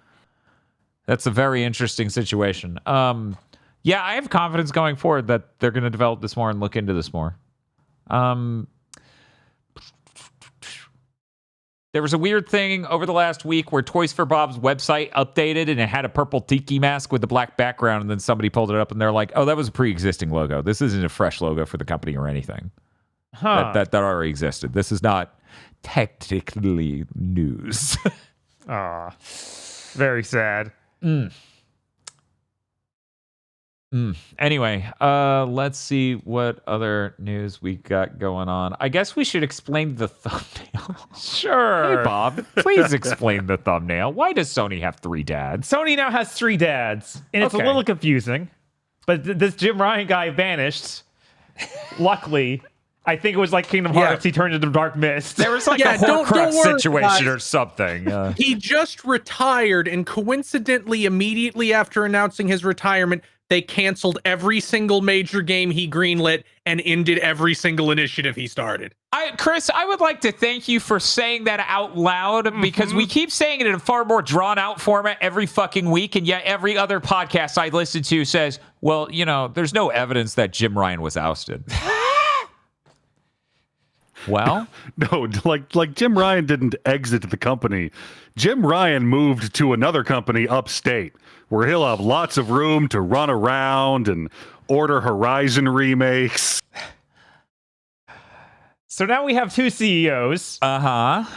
That's a very interesting situation. Yeah, I have confidence going forward that they're going to develop this more and look into this more. There was a weird thing over the last week where Toys for Bob's website updated and it had a purple tiki mask with a black background, and then somebody pulled it up and they're like, oh, that was a pre-existing logo. This isn't a fresh logo for the company or anything. That already existed. This is not technically news. Very sad. Anyway, let's see what other news we got going on. I guess we should explain the thumbnail. Sure. Hey, Bob, please explain the thumbnail. Why does Sony have 3 dads? Sony now has 3 dads, and it's a Okay. little confusing. But this Jim Ryan guy vanished. Luckily, I think it was like Kingdom Hearts. He turned into Dark Mist. There was like Yeah, a don't Horcrux worry, situation guys. or something. He just retired, and coincidentally, immediately after announcing his retirement, they canceled every single major game he greenlit and ended every single initiative he started. Chris, I would like to thank you for saying that out loud because we keep saying it in a far more drawn out format every fucking week. And yet every other podcast I listen to says, well, you know, there's no evidence that Jim Ryan was ousted. Well, No, like Jim Ryan didn't exit the company. Jim Ryan moved to another company upstate where he'll have lots of room to run around and order Horizon remakes. So now we have 2 CEOs. The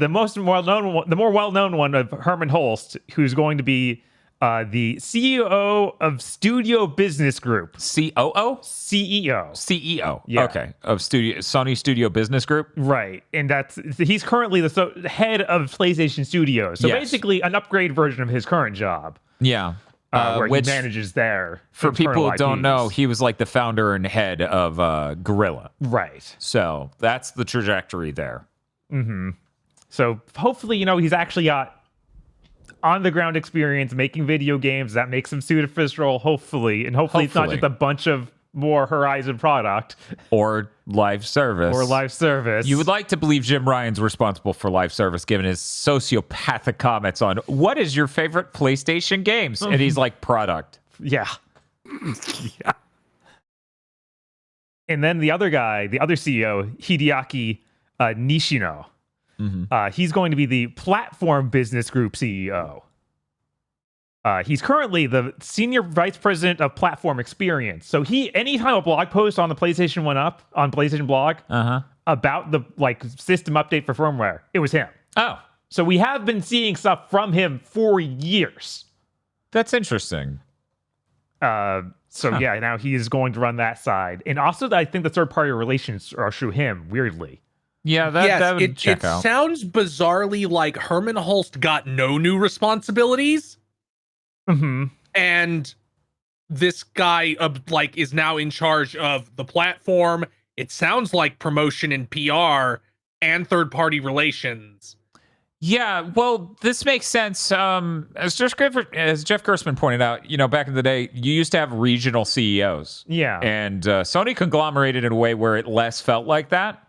more well-known one of Hermen Hulst, who's going to be the CEO of Studio Business Group. COO? CEO. CEO. Yeah. Okay. Of Sony Studio Business Group. Right. And he's currently the head of PlayStation Studios. So Yes. basically an upgrade version of his current job. Yeah. Where Which, he manages their for people who don't IPs. know, he was like the founder and head of Guerrilla. Right. So that's the trajectory there. So hopefully, he's actually got on the ground experience making video games that makes him suited for this role, hopefully. And hopefully it's not Hopefully. just a bunch of more Horizon product Or live service. or live service. You would like to believe Jim Ryan's responsible for live service given his sociopathic comments on what is your favorite PlayStation games? And he's like, product. Yeah. Yeah. And then the other guy, the other CEO, Hideaki Nishino, he's going to be the Platform Business Group CEO. He's currently the Senior Vice President of Platform Experience. So anytime a blog post on the PlayStation went up on PlayStation blog about the system update for firmware, it was him. Oh, So we have been seeing stuff from him for years. that's interesting. Yeah, now he is going to run that side. And also, I think the third-party relations are through him, weirdly. Yeah, that would check it out. sounds bizarrely like Hermen Hulst got no new responsibilities, and this guy is now in charge of the platform. It sounds like promotion and PR and third-party relations. Yeah, well, this makes sense. As Jeff Gerstmann pointed out, back in the day, you used to have regional CEOs. Yeah. And Sony conglomerated in a way where it less felt like that.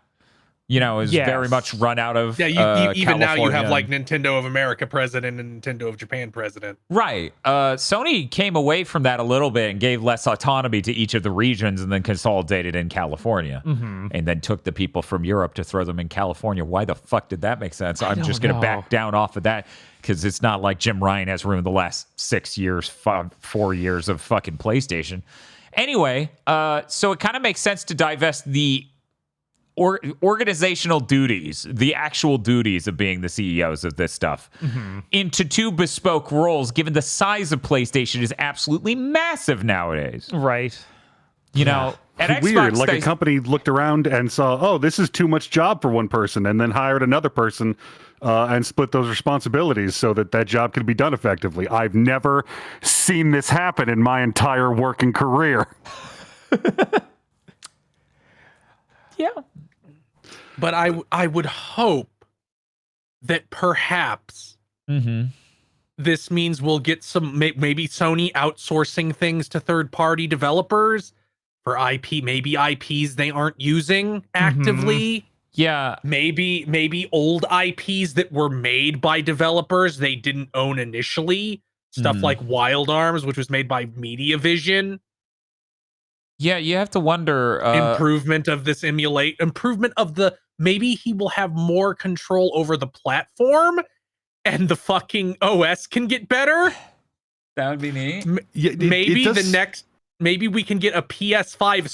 Is Yes. very much run out of Yeah, even now you have California. Nintendo of America president and Nintendo of Japan president. Right. Sony came away from that a little bit and gave less autonomy to each of the regions and then consolidated in California. And then took the people from Europe to throw them in California. Why the fuck did that make sense? I'm just going to back down off of that because it's not like Jim Ryan has ruined the last 4 years of fucking PlayStation. Anyway, so it kind of makes sense to divest the organizational duties, the actual duties of being the CEOs of this stuff, into 2 bespoke roles, given the size of PlayStation is absolutely massive nowadays. Right. At Xbox, Weird. Like a company looked around and saw, oh, this is too much job for one person, and then hired another person and split those responsibilities so that job could be done effectively. I've never seen this happen in my entire working career. Yeah. But I would hope that perhaps this means we'll get some, maybe Sony outsourcing things to third-party developers for maybe IPs they aren't using actively. Yeah. Maybe old IPs that were made by developers they didn't own initially. Stuff like Wild Arms, which was made by Mediavision. Yeah, you have to wonder. Improvement of maybe he will have more control over the platform and the fucking OS can get better. That would be neat. Maybe we can get a PS5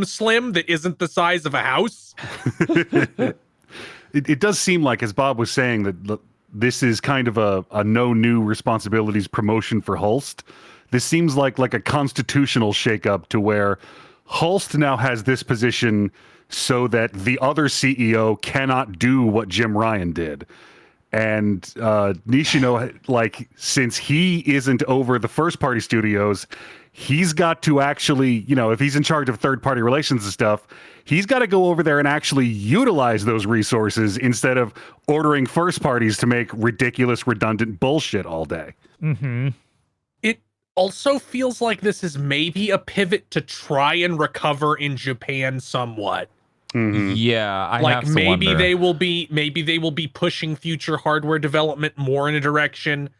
Slim that isn't the size of a house. It does seem like, as Bob was saying, that this is kind of a no new responsibilities promotion for Hulst. This seems like a constitutional shakeup to where Hulst now has this position so that the other CEO cannot do what Jim Ryan did. And Nishino, since he isn't over the first party studios, he's got to actually, if he's in charge of third party relations and stuff, he's got to go over there and actually utilize those resources instead of ordering first parties to make ridiculous, redundant bullshit all day. It also feels like this is maybe a pivot to try and recover in Japan somewhat. Yeah, I have to maybe wonder. they will be pushing future hardware development more in a direction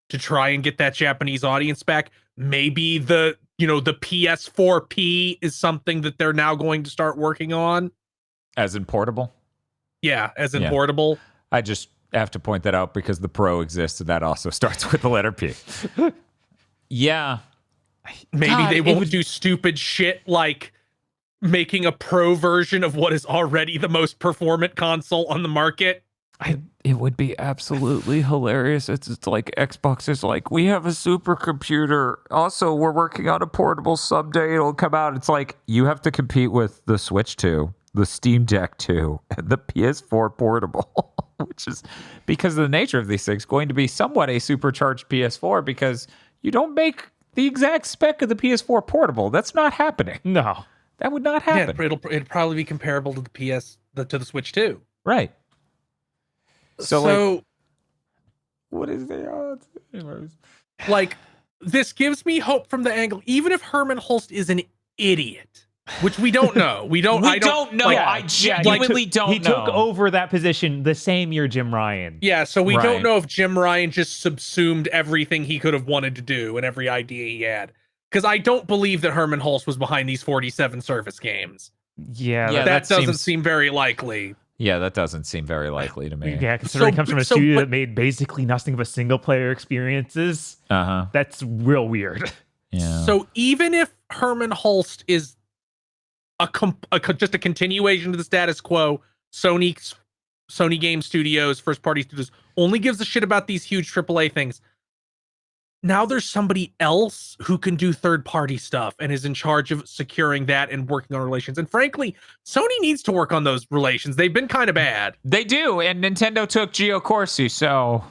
to try and get that Japanese audience back. Maybe the PS4P is something that they're now going to start working on. As in portable? Yeah, as in portable. I just have to point that out because the Pro exists, and that also starts with the letter P. Yeah. Maybe they won't do stupid shit like making a Pro version of what is already the most performant console on the market. It would be absolutely hilarious. It's like Xbox is like, we have a supercomputer. Also, we're working on a portable. Someday it'll come out. It's like, you have to compete with the Switch 2, the Steam Deck 2, and the PS4 portable, which is, because of the nature of these things, going to be somewhat a supercharged PS4 because you don't make the exact spec of the PS4 portable. That's not happening. No. That would not happen. Yeah, it'll probably be comparable to the Switch 2. Right. So what is the odds? Anyways. This gives me hope from the angle, even if Hermen Hulst is an idiot, which we don't know. I don't know. I genuinely don't know. He took over that position the same year Jim Ryan. Yeah, so we don't know if Jim Ryan just subsumed everything he could have wanted to do and every idea he had. Because I don't believe that Hermen Hulst was behind these 47 Surface games. Yeah, that doesn't seem very likely. Yeah, that doesn't seem very likely to me. Yeah, considering it comes from a studio that made basically nothing but single player experiences. That's real weird. Yeah. So even if Hermen Hulst is just a continuation of the status quo, Sony Game Studios, first party studios, only gives a shit about these huge AAA things. Now there's somebody else who can do third-party stuff and is in charge of securing that and working on relations. And frankly, Sony needs to work on those relations. They've been kind of bad. They do, and Nintendo took Geo Corsi, so...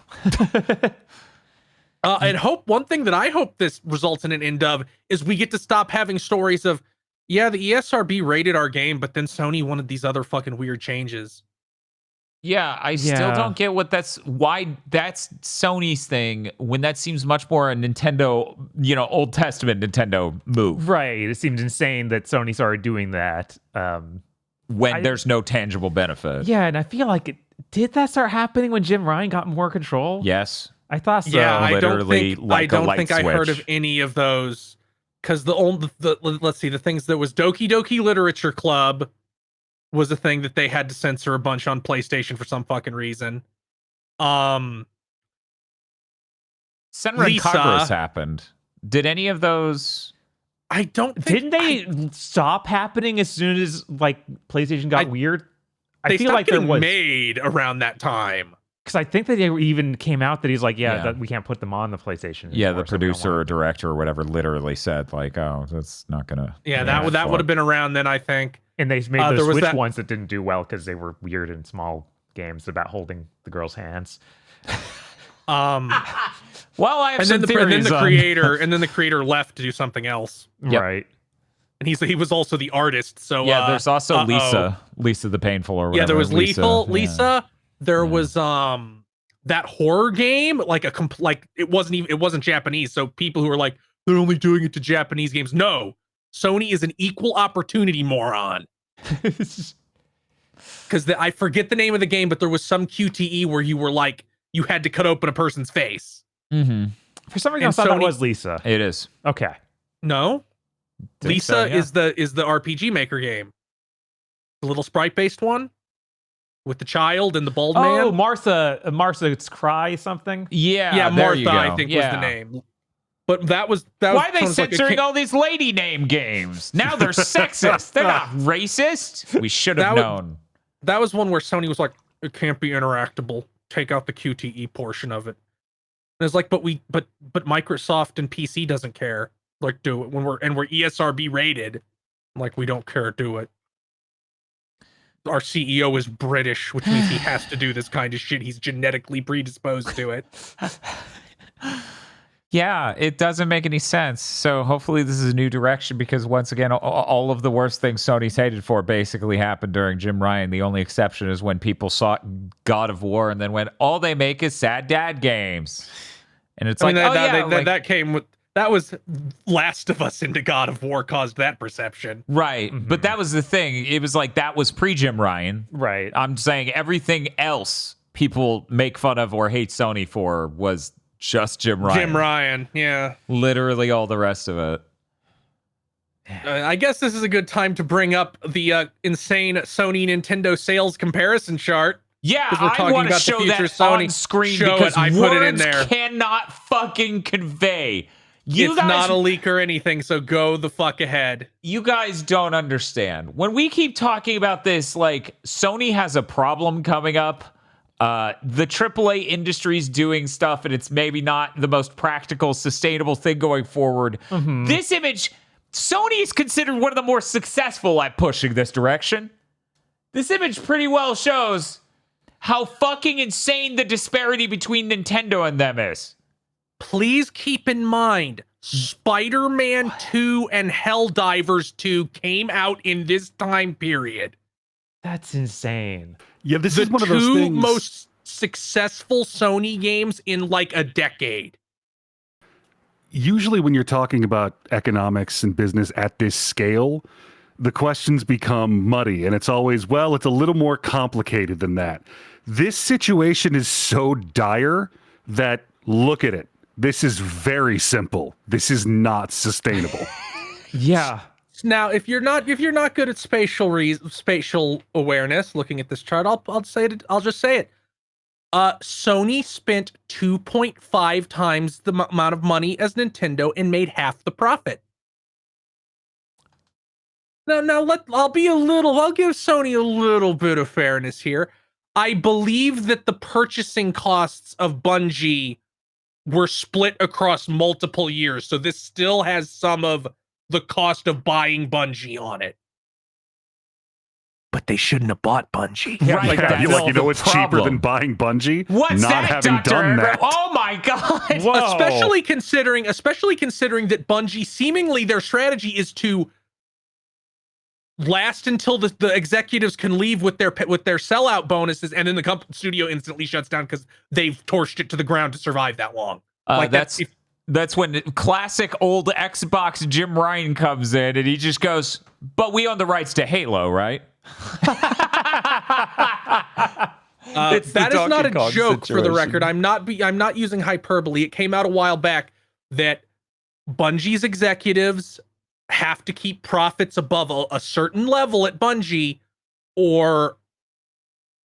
And one thing that I hope this results in an end of is we get to stop having stories of, yeah, the ESRB rated our game, but then Sony wanted these other fucking weird changes. Yeah, I still don't get why that's Sony's thing when that seems much more a Nintendo, Old Testament Nintendo move. Right. It seemed insane that Sony started doing that. When there's no tangible benefit. Yeah, and I feel like did that start happening when Jim Ryan got more control? Yes. I thought so. Yeah, I don't a think I heard of any of those. Because let's see, the things that was Doki Doki Literature Club was a thing that they had to censor a bunch on PlayStation for some fucking reason. Senran Kagura's happened. Did any of those? I don't think... Didn't they stop happening as soon as PlayStation got weird? I feel like they're made around that time. Because I think that they even came out that he's like, that we can't put them on the PlayStation anymore. Yeah, the producer or director or whatever literally said that's not gonna. Yeah, that would have been around then, I think. And they made those Switch ones that didn't do well because they were weird and small games about holding the girls' hands. Well, I have some theories. And then the creator left to do something else. Yep. Right. and he was also the artist. So Yeah, there's also uh-oh. Lisa the Painful, or whatever. Yeah, there was Lethal, Lisa. There Yeah. was that horror game, like it wasn't Japanese. So people who are like, they're only doing it to Japanese games. No, Sony is an equal opportunity moron. Because I forget the name of the game, but there was some QTE where you were like, you had to cut open a person's face. Mm-hmm. For some reason, And I thought that Sony- was Lisa. It is. Okay. No, Think Lisa so, yeah. is the RPG Maker game, the little sprite based one with the child and the bald Oh, man. Martha's Cry something. Yeah, Yeah, there you Martha, go. I think Yeah. was the name. But that was Why are they sounds like a censoring ca- all these lady name games? Now they're sexist. They're not racist. We should have That known. That was one where Sony was like, it can't be interactable. Take out the QTE portion of it. And it's like, but Microsoft and PC doesn't care. Like, do it when we're ESRB rated. Like, we don't care. Do it. Our CEO is British, which means he has to do this kind of shit. He's genetically predisposed to it. Yeah, it doesn't make any sense. So hopefully this is a new direction, because once again, all of the worst things Sony's hated for basically happened during Jim Ryan. The only exception is when people saw God of War and then went, all they make is sad dad games. And it's that was Last of Us into God of War caused that perception. Right. Mm-hmm. But that was the thing. It was like, that was pre-Jim Ryan. Right. I'm saying everything else people make fun of or hate Sony for was just Jim Ryan. Jim Ryan, yeah. Literally all the rest of it. I guess this is a good time to bring up the insane Sony Nintendo sales comparison chart. Yeah, 'Cause we're I talking want to about the show future that Sony. on screen Show because it. I put it in words there. cannot fucking convey. It's not a leak or anything, so go the fuck ahead. You guys don't understand. When we keep talking about this, like, Sony has a problem coming up. The AAA industry's doing stuff, and it's maybe not the most practical, sustainable thing going forward. Mm-hmm. This image, Sony is considered one of the more successful at pushing this direction. This image pretty well shows how fucking insane the disparity between Nintendo and them is. Please keep in mind, Spider-Man 2 and Helldivers 2 came out in this time period. That's insane. Yeah, this The is one of those two things. most successful Sony games in like a decade. Usually when you're talking about economics and business at this scale, the questions become muddy, and it's always, well, it's a little more complicated than that. This situation is so dire that, look at it. This is very simple. This is not sustainable. Yeah. Now, if you're not good at spatial awareness, looking at this chart, I'll say it. I'll just say it. Sony spent 2.5 times the amount of money as Nintendo and made half the profit. Now I'll give Sony a little bit of fairness here. I believe that the purchasing costs of Bungie were split across multiple years, so this still has some of the cost of buying Bungie on it. But they shouldn't have bought Bungie. Yeah, Right, like that's that. You all know the what's cheaper problem. than buying Bungie? What's Not that, having Dr. done Hermen? that. Oh my god! Whoa. Especially considering that Bungie, seemingly their strategy is to last until the executives can leave with their sellout bonuses, and then the studio instantly shuts down because they've torched it to the ground to survive that long. That's when classic old Xbox Jim Ryan comes in and he just goes, but we own the rights to Halo, right? It's the That is not Donkey a Kong joke, for the situation. record. I'm not using hyperbole. It came out a while back that Bungie's executives have to keep profits above a certain level at Bungie, or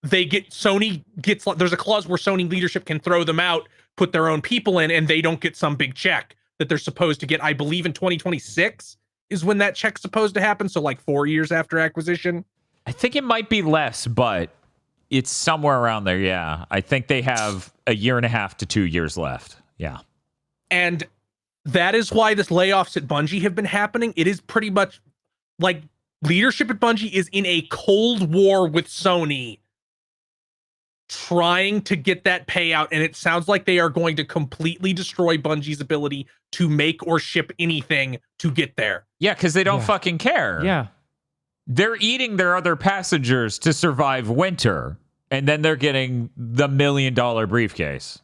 Sony gets, there's a clause where Sony leadership can throw them out, put their own people in, and they don't get some big check that they're supposed to get. I believe in 2026 is when that check's supposed to happen. So like 4 years after acquisition. I think it might be less, but it's somewhere around there. Yeah. I think they have 1.5 to 2 years left. Yeah. And that is why this layoffs at Bungie have been happening. It is pretty much like leadership at Bungie is in a cold war with Sony trying to get that payout, and it sounds like they are going to completely destroy Bungie's ability to make or ship anything to get there. Yeah, because they don't fucking care. Yeah. They're eating their other passengers to survive winter, and then they're getting the $1 million briefcase.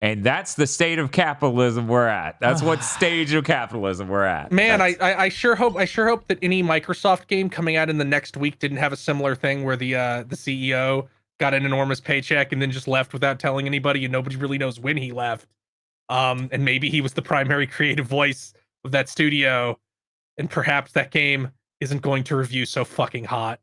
And that's the state of capitalism we're at. That's what stage of capitalism we're at. Man, I sure hope that any Microsoft game coming out in the next week didn't have a similar thing where the CEO got an enormous paycheck and then just left without telling anybody, and nobody really knows when he left. And maybe he was the primary creative voice of that studio, and perhaps that game isn't going to review so fucking hot.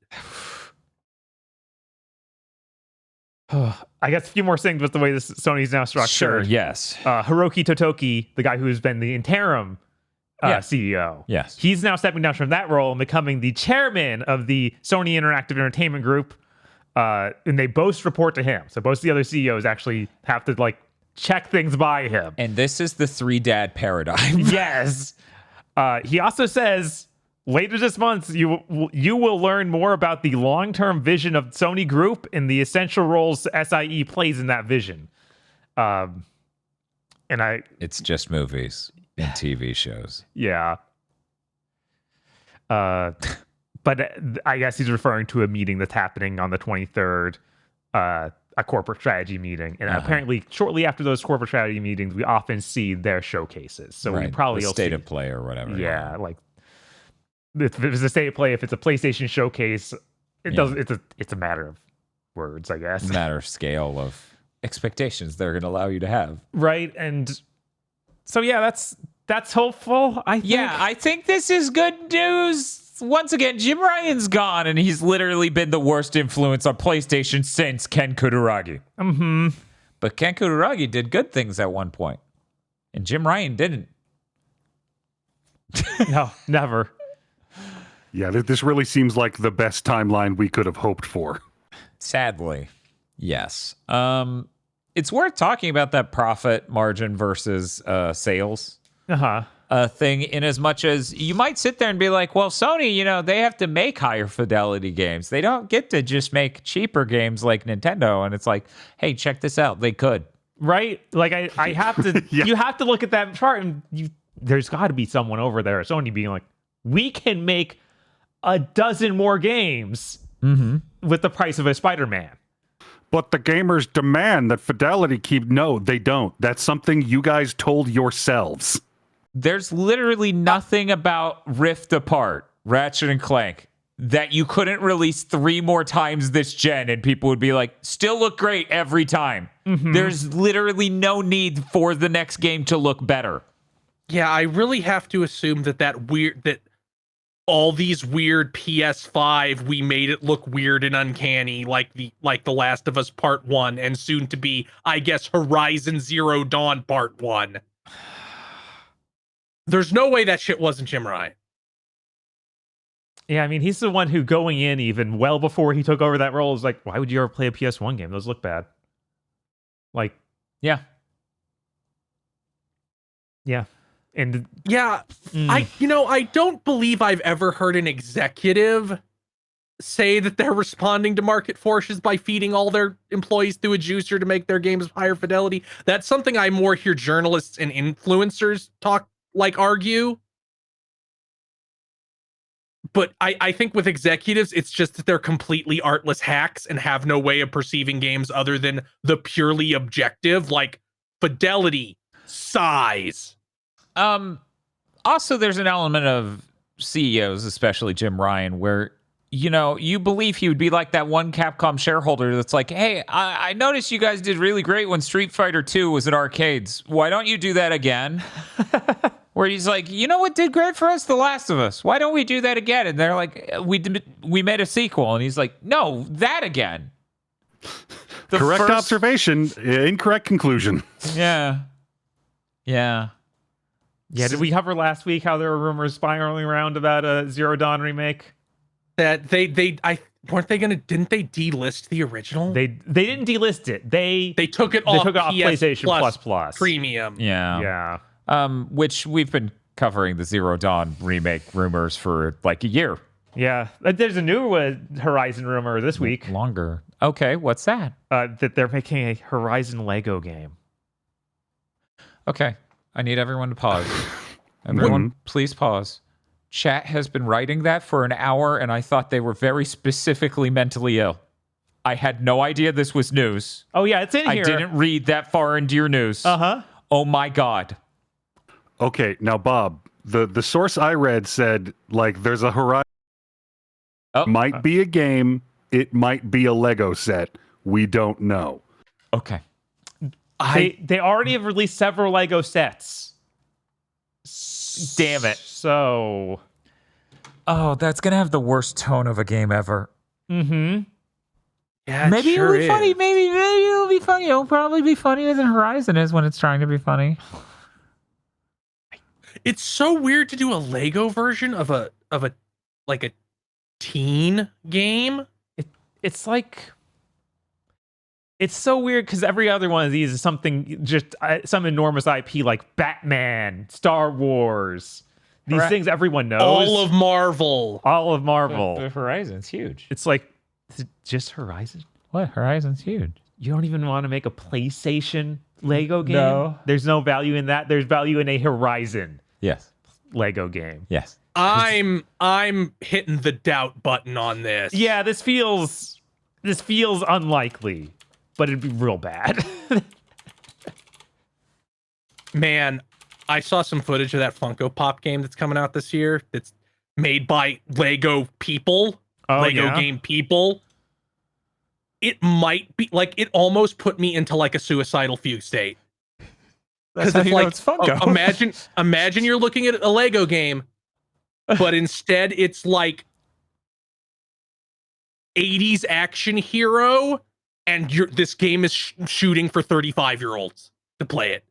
I guess a few more things with the way this Sony's now structured. Sure, yes. Hiroki Totoki, the guy who's been the interim CEO. Yes. He's now stepping down from that role and becoming the chairman of the Sony Interactive Entertainment Group. And they both report to him. So both of the other CEOs actually have to like check things by him. And this is the three dad paradigm. Yes. He also says later this month, you will learn more about the long-term vision of Sony Group and the essential roles SIE plays in that vision. It's just movies and TV shows. Yeah. But I guess he's referring to a meeting that's happening on the 23rd, a corporate strategy meeting. And apparently shortly after those corporate strategy meetings, we often see their showcases. So we probably the state of play or whatever. Yeah, like if it's a state of play, if it's a PlayStation showcase, it's a matter of words, I guess. A matter of scale of expectations they're going to allow you to have. Right. And so, yeah, that's hopeful. I think this is good news. Once again, Jim Ryan's gone, and he's literally been the worst influence on PlayStation since Ken Kutaragi. Mm-hmm. But Ken Kutaragi did good things at one point, and Jim Ryan didn't. No, never. Yeah, this really seems like the best timeline we could have hoped for. Sadly, yes. It's worth talking about that profit margin versus sales thing, in as much as you might sit there and be like, well, Sony, they have to make higher fidelity games. They don't get to just make cheaper games like Nintendo. And it's like, hey, check this out. They could. Right? Like, I have to, you have to look at that chart, and there's got to be someone over there at Sony being like, we can make a dozen more games with the price of a Spider-Man. But the gamers demand that fidelity No, they don't. That's something you guys told yourselves. There's literally nothing about Rift Apart, Ratchet and Clank, that you couldn't release 3 more times this gen and people would be like, still look great every time. There's literally no need for the next game to look better. Yeah, I really have to assume that all these weird PS5, we made it look weird and uncanny, like the Last of Us Part 1, and soon to be, I guess, Horizon Zero Dawn Part 1. There's no way that shit wasn't Jim Ryan. Yeah, I mean, he's the one who, going in even well before he took over that role, is like, why would you ever play a PS1 game? Those look bad. Like, yeah. And I don't believe I've ever heard an executive say that they're responding to market forces by feeding all their employees through a juicer to make their games of higher fidelity. That's something I more hear journalists and influencers argue. But I think with executives, it's just that they're completely artless hacks and have no way of perceiving games other than the purely objective, like fidelity, size. Also, there's an element of CEOs, especially Jim Ryan, where, you believe he would be like that one Capcom shareholder that's like, hey, I noticed you guys did really great when Street Fighter 2 was at arcades. Why don't you do that again? Where he's like, you know what did great for us? The Last of Us. Why don't we do that again? And they're like, we made a sequel. And he's like, no, that again. Correct observation, incorrect conclusion. Yeah. did we cover last week how there were rumors spiraling around about a Zero Dawn remake? That didn't they delist the original? They didn't delist it. They took it off PlayStation Plus Premium. Yeah. Which we've been covering the Zero Dawn remake rumors for like a year. Yeah, there's a new Horizon rumor this week Longer. Okay, what's that? that they're making a Horizon Lego game. Okay, I need everyone to pause. Everyone, please pause. Chat has been writing that for an hour, and I thought they were very specifically mentally ill. I had no idea this was news. Oh yeah, it's in here. I didn't read that far into your news. Uh-huh. Oh my God. Okay, now Bob, the source I read said like there's a Horizon. Oh, Might be a game. It might be a Lego set. We don't know. okay. They already have released several Lego sets. Damn it. So, Oh, that's gonna have the worst tone of a game ever. mm-hmm. Yeah, Maybe it'll be funny. Maybe it'll be funny. It'll probably be funnier than Horizon is when it's trying to be funny. It's so weird to do a Lego version of a like a teen game. It's like, it's so weird because every other one of these is something, just some enormous IP like Batman, Star Wars. These Correct. things everyone knows. All of Marvel. All of Marvel. But Horizon's huge. It's like, is it just Horizon? What? Horizon's huge. You don't even want to make a PlayStation Lego game? No. There's no value in that. There's value in a Horizon Yes. Lego game. Yes. I'm hitting the doubt button on this. Yeah, this feels unlikely, but it'd be real bad. Man, I saw some footage of that Funko Pop game that's coming out this year. That's made by Lego people. Lego game people. It might be like, it almost put me into like a suicidal fugue state. That's how you know it's Funko. Imagine you're looking at a Lego game, but instead it's like 80s action hero, and this game is shooting for 35-year-olds to play it.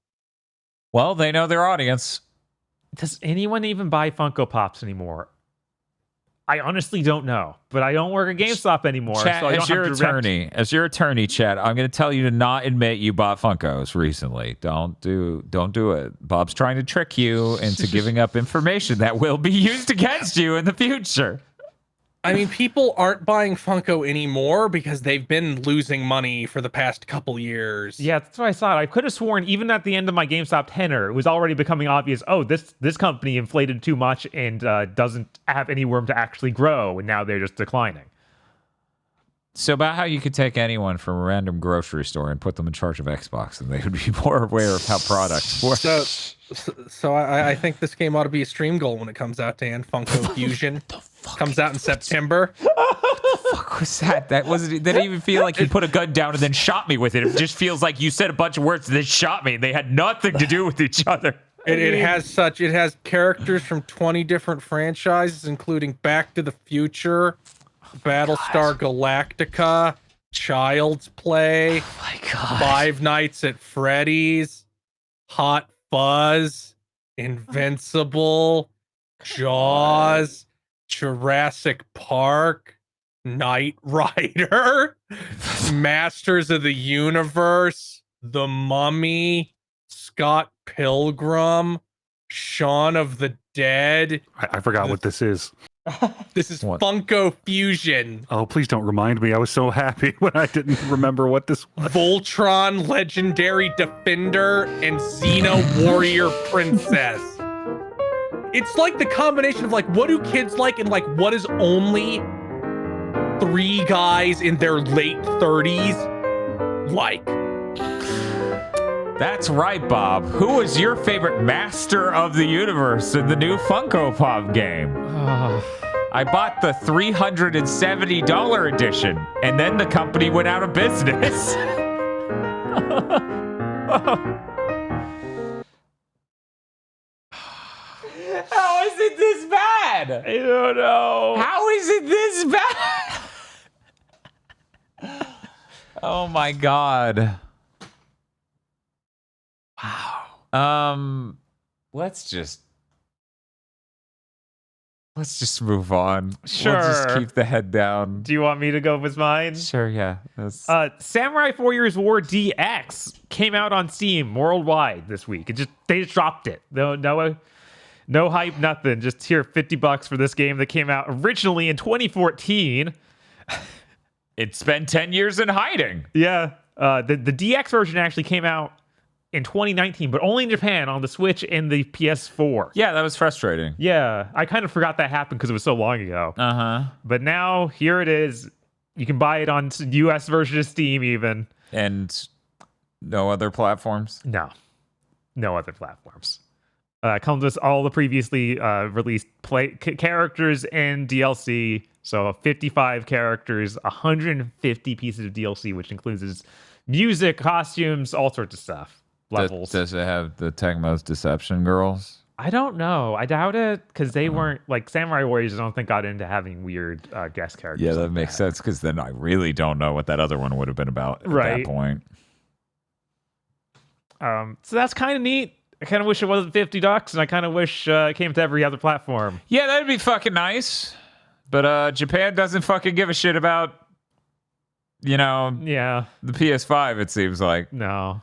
Well, they know their audience. Does anyone even buy Funko Pops anymore? I honestly don't know, but I don't work at GameStop anymore. Chat, so I don't as your attorney, Chat, I'm going to tell you to not admit you bought Funkos recently. Don't do it. Bob's trying to trick you into giving up information that will be used against you in the future. I mean, people aren't buying Funko anymore because they've been losing money for the past couple years. Yeah, that's what I thought. I could have sworn even at the end of my GameStop tenure, it was already becoming obvious, oh, this company inflated too much and doesn't have any room to actually grow, and now they're just declining. So about how you could take anyone from a random grocery store and put them in charge of Xbox, and they would be more aware of how products work. So I think this game ought to be a stream goal when it comes out, Dan. Funko Fusion comes out in September. Fuck was that? That didn't even feel like you put a gun down and then shot me with it. It just feels like you said a bunch of words and then shot me. They had nothing to do with each other. It has characters from 20 different franchises, including Back to the Future, Battlestar Galactica, Child's Play, Five Nights at Freddy's, Hot Fuzz, Invincible, Jaws, Jurassic Park, Knight Rider, Masters of the Universe, The Mummy, Scott Pilgrim, Shaun of the Dead. I forgot what this is. This is What? Funko Fusion. Oh, please don't remind me. I was so happy when I didn't remember what this was. Voltron Legendary Defender and Xena Warrior Princess. It's like the combination of like, what do kids like, and like, what is only 3 guys in their late 30s like? That's right, Bob. Who was your favorite master of the universe in the new Funko Pop game? I bought the $370 edition, and then the company went out of business. How is it this bad? I don't know. How is it this bad? Oh my God. Wow. Let's just move on. Sure. We'll just keep the head down. Do you want me to go with mine? Sure, yeah. Samurai Warriors War DX came out on Steam worldwide this week. They just dropped it. No No hype, nothing. Just here, $50 for this game that came out originally in 2014. It's been 10 years in hiding. Yeah. The DX version actually came out in 2019, but only in Japan on the Switch and the PS4. Yeah, that was frustrating. Yeah, I kind of forgot that happened because it was so long ago. But now here it is. You can buy it on US version of Steam even. And no other platforms? No other platforms. Comes with all the previously released characters and DLC. So 55 characters, 150 pieces of DLC, which includes music, costumes, all sorts of stuff. Levels. Does it have the Tecmo's Deception girls? I don't know. I doubt it because they weren't like Samurai Warriors. I don't think got into having weird guest characters. Yeah, that like makes sense because then I really don't know what that other one would have been about at that point. So that's kind of neat. I kind of wish it wasn't $50, and I kind of wish it came to every other platform. Yeah, that'd be fucking nice. But Japan doesn't fucking give a shit about, the PS5, it seems like. No.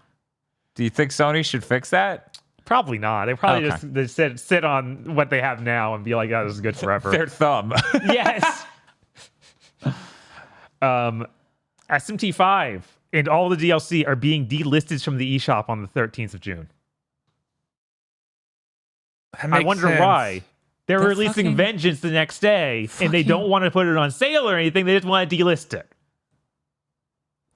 Do you think Sony should fix that? Probably not. They probably just sit on what they have now and be like, oh, this is good forever. Their thumb. Yes. SMT5 and all the DLC are being delisted from the eShop on the 13th of June. I wonder why. They're releasing Vengeance the next day, and they don't want to put it on sale or anything. They just want to delist it.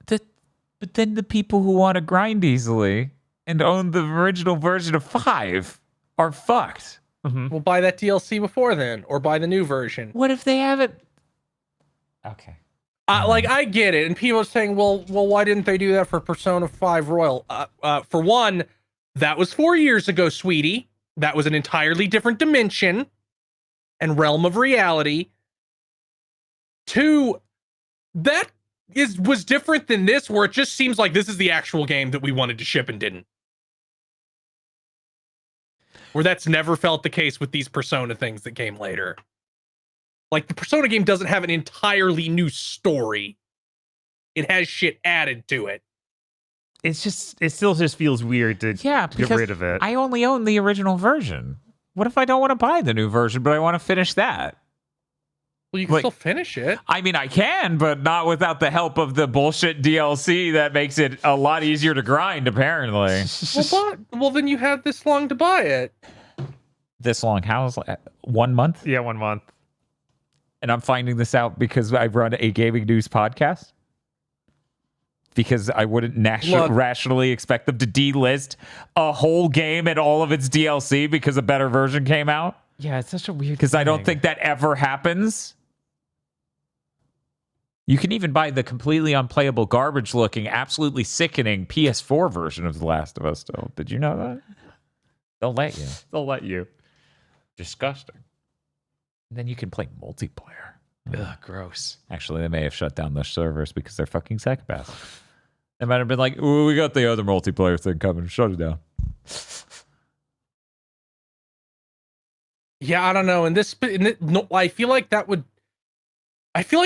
But then the people who want to grind easily and own the original version of 5 are fucked. We'll buy that DLC before then, or buy the new version. What if they have it? Okay. I get it, and people are saying, well, why didn't they do that for Persona 5 Royal? For one, that was 4 years ago, sweetie. That was an entirely different dimension and realm of reality. 2, that was different than this, where it just seems like this is the actual game that we wanted to ship and didn't. Where that's never felt the case with these Persona things that came later. Like, the Persona game doesn't have an entirely new story. It has shit added to it. It still just feels weird to get rid of it. I only own the original version. What if I don't want to buy the new version, but I want to finish that? Well, you can still finish it. I mean, I can, but not without the help of the bullshit DLC that makes it a lot easier to grind, apparently. Well, then you have this long to buy it. This long? How is it? 1 month? Yeah, 1 month. And I'm finding this out because I run a gaming news podcast? Because I wouldn't rationally expect them to delist a whole game and all of its DLC because a better version came out? Yeah, it's such a weird Because I don't think that ever happens. You can even buy the completely unplayable, garbage-looking, absolutely sickening PS4 version of The Last of Us still. Did you know that? They'll let you. They'll let you. Disgusting. And then you can play multiplayer. Ugh, gross. Actually, they may have shut down the servers because they're fucking psychopaths. They might have been like, "Ooh, we got the other multiplayer thing coming. Shut it down." Yeah, I don't know. I feel like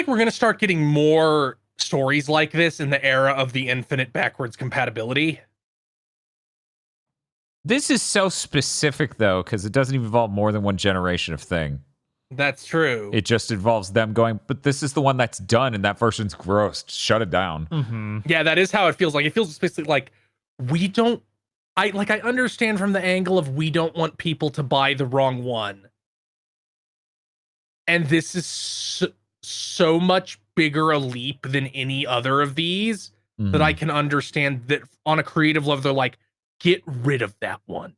we're going to start getting more stories like this in the era of the infinite backwards compatibility. This is so specific, though, because it doesn't even involve more than one generation of thing. That's true. It just involves them going, but this is the one that's done, and that version's gross. Shut it down. Mm-hmm. Yeah, that is how it feels like. It feels basically like I understand from the angle of we don't want people to buy the wrong one. And this is so much bigger a leap than any other of these that I can understand that on a creative level, they're like, get rid of that one.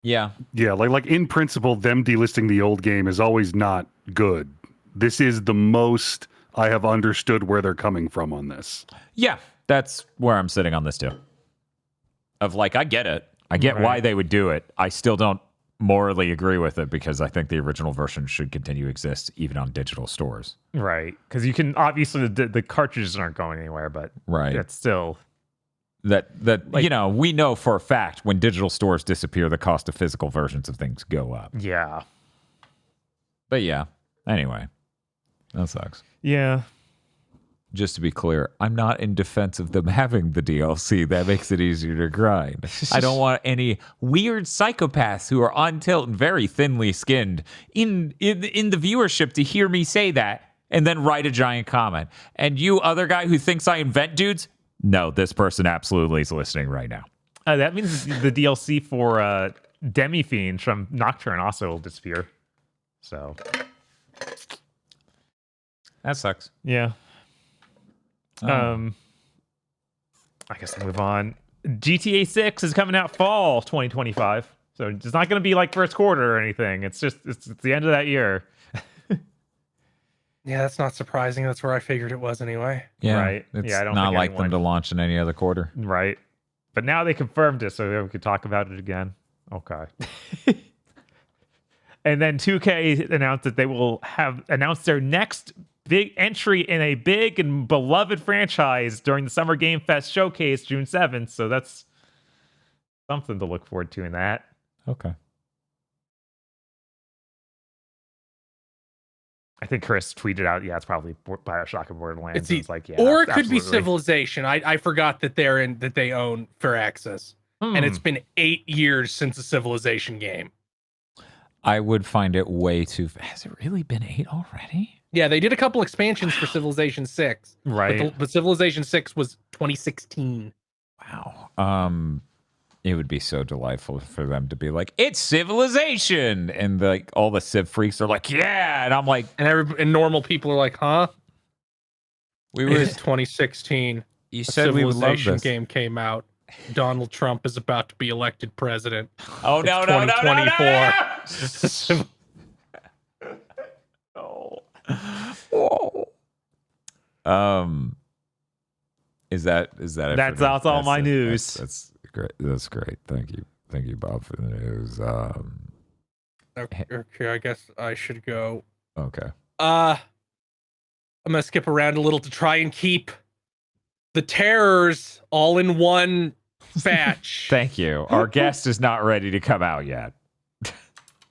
Yeah. Yeah, like in principle, them delisting the old game is always not good. This is the most I have understood where they're coming from on this. Yeah, that's where I'm sitting on this too. Of like, I get it. I get why they would do it. I still don't morally agree with it because I think the original version should continue to exist even on digital stores. Right. Because you can, obviously, the cartridges aren't going anywhere, but it's still... That like, we know for a fact when digital stores disappear, the cost of physical versions of things go up. Yeah. But yeah, anyway, that sucks. Yeah. Just to be clear, I'm not in defense of them having the DLC. That makes it easier to grind. I don't want any weird psychopaths who are on tilt and very thinly skinned in the viewership to hear me say that and then write a giant comment. And you other guy who thinks I invent dudes, no, this person absolutely is listening right now. That means the DLC for Demi-Fiend from Nocturne also will disappear. So That sucks. yeah. I guess I'll move on. GTA 6 is coming out fall 2025. So it's not going to be like first quarter or anything. It's the end of that year. Yeah, that's not surprising. That's where I figured it was anyway. Yeah, Right. It's Yeah, I don't not think like anyone- them to launch in any other quarter. Right. But now they confirmed it, so we could talk about it again. Okay. And then 2K announced that they will have announced their next big entry in a big and beloved franchise during the Summer Game Fest showcase June 7th. So that's something to look forward to in that. Okay. I think Chris tweeted out, yeah, it's probably BioShock and Borderlands. It's It's like, yeah, or it could be absolutely. Civilization. I forgot that they own Fair Access. And it's been 8 years since a Civilization game. I would find it way too. Has it really been 8 already? Yeah, they did a couple expansions for Civilization 6. Right. But Civilization 6 was 2016. Wow. It would be so delightful for them to be like, it's Civilization, and like all the Civ freaks are like, yeah, and I'm like, And normal people are like, huh? we It were. is 2016. You A said we would love Civilization this. game came out. Donald Trump is about to be elected president. Oh no, It's no, no, no, no, 2024. no. Whoa. Is that it? That's all my news. That's great. That's great. Thank you, Bob, for the news. Okay, I guess I should go. Okay. I'm gonna skip around a little to try and keep the terrors all in one batch. Thank you. Our guest is not ready to come out yet.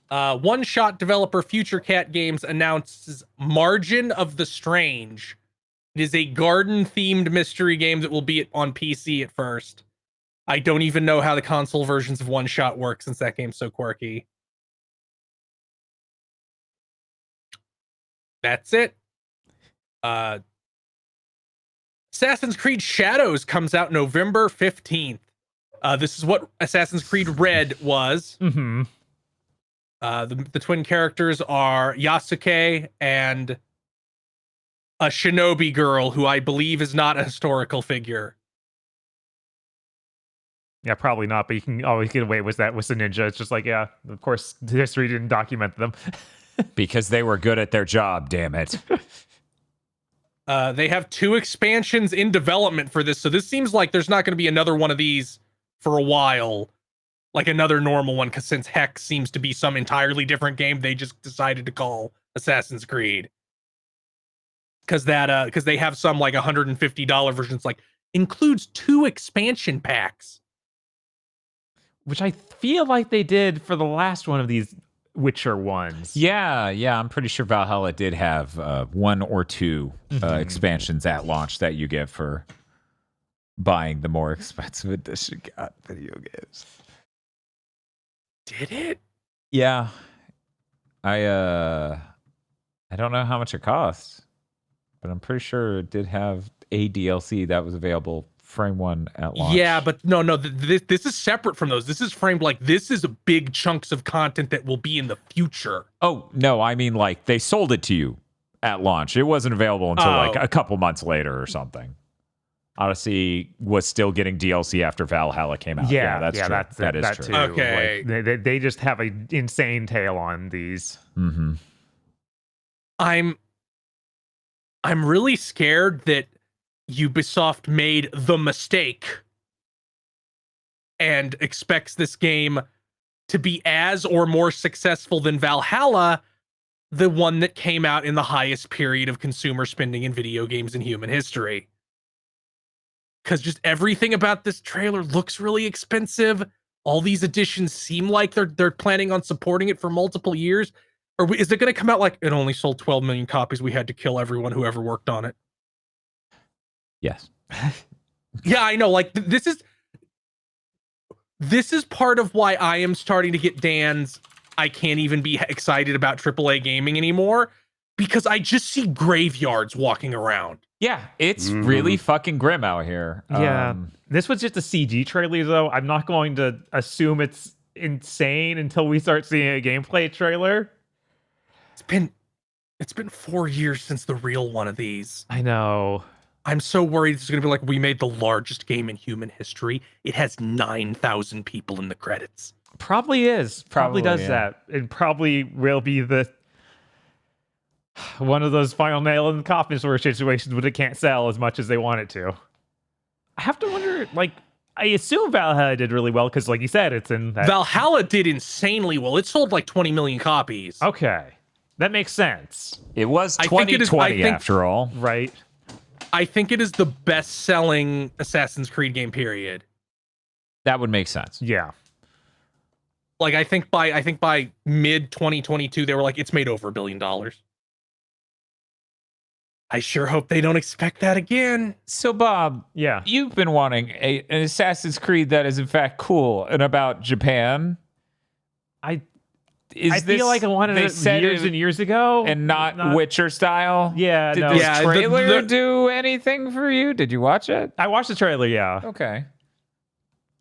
One-shot developer Future Cat Games announces Margin of the Strange. It is a garden-themed mystery game that will be on PC at first. I don't even know how the console versions of One Shot work since that game's so quirky. That's it. Assassin's Creed Shadows comes out November 15th. This is what Assassin's Creed Red was. Mm-hmm. The twin characters are Yasuke and a shinobi girl who I believe is not a historical figure. Yeah, probably not, but you can always get away with that with the ninja. It's just like, yeah, of course, history didn't document them. Because they were good at their job, damn it. They have 2 expansions in development for this, so this seems like there's not going to be another one of these for a while, like another normal one, because since Hex seems to be some entirely different game, they just decided to call Assassin's Creed. Because they have some like $150 versions, like includes 2 expansion packs. Which I feel like they did for the last one of these Witcher ones. Yeah, I'm pretty sure Valhalla did have 1 or 2 expansions at launch that you get for buying the more expensive edition video games. Did it? Yeah. I don't know how much it costs, but I'm pretty sure it did have a DLC that was available frame 1 at launch. Yeah, but no, this is separate from those. This is framed like this is big chunks of content that will be in the future. Oh, no, I mean like they sold it to you at launch. It wasn't available until like a couple months later or something. Odyssey was still getting DLC after Valhalla came out. Yeah, that's true. That is true. Too. Okay. Like, they just have an insane tail on these. Mm-hmm. I'm really scared that Ubisoft made the mistake and expects this game to be as or more successful than Valhalla, the one that came out in the highest period of consumer spending in video games in human history. Because just everything about this trailer looks really expensive. All these editions seem like they're planning on supporting it for multiple years. Or is it going to come out like it only sold 12 million copies? We had to kill everyone who ever worked on it. Yes. Yeah, I know. Like this is part of why I am starting to get Dan's I can't even be excited about AAA gaming anymore, because I just see graveyards walking around. Yeah, it's really fucking grim out here. Yeah. This was just a CG trailer, though. I'm not going to assume it's insane until we start seeing a gameplay trailer. It's been 4 years since the real one of these. I know. I'm so worried it's going to be like, we made the largest game in human history. It has 9,000 people in the credits. Probably is. Probably does yeah. that. It probably will be the one of those final nail in the coffin sort of situations when it can't sell as much as they want it to. I have to wonder, like, I assume Valhalla did really well because, like you said, it's in that. Valhalla did insanely well. It sold like 20 million copies. Okay. That makes sense. It was I think it is- 2020 I think- after all. Right. I think it is the best-selling Assassin's Creed game, period. That would make sense. Yeah. Like, I think by mid 2022, they were like, it's made over $1 billion. I sure hope they don't expect that again. So, Bob, Yeah. you've been wanting an Assassin's Creed that is in fact cool and about Japan. I Is feel like I wanted they it said years it and years ago. and not Witcher style? Yeah, Did no. this Yeah, trailer do anything for you? Did you watch it? I watched the trailer, yeah. Okay.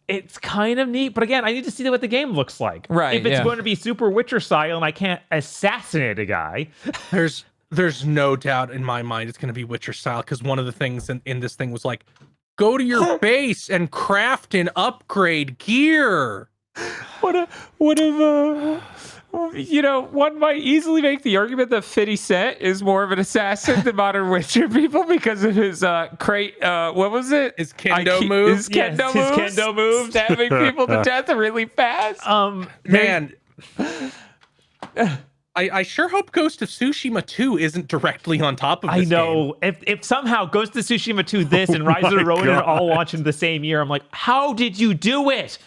It's kind of neat, but again, I need to see what the game looks like. Right, If it's yeah. going to be super Witcher style and I can't assassinate a guy. There's no doubt in my mind it's going to be Witcher style, because one of the things in this thing was like, go to your base and craft and upgrade gear. One might easily make the argument that 50 Cent is more of an assassin than modern Witcher people because of his what was it? His kendo move? His Yes, kendo his moves. kendo moves. Stabbing people to death really fast. Man, I sure hope Ghost of Tsushima 2 isn't directly on top of this I know. game. If somehow Ghost of Tsushima 2 this and Rise of the Ronin are all launching the same year, I'm like, how did you do it?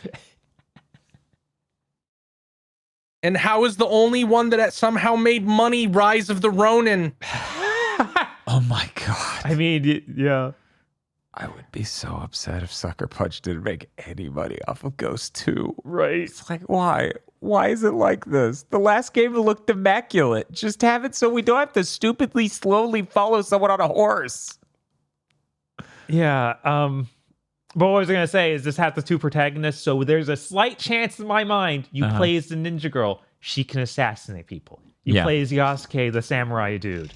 And how is the only one that somehow made money Rise of the Ronin? Oh my god. I mean, yeah. I would be so upset if Sucker Punch didn't make any money off of Ghost 2. Right. It's like, why? Why is it like this? The last game looked immaculate. Just have it so we don't have to stupidly, slowly follow someone on a horse. Yeah. But what I was going to say is this has the two protagonists, so there's a slight chance in my mind you play as the ninja girl. She can assassinate people. You play as Yasuke, the samurai dude.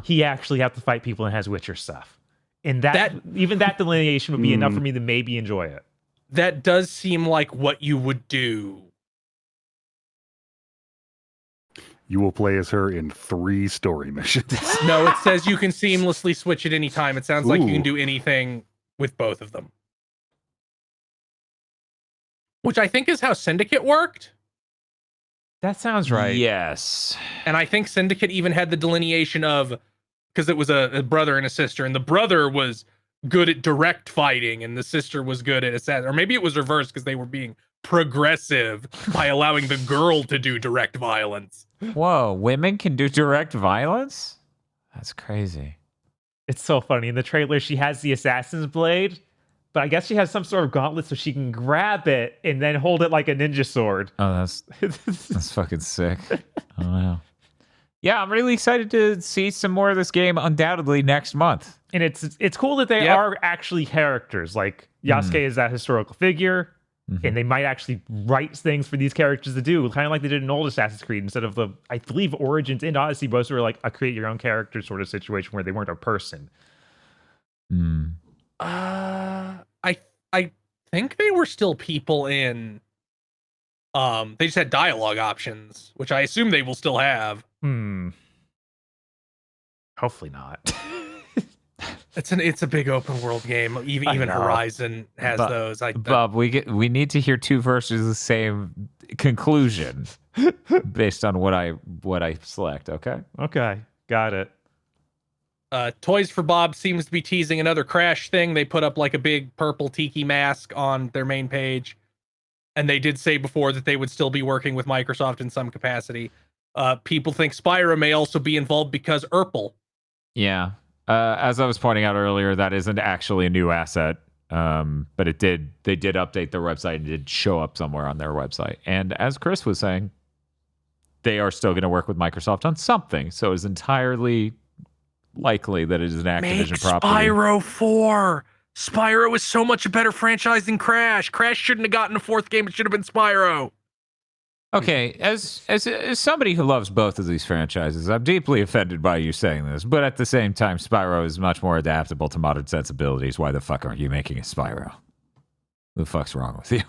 He actually have to fight people and has Witcher stuff. And that even that delineation would be enough for me to maybe enjoy it. That does seem like what you would do. You will play as her in 3 story missions. No, it says you can seamlessly switch at any time. It sounds like you can Ooh. do anything with both of them. Which I think is how Syndicate worked. That sounds right. Yes. And I think Syndicate even had the delineation of, because it was a brother and a sister, and the brother was good at direct fighting and the sister was good at assassin. Or maybe it was reversed because they were being progressive by allowing the girl to do direct violence. Whoa, women can do direct violence? That's crazy. It's so funny. In the trailer, she has the assassin's blade, but I guess she has some sort of gauntlet so she can grab it and then hold it like a ninja sword. Oh, that's fucking sick. Oh, wow. Yeah, I'm really excited to see some more of this game undoubtedly next month. And it's cool that they are actually characters. Like Yasuke is that historical figure, and they might actually write things for these characters to do, kind of like they did in old Assassin's Creed. Instead of I believe Origins and Odyssey both were like a create your own character sort of situation where they weren't a person. I think they were still people in. They just had dialogue options, which I assume they will still have. Hopefully not. It's a big open world game. Even Horizon has those. Bob, we need to hear 2 versions of the same conclusion based on what I select. Okay. Okay, got it. Toys for Bob seems to be teasing another Crash thing. They put up like a big purple tiki mask on their main page. And they did say before that they would still be working with Microsoft in some capacity. People think Spyro may also be involved because Urpel. Yeah. As I was pointing out earlier, that isn't actually a new asset. But they did update their website and did show up somewhere on their website. And as Chris was saying, they are still going to work with Microsoft on something. So it's entirely likely that it is an Activision property. Spyro 4. Spyro is so much a better franchise than Crash. Crash shouldn't have gotten a fourth game. It should have been Spyro. Okay, as somebody who loves both of these franchises, I'm deeply offended by you saying this, but at the same time, Spyro is much more adaptable to modern sensibilities. Why the fuck aren't you making a Spyro? What the fuck's wrong with you?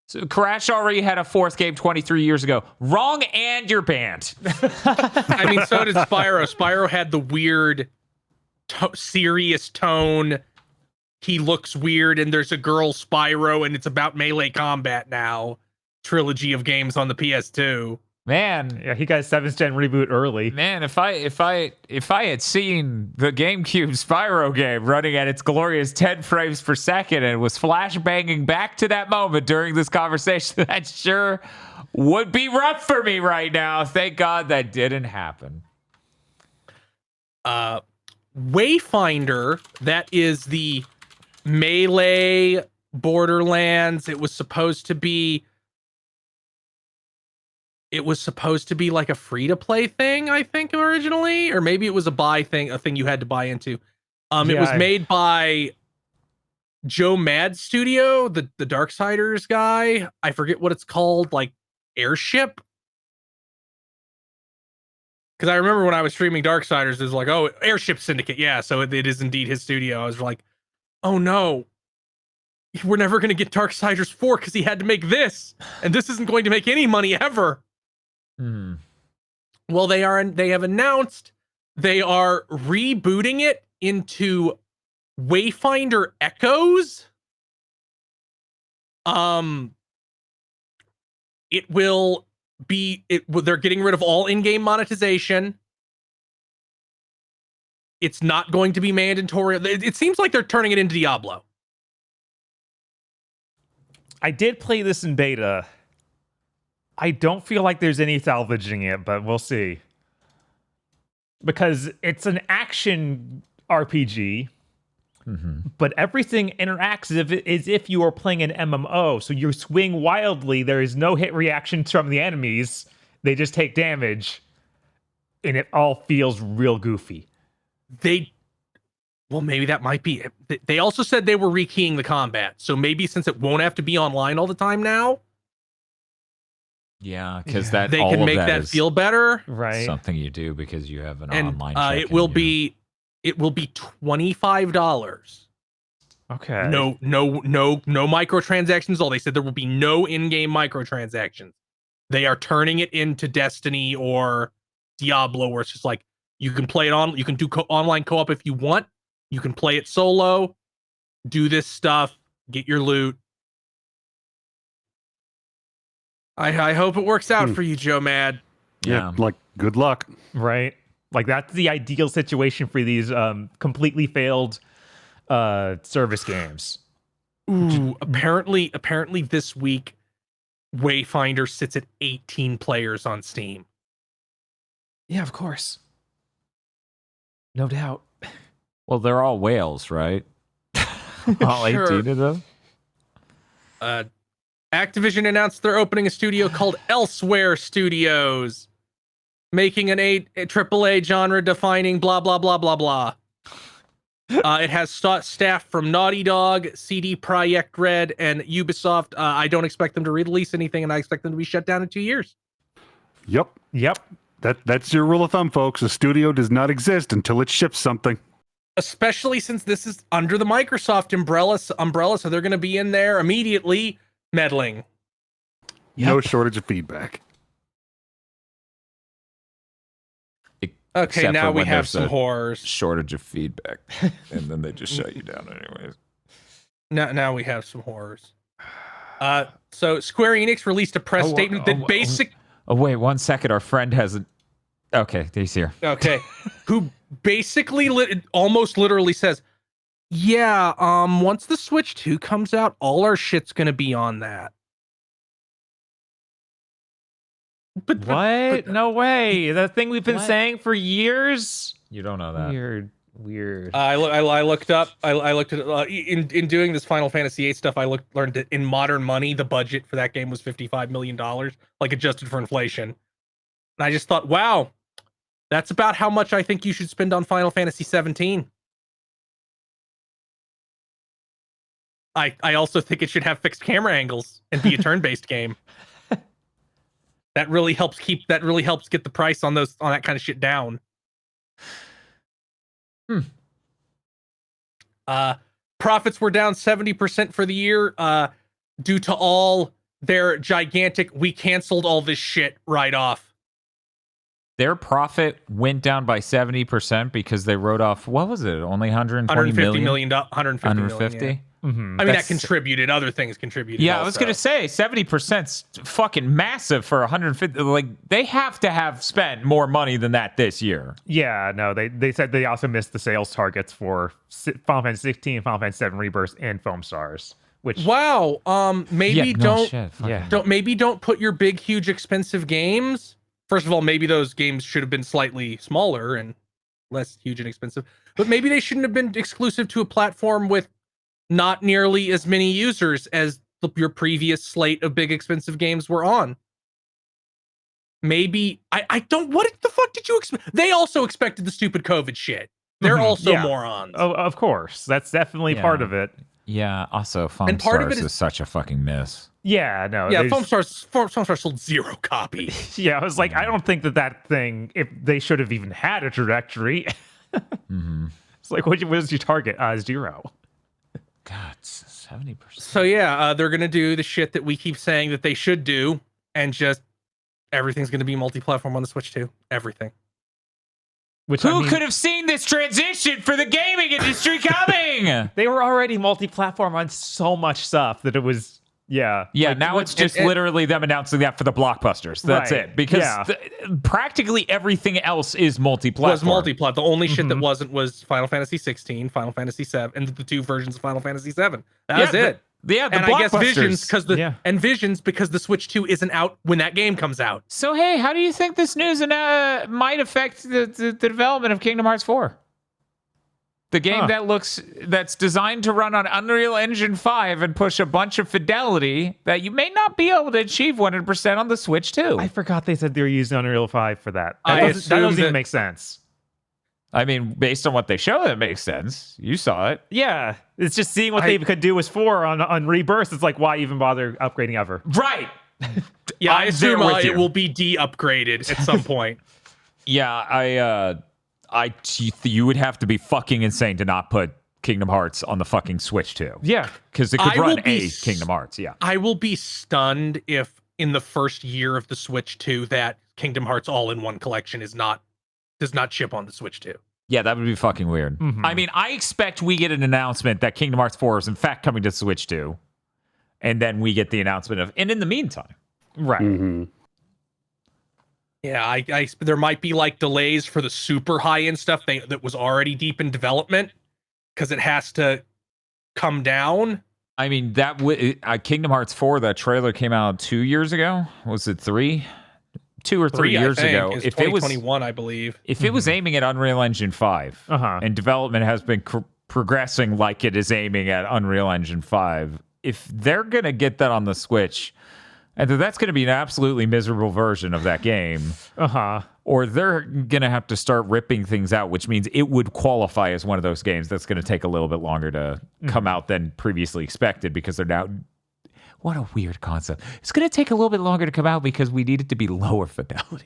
So Crash already had a fourth game 23 years ago. Wrong, and you're banned. I mean, so did Spyro. Spyro had the weird, serious tone. He looks weird, and there's a girl Spyro, and it's about melee combat now. Trilogy of games on the PS2. Man, Yeah, he got a 7th gen reboot early. man, if I had seen the GameCube Spyro game running at its glorious 10 frames per second and was flashbanging back to that moment during this conversation, that sure would be rough for me right now. Thank God that didn't happen. Wayfinder, that is the Melee Borderlands. It was supposed to be like a free-to-play thing, I think, originally, or maybe it was a buy thing, a thing you had to buy into. It was made by Joe Mad Studio, the Darksiders guy. I forget what it's called, like Airship. Because I remember when I was streaming Darksiders, it was like, oh, Airship Syndicate. Yeah, so it is indeed his studio. I was like, oh no, we're never going to get Darksiders 4 because he had to make this. And this isn't going to make any money ever. Well, they have announced they are rebooting it into Wayfinder Echoes. They're getting rid of all in-game monetization. It's not going to be mandatory. It seems like they're turning it into Diablo. I did play this in beta. I don't feel like there's any salvaging it, but we'll see. Because it's an action RPG, but everything interacts as if you are playing an MMO. So you swing wildly. There is no hit reactions from the enemies. They just take damage. And it all feels real goofy. Well, maybe that might be it. They also said they were rekeying the combat. So maybe since it won't have to be online all the time now, Yeah, because they can make that feel better. Right. something you do because you have an And online check-in, it will be $25. Okay. No microtransactions. All they said there will be no in-game microtransactions. They are turning it into Destiny or Diablo, where it's just like you can play it on. You can do online co-op if you want. You can play it solo. Do this stuff. Get your loot. I hope it works out for you, Joe Mad. Yeah, like good luck. Right. Like that's the ideal situation for these completely failed service games. Ooh, apparently this week Wayfinder sits at 18 players on Steam. Yeah, of course. No doubt. Well, they're all whales, right? All Sure. 18 of them? Activision announced they're opening a studio called Elsewhere Studios, making an AAA genre-defining blah, blah, blah, blah, blah. It has staff from Naughty Dog, CD Projekt Red, and Ubisoft. I don't expect them to release anything, and I expect them to be shut down in 2 years. Yep. That's your rule of thumb, folks. A studio does not exist until it ships something. Especially since this is under the Microsoft umbrella, so they're going to be in there immediately meddling. No shortage of feedback. Okay, Except now for we when have there's some a horrors. shortage of feedback, and then they just shut you down anyways. Now we have some horrors. So Square Enix released a press statement that Oh, wait 1 second. Our friend hasn't. Okay, he's here. Okay, who basically almost literally says, yeah, once the Switch 2 comes out, all our shit's gonna be on that. But What? No way. That thing we've been What? saying for years. You don't know that. Weird. I looked up. I looked at in doing this Final Fantasy VIII stuff. Learned that in modern money, the budget for that game was $55 million, like adjusted for inflation. And I just thought, wow, that's about how much I think you should spend on Final Fantasy 17. I also think it should have fixed camera angles and be a turn-based game. That really helps get the price on that kind of shit down. Profits were down 70% for the year due to all their gigantic we canceled all this shit write-off. Their profit went down by 70% because they wrote off, what was it? Only 120 million? 150 150? million, yeah. Mm-hmm. I mean, that contributed. Other things contributed. Yeah, also. I was going to say 70%'s fucking massive for 150. Like, they have to have spent more money than that this year. Yeah, no, they said they also missed the sales targets for Final Fantasy 16, Final Fantasy 7 Rebirth, and Foam Stars. Which wow, maybe don't put your big, huge, expensive games. First of all, maybe those games should have been slightly smaller and less huge and expensive. But maybe they shouldn't have been exclusive to a platform with not nearly as many users as your previous slate of big, expensive games were on. Maybe I don't. What the fuck did you expect? They also expected the stupid COVID shit. They're also morons. Oh, of course, that's definitely part of it. Yeah. Also, Foam And part of Stars it is such a fucking miss. Yeah, no. Yeah, Foam Stars sold 0 copies. Yeah, I was like, I don't think that thing, if they should have even had a trajectory. It's like, what was your target? 0. God, 70%. So yeah, they're gonna do the shit that we keep saying that they should do, and just everything's gonna be multi-platform on the Switch too. Everything. Which Who could have seen this transition for the gaming industry coming? They were already multi-platform on so much stuff that it was, yeah. Yeah, Like, now it's just literally them announcing that for the blockbusters. That's Right, it. Because practically everything else is multi-platform. Was multi-plat. The only shit that wasn't was Final Fantasy 16, Final Fantasy 7, and the 2 versions of Final Fantasy 7. That was it. Yeah, the And I guess blockbusters. Visions because the Switch 2 isn't out when that game comes out. So, hey, how do you think this news might affect the development of Kingdom Hearts 4? The game that's designed to run on Unreal Engine 5 and push a bunch of fidelity that you may not be able to achieve 100% on the Switch 2. I forgot they said they were using Unreal 5 for that. I That assume doesn't that- even make sense. I mean, based on what they show, that makes sense. You saw it. Yeah, it's just seeing what they could do with 4 on Rebirth. It's like, why even bother upgrading ever? Right. Yeah, I I'm assume there with you. it will be de-upgraded at some point. Yeah, you would have to be fucking insane to not put Kingdom Hearts on the fucking Switch 2. Yeah, Because it could I will run be Kingdom Hearts, yeah. I will be stunned if in the first year of the Switch 2 that Kingdom Hearts All-in-One Collection does not ship on the Switch 2. Yeah, that would be fucking weird. I mean, I expect we get an announcement that Kingdom Hearts 4 is in fact coming to Switch 2. And then we get the announcement of, and in the meantime. right. Mm-hmm. Yeah, there might be like delays for the super high-end stuff that was already deep in development because it has to come down. I mean, that Kingdom Hearts 4, that trailer came out 2 years ago. Was it 3? 2 or 3 years ago. If it was 2021, I believe. If it was aiming at Unreal Engine 5 and development has been progressing like it is aiming at Unreal Engine 5, if they're going to get that on the Switch, and that's going to be an absolutely miserable version of that game, or they're going to have to start ripping things out, which means it would qualify as one of those games that's going to take a little bit longer to come out than previously expected because they're now... What a weird concept. It's going to take a little bit longer to come out because we need it to be lower fidelity.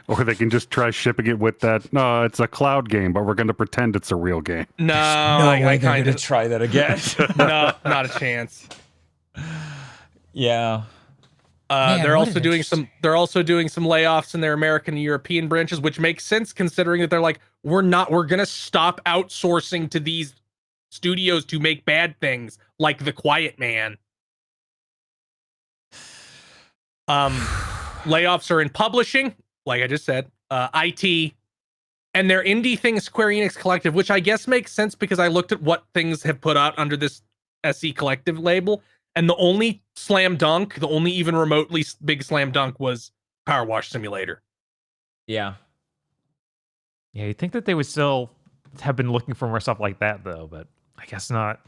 Or they can just try shipping it with that. No, it's a cloud game, but we're going to pretend it's a real game. No, I kind of try that again. no, not a chance. Yeah. They're also doing some layoffs in their American and European branches, which makes sense considering that they're like, we're going to stop outsourcing to these studios to make bad things like The Quiet Man. Layoffs are in publishing, like I just said, IT, and their indie thing, Square Enix Collective, which I guess makes sense because I looked at what things have put out under this SE Collective label, and the only even remotely big slam dunk was Power Wash Simulator. Yeah. Yeah, you'd think that they would still have been looking for more stuff like that, though, but I guess not.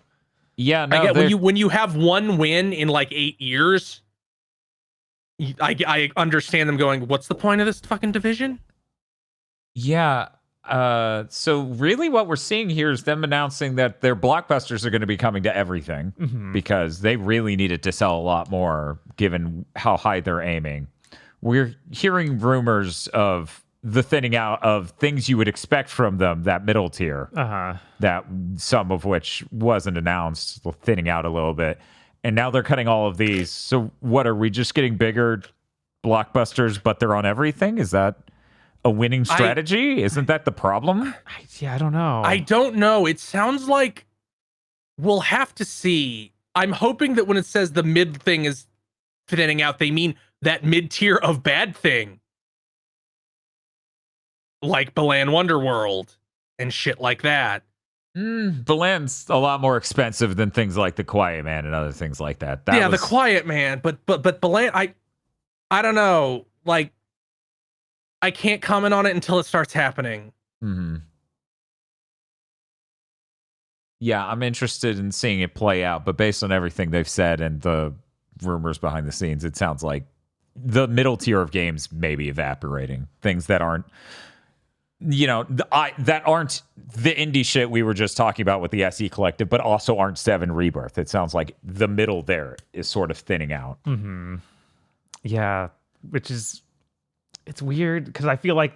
Yeah, no. I get when you have one win in like 8 years, I understand them going, what's the point of this fucking division? Yeah. So really what we're seeing here is them announcing that their blockbusters are going to be coming to everything because they really needed to sell a lot more given how high they're aiming. We're hearing rumors of the thinning out of things you would expect from them, that middle tier, that some of which wasn't announced, thinning out a little bit. And now they're cutting all of these. So what, are we just getting bigger blockbusters, but they're on everything? Is that a winning strategy? Isn't that the problem? I don't know. I don't know. It sounds like we'll have to see. I'm hoping that when it says the mid thing is thinning out, they mean that mid tier of bad thing. Like Balan Wonderworld and shit like that. Balan's a lot more expensive than things like the Quiet Man and other things like that. The Quiet Man, but Balan, I don't know. Like, I can't comment on it until it starts happening. Yeah, I'm interested in seeing it play out, but based on everything they've said and the rumors behind the scenes, it sounds like the middle tier of games may be evaporating. Things that aren't, that aren't the indie shit we were just talking about with the SE Collective, but also aren't 7 Rebirth. It sounds like the middle there is sort of thinning out. Yeah, which is, it's weird because I feel like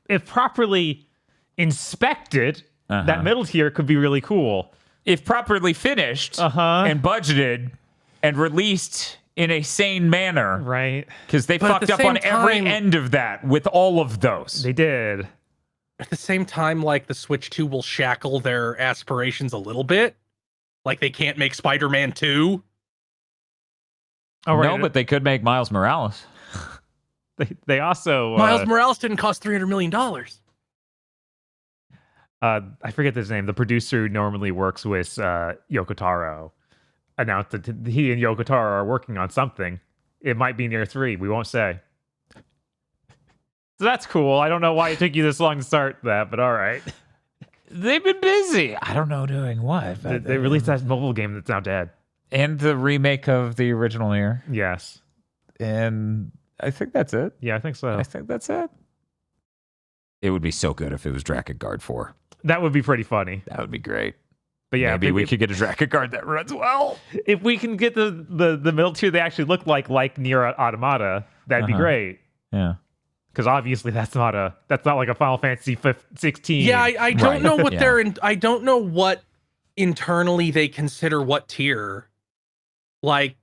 if properly inspected, that middle tier could be really cool. If properly finished and budgeted and released in a sane manner. Right. Because they fucked up on every end of that with all of those. They did. At the same time, like, the Switch 2 will shackle their aspirations a little bit. Like, they can't make Spider-Man 2. Oh, right. No, but they could make Miles Morales. They also... Miles Morales didn't cost $300 million. I forget his name. The producer who normally works with Yoko Taro announced that he and Yoko Taro are working on something. It might be near 3. We won't say. So that's cool. I don't know why it took you this long to start that, but all right. They've been busy. I don't know doing what. But They released that mobile game that's now dead. And the remake of the original Nier. Yes. And I think that's it. Yeah, I think so. I think that's it. It would be so good if it was Drakengard 4. That would be pretty funny. That would be great. But yeah, maybe we could get a Drakengard that runs well. If we can get the middle tier they actually look like Nier Automata, that'd be great. Yeah. Because obviously that's not like a Final Fantasy 16. Yeah, I don't know what I don't know what internally they consider what tier. Like,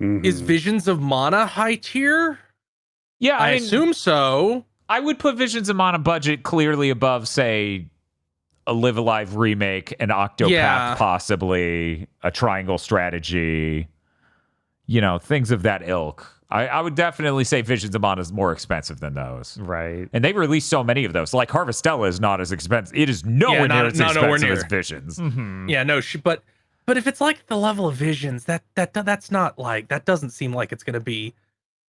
is Visions of Mana high tier? Yeah, I assume so. I would put Visions of Mana budget clearly above, say, a Live Alive remake, an Octopath possibly, a Triangle Strategy, things of that ilk. I would definitely say Visions of Mana is more expensive than those. Right. And they released so many of those. Like Harvestella is not as expensive. It is nowhere near as expensive as Visions. Yeah, no, but if it's like the level of Visions, that's not like, that doesn't seem like it's going to be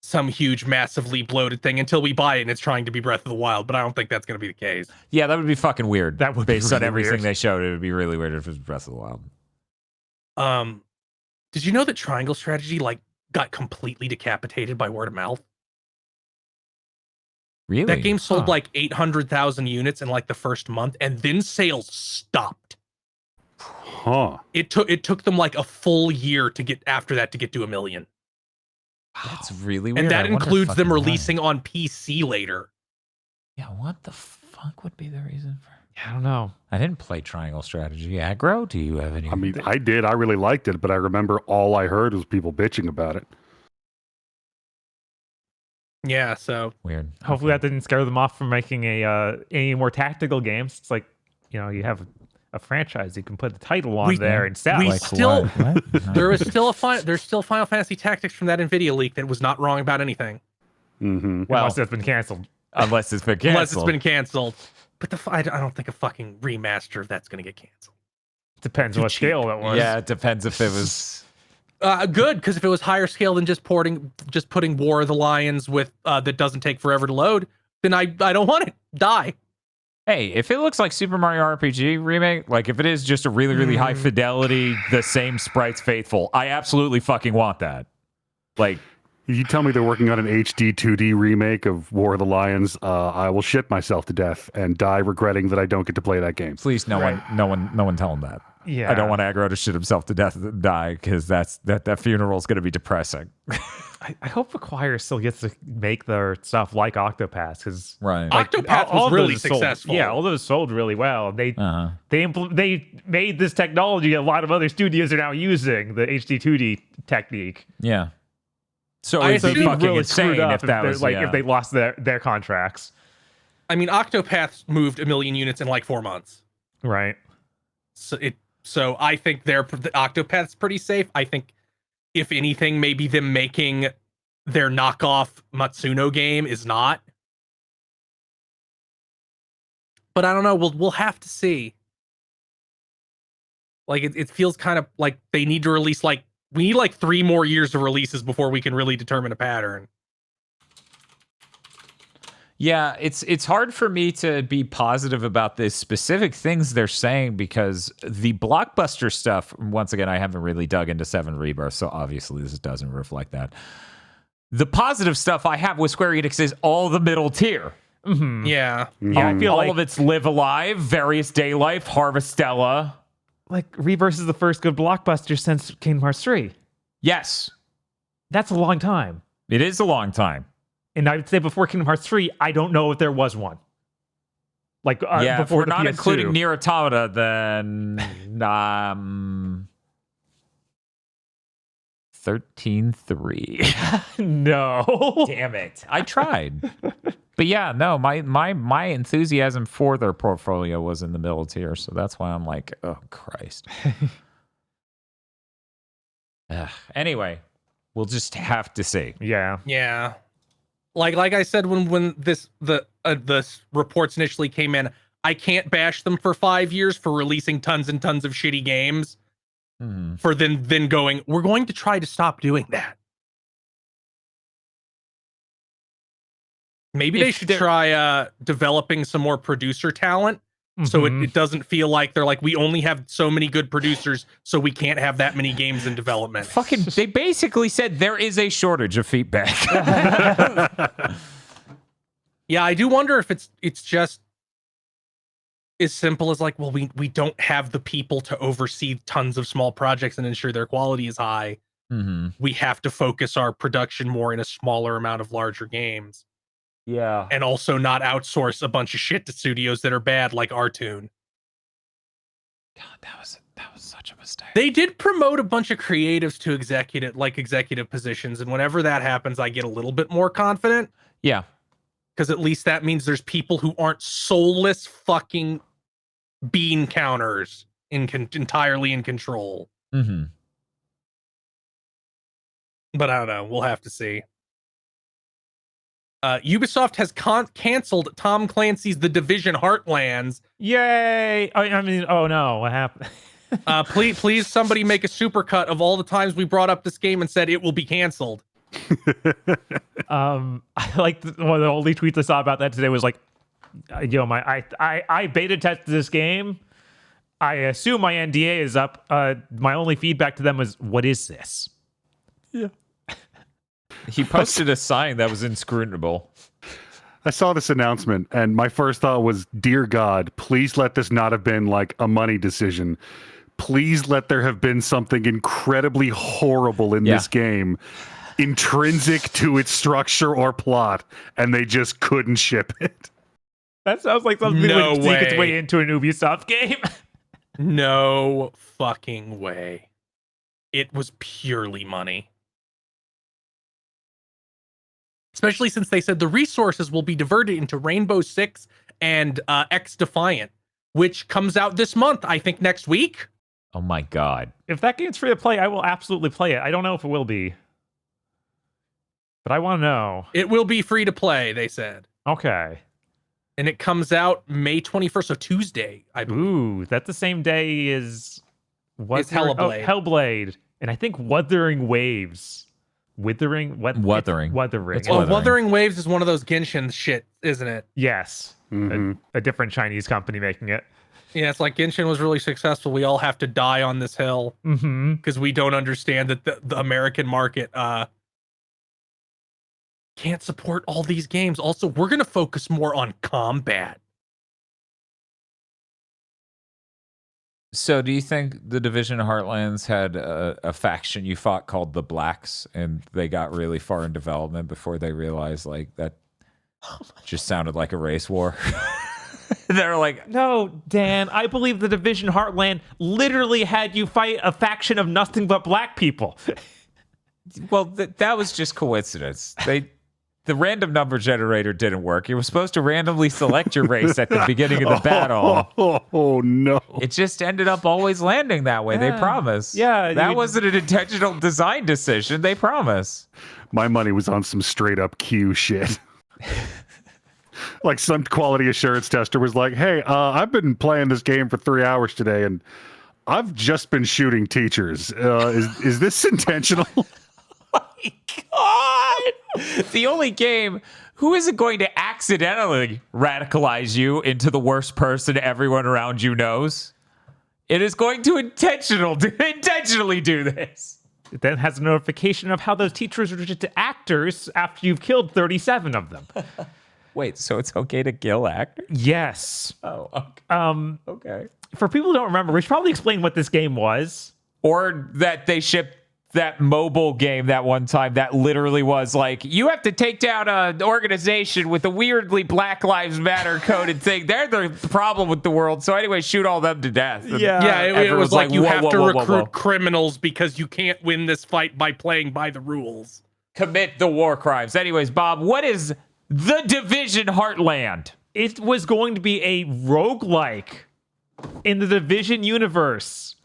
some huge, massively bloated thing until we buy it and it's trying to be Breath of the Wild, but I don't think that's going to be the case. Yeah, that would be fucking weird. That would based be on really everything weird. they showed, it would be really weird if it was Breath of the Wild. Did you know that Triangle Strategy got completely decapitated by word of mouth? Really? That game sold 800,000 units in the first month, and then sales stopped. Huh. It took them a full year to get to 1 million. That's really weird. And that includes them releasing on PC later. Yeah, what the fuck would be the reason for? I don't know. I didn't play Triangle Strategy. Aggro? Do you have any? I mean, I did. I really liked it, but I remember all I heard was people bitching about it. Yeah, so weird. Hopefully that didn't scare them off from making any more tactical games. It's like, you have a franchise, you can put the title on there and sell. There's still Final Fantasy Tactics from that Nvidia leak that was not wrong about anything. Well, unless it's been canceled. Unless it's been canceled. But I don't think a fucking remaster of that's going to get canceled. Depends what scale it was. Yeah, it depends if it was Good, because if it was higher scale than just putting War of the Lions with that doesn't take forever to load, then I don't want it. Die. Hey, if it looks like Super Mario RPG remake, like if it is just a really, really high fidelity, the same sprites faithful, I absolutely fucking want that. Like, You tell me they're working on an HD 2D remake of War of the Lions, I will shit myself to death and die regretting that I don't get to play that game. please, no one tell him that. Yeah. I don't want Aggro to shit himself to death and die because that funeral is going to be depressing. I hope Acquire still gets to make their stuff like Octopath, because Right. Octopath was really successful. Yeah, all those sold really well. They made this technology a lot of other studios are now using, the HD 2D technique. Yeah. So I it'd be assume fucking Really insane screwed up if that was if they lost their contracts. I mean, Octopath moved 1 million units in like 4 months. Right. So I think the Octopath's pretty safe. I think if anything, maybe them making their knockoff Matsuno game is not. But I don't know. We'll have to see. Like it feels kind of like they need to release we need like 3 more years of releases before we can really determine a pattern. Yeah, it's hard for me to be positive about the specific things they're saying because the blockbuster stuff, once again, I haven't really dug into 7 Rebirth, so obviously this doesn't reflect that. The positive stuff I have with Square Enix is all the middle tier. Mm-hmm. Yeah. Yeah, I feel all like of it's Live Alive, Various Day Life, Harvestella. like Rebirth is the first good blockbuster since Kingdom Hearts 3. Yes, That's a long time. it is a long time. And I would say before Kingdom Hearts 3, I don't know if there was one. Like Yeah, if before we're the not PS2. including Nier Automata, then 13.3. No. Damn it. I tried. But yeah, no, my enthusiasm for their portfolio was in the middle tier, so that's why I'm like, oh Christ. Anyway, we'll just have to see. Yeah. Yeah. Like I said when the reports initially came in, I can't bash them for 5 years for releasing tons and tons of shitty games. Mhm. For then going, we're going to try to stop doing that. Maybe they should try developing some more producer talent. So Mhm. it doesn't feel like they're like, we only have so many good producers, so we can't have that many games in development. Fucking, they basically said there is a shortage of feedback. Yeah, I do wonder if it's just as simple as like, well, we don't have the people to oversee tons of small projects and ensure their quality is high. Mm-hmm. We have to focus our production more in a smaller amount of larger games. Yeah. And also not outsource a bunch of shit to studios that are bad like Artoon. God, that was such a mistake. They did promote a bunch of creatives to executive positions, and whenever that happens, I get a little bit more confident. Yeah. Because at least that means there's people who aren't soulless fucking bean counters entirely in control. Mm-hmm. But I don't know. We'll have to see. Ubisoft has canceled Tom Clancy's The Division Heartlands. Yay! I mean, oh no, what happened? Please, somebody make a supercut of all the times we brought up this game and said it will be canceled. I like one of the only tweets I saw about that today was like, I beta tested this game. I assume my NDA is up. My only feedback to them was, what is this? Yeah. He posted a sign that was inscrutable. I saw this announcement, and my first thought was, dear God, please let this not have been like a money decision. Please let there have been something incredibly horrible in this game, intrinsic to its structure or plot, and they just couldn't ship it. That sounds like something that would sneak its way into an Ubisoft game. No fucking way. It was purely money. Especially since they said the resources will be diverted into Rainbow Six and X Defiant, which comes out this month, I think next week. Oh my God. If that game's free to play, I will absolutely play it. I don't know if it will be, but I want to know. It will be free to play, they said. Okay. And it comes out May 21st, so Tuesday, I believe. Ooh, that's the same day as It's Hellblade. Hellblade. and I think Wuthering Waves. Wuthering. Wuthering. It's Oh, Wuthering. Wuthering Waves is one of those Genshin shit, isn't it? Yes, a different Chinese company making it. Yeah, it's like Genshin was really successful. We all have to die on this hill because we don't understand that the American market can't support all these games. Also, we're going to focus more on combat. So do you think the Division Heartlands had a faction you fought called the Blacks, and they got really far in development before they realized like that just sounded like a race war? They're like, No, Dan, I believe the Division Heartland literally had you fight a faction of nothing but black people. well, that was just coincidence. The random number generator didn't work. You were supposed to randomly select your race at the beginning of the battle. Oh no! It just ended up always landing that way. They promise. Yeah, that wasn't an intentional design decision. They promise. My money was on some straight up Q shit. Like some quality assurance tester was like, "Hey, I've been playing this game for 3 hours today, and I've just been shooting teachers. Is this intentional?" God! The only game. Who is it going to accidentally radicalize you into the worst person everyone around you knows? It is going to intentionally do this. It then has a notification of how those teachers are just actors after you've killed 37 of them. Wait, so it's okay to kill actors? Yes. Oh, okay. Okay. For people who don't remember, we should probably explain what this game was. Or that they shipped that mobile game that one time that literally was like, you have to take down an organization with a weirdly Black Lives Matter coded thing. They're the problem with the world. So anyway, shoot all them to death. And Yeah, it was like you whoa, have whoa, to whoa, recruit whoa, whoa. criminals because you can't win this fight by playing by the rules. Commit the war crimes. Anyways, Bob, what is the Division Heartland? It was going to be a roguelike in the Division universe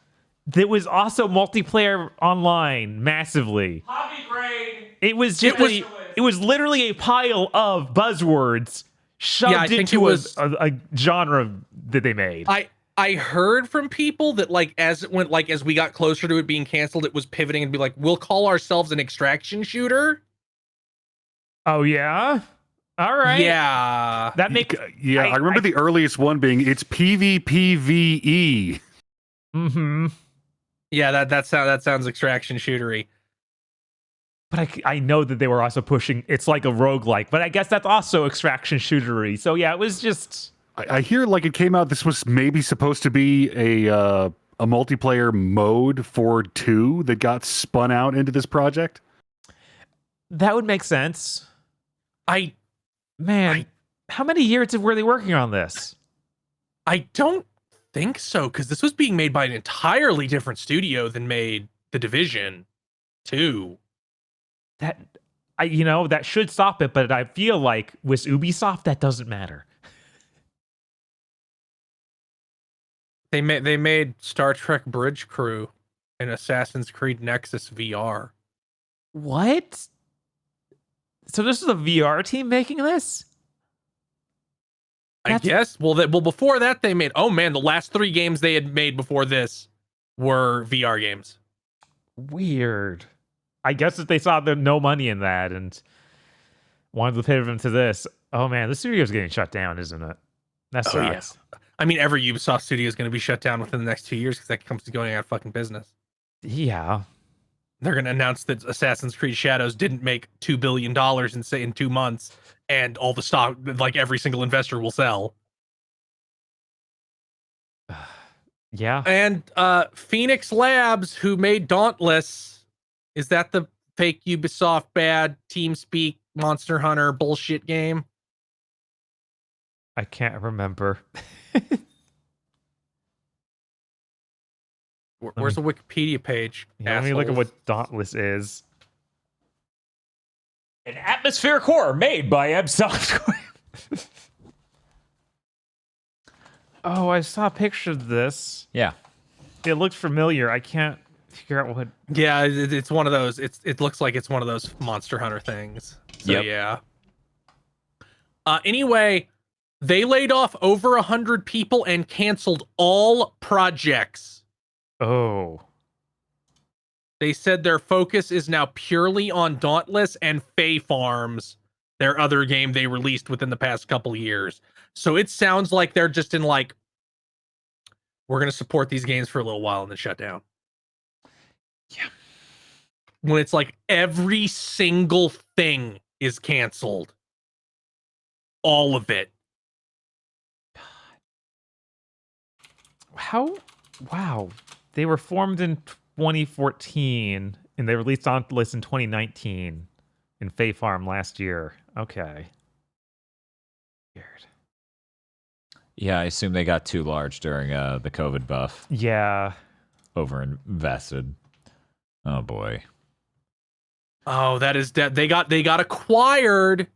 that was also multiplayer online massively. Hobby grade. It was just it was literally a pile of buzzwords shoved into a genre that they made. I heard from people that as we got closer to it being canceled, it was pivoting and be like, we'll call ourselves an extraction shooter. Oh yeah? All right. Yeah. That make I remember the earliest one being it's PvPvE. Mm-hmm. Yeah, that sounds extraction shootery. But I know that they were also pushing it's like a roguelike, but I guess that's also extraction shootery. So yeah, it was just I hear like it came out. This was maybe supposed to be a multiplayer mode for 2 that got spun out into this project. that would make sense. I How many years were they working on this? I don't think so, because this was being made by an entirely different studio than made The Division 2. That should stop it, but I feel like with Ubisoft that doesn't matter. They made Star Trek Bridge Crew and Assassin's Creed Nexus VR. What? So this is a VR team making this? I guess. Well, before that they made. Oh man, the last 3 games they had made before this were VR games. Weird. I guess if they saw no money in that and wanted to pivot into this. Oh man, the studio's getting shut down, isn't it? That's yes. I mean, every Ubisoft studio is going to be shut down within the next 2 years because that comes to going out of fucking business. Yeah. They're going to announce that Assassin's Creed Shadows didn't make $2 billion in 2 months, and all the stock, like every single investor, will sell. Yeah. And Phoenix Labs, who made Dauntless, is that the fake Ubisoft bad TeamSpeak Monster Hunter bullshit game? I can't remember. Where's the Wikipedia page? Let me look at what Dauntless is. An atmospheric horror made by Ubisoft. Oh, I saw a picture of this. Yeah. It looked familiar. I can't figure out what. Yeah, it's one of those. It looks like it's one of those Monster Hunter things. So, Yep. Yeah. Anyway, they laid off over 100 people and canceled all projects. Oh. They said their focus is now purely on Dauntless and Fae Farms, their other game they released within the past couple years. So it sounds like they're just in like, we're going to support these games for a little while and then shut down. Yeah. When it's like every single thing is canceled. All of it. Wow. They were formed in 2014 and they released Dauntless in 2019 in Fae Farm last year. Okay. Weird. Yeah, I assume they got too large during the COVID buff. Yeah. Overinvested. Oh boy. Oh, that is dead. They got acquired.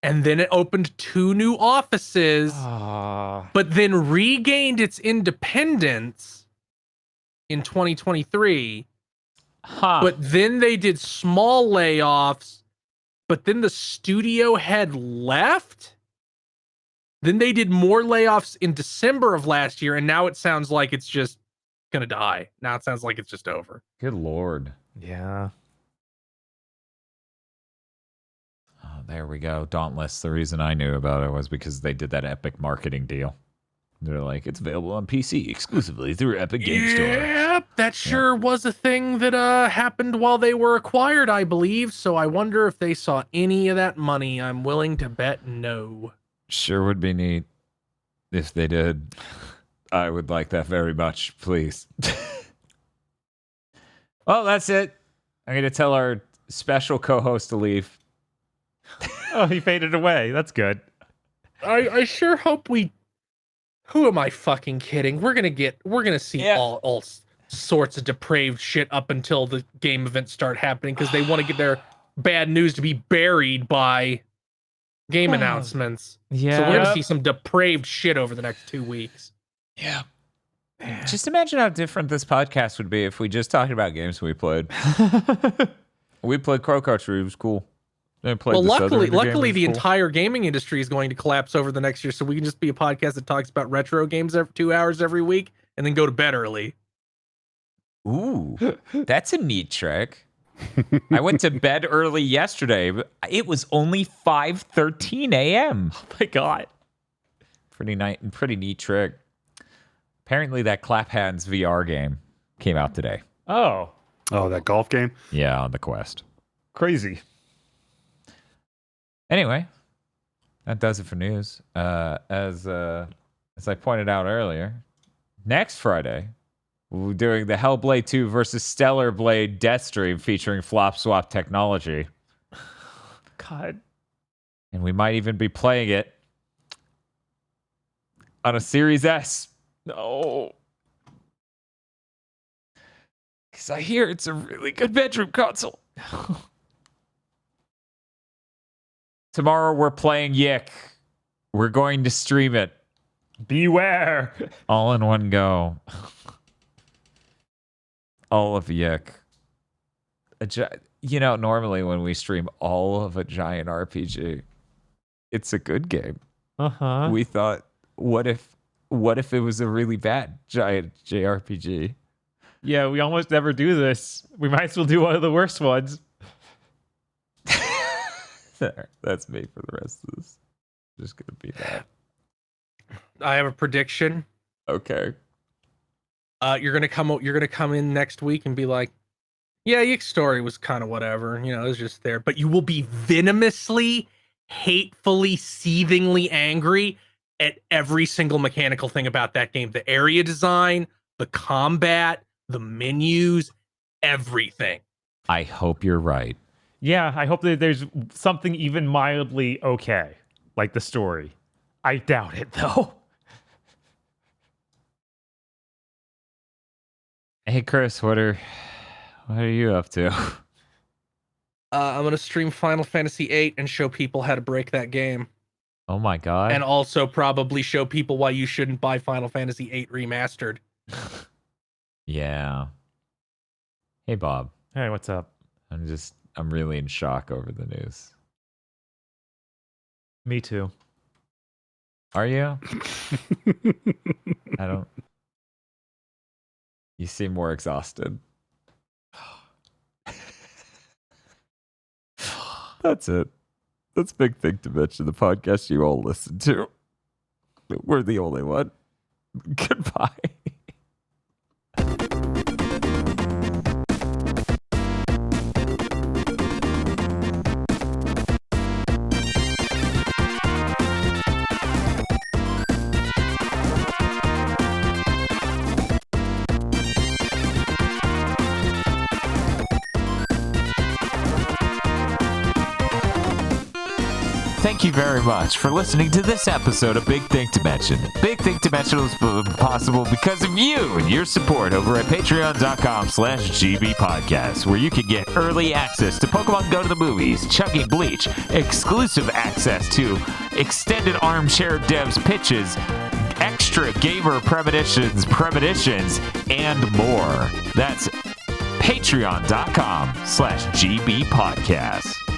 And then it opened 2 new offices, but then regained its independence in 2023. But then they did small layoffs, but then the studio head left. Then they did more layoffs in December of last year, and now it sounds like it's just gonna die. Now it sounds like it's just over. Good Lord. Yeah. There we go. Dauntless. The reason I knew about it was because they did that Epic marketing deal. They're like, it's available on PC exclusively through Epic Game Store. Yep, that sure was a thing that happened while they were acquired, I believe. So I wonder if they saw any of that money. I'm willing to bet no. Sure would be neat if they did. I would like that very much, please. Well, that's it. I'm going to tell our special co-host to leave. Oh, he faded away. That's good. I sure hope we. Who am I fucking kidding? We're gonna see all sorts of depraved shit up until the game events start happening because they want to get their bad news to be buried by game announcements. Yeah. So we're gonna see some depraved shit over the next 2 weeks. Yeah. Just imagine how different this podcast would be if we just talked about games we played. We played Crow Country. It was cool. Well, luckily, the entire gaming industry is going to collapse over the next year, so we can just be a podcast that talks about retro games every 2 hours every week, and then go to bed early. Ooh, that's a neat trick. I went to bed early yesterday, but it was only 5:13 a.m. Oh my god. Pretty neat trick. Apparently, that Clap Hands VR game came out today. Oh, that golf game? Yeah, on the Quest. crazy. Anyway, that does it for news. As I pointed out earlier, next Friday, we're doing the Hellblade 2 versus Stellar Blade Death Stream featuring flop swap technology. God. And we might even be playing it on a Series S. No. Because I hear it's a really good bedroom console. Tomorrow we're playing Yick. We're going to stream it. Beware. All in one go. All of Yick. Normally when we stream all of a giant RPG, it's a good game. Uh-huh. We thought, what if it was a really bad giant JRPG? Yeah, we almost never do this. We might as well do one of the worst ones. There, that's me for the rest of this. Just gonna be that. I have a prediction. Okay. You're gonna come in next week and be like, yeah, Yick's story was kind of whatever. It was just there. But you will be venomously, hatefully, seethingly angry at every single mechanical thing about that game. The area design, the combat, the menus, everything. I hope you're right. Yeah, I hope that there's something even mildly okay, like the story. I doubt it, though. Hey, Chris, what are you up to? I'm gonna stream Final Fantasy VIII and show people how to break that game, Oh my god. and also probably show people why you shouldn't buy Final Fantasy VIII Remastered. Yeah. Hey, Bob. Hey, what's up? I'm really in shock over the news. Me too. Are you? I don't. You seem more exhausted. That's it. That's Big Thing to Mention, the podcast you all listen to. We're the only one. Goodbye. Thank you very much for listening to this episode of Big Thing to Mention. Big Thing to Mention was possible because of you and your support over at patreon.com/gbpodcast, where you can get early access to Pokemon Go to the Movies, Chugging Bleach, exclusive access to extended armchair devs pitches, extra gamer premonitions, and more. That's patreon.com/gbpodcast.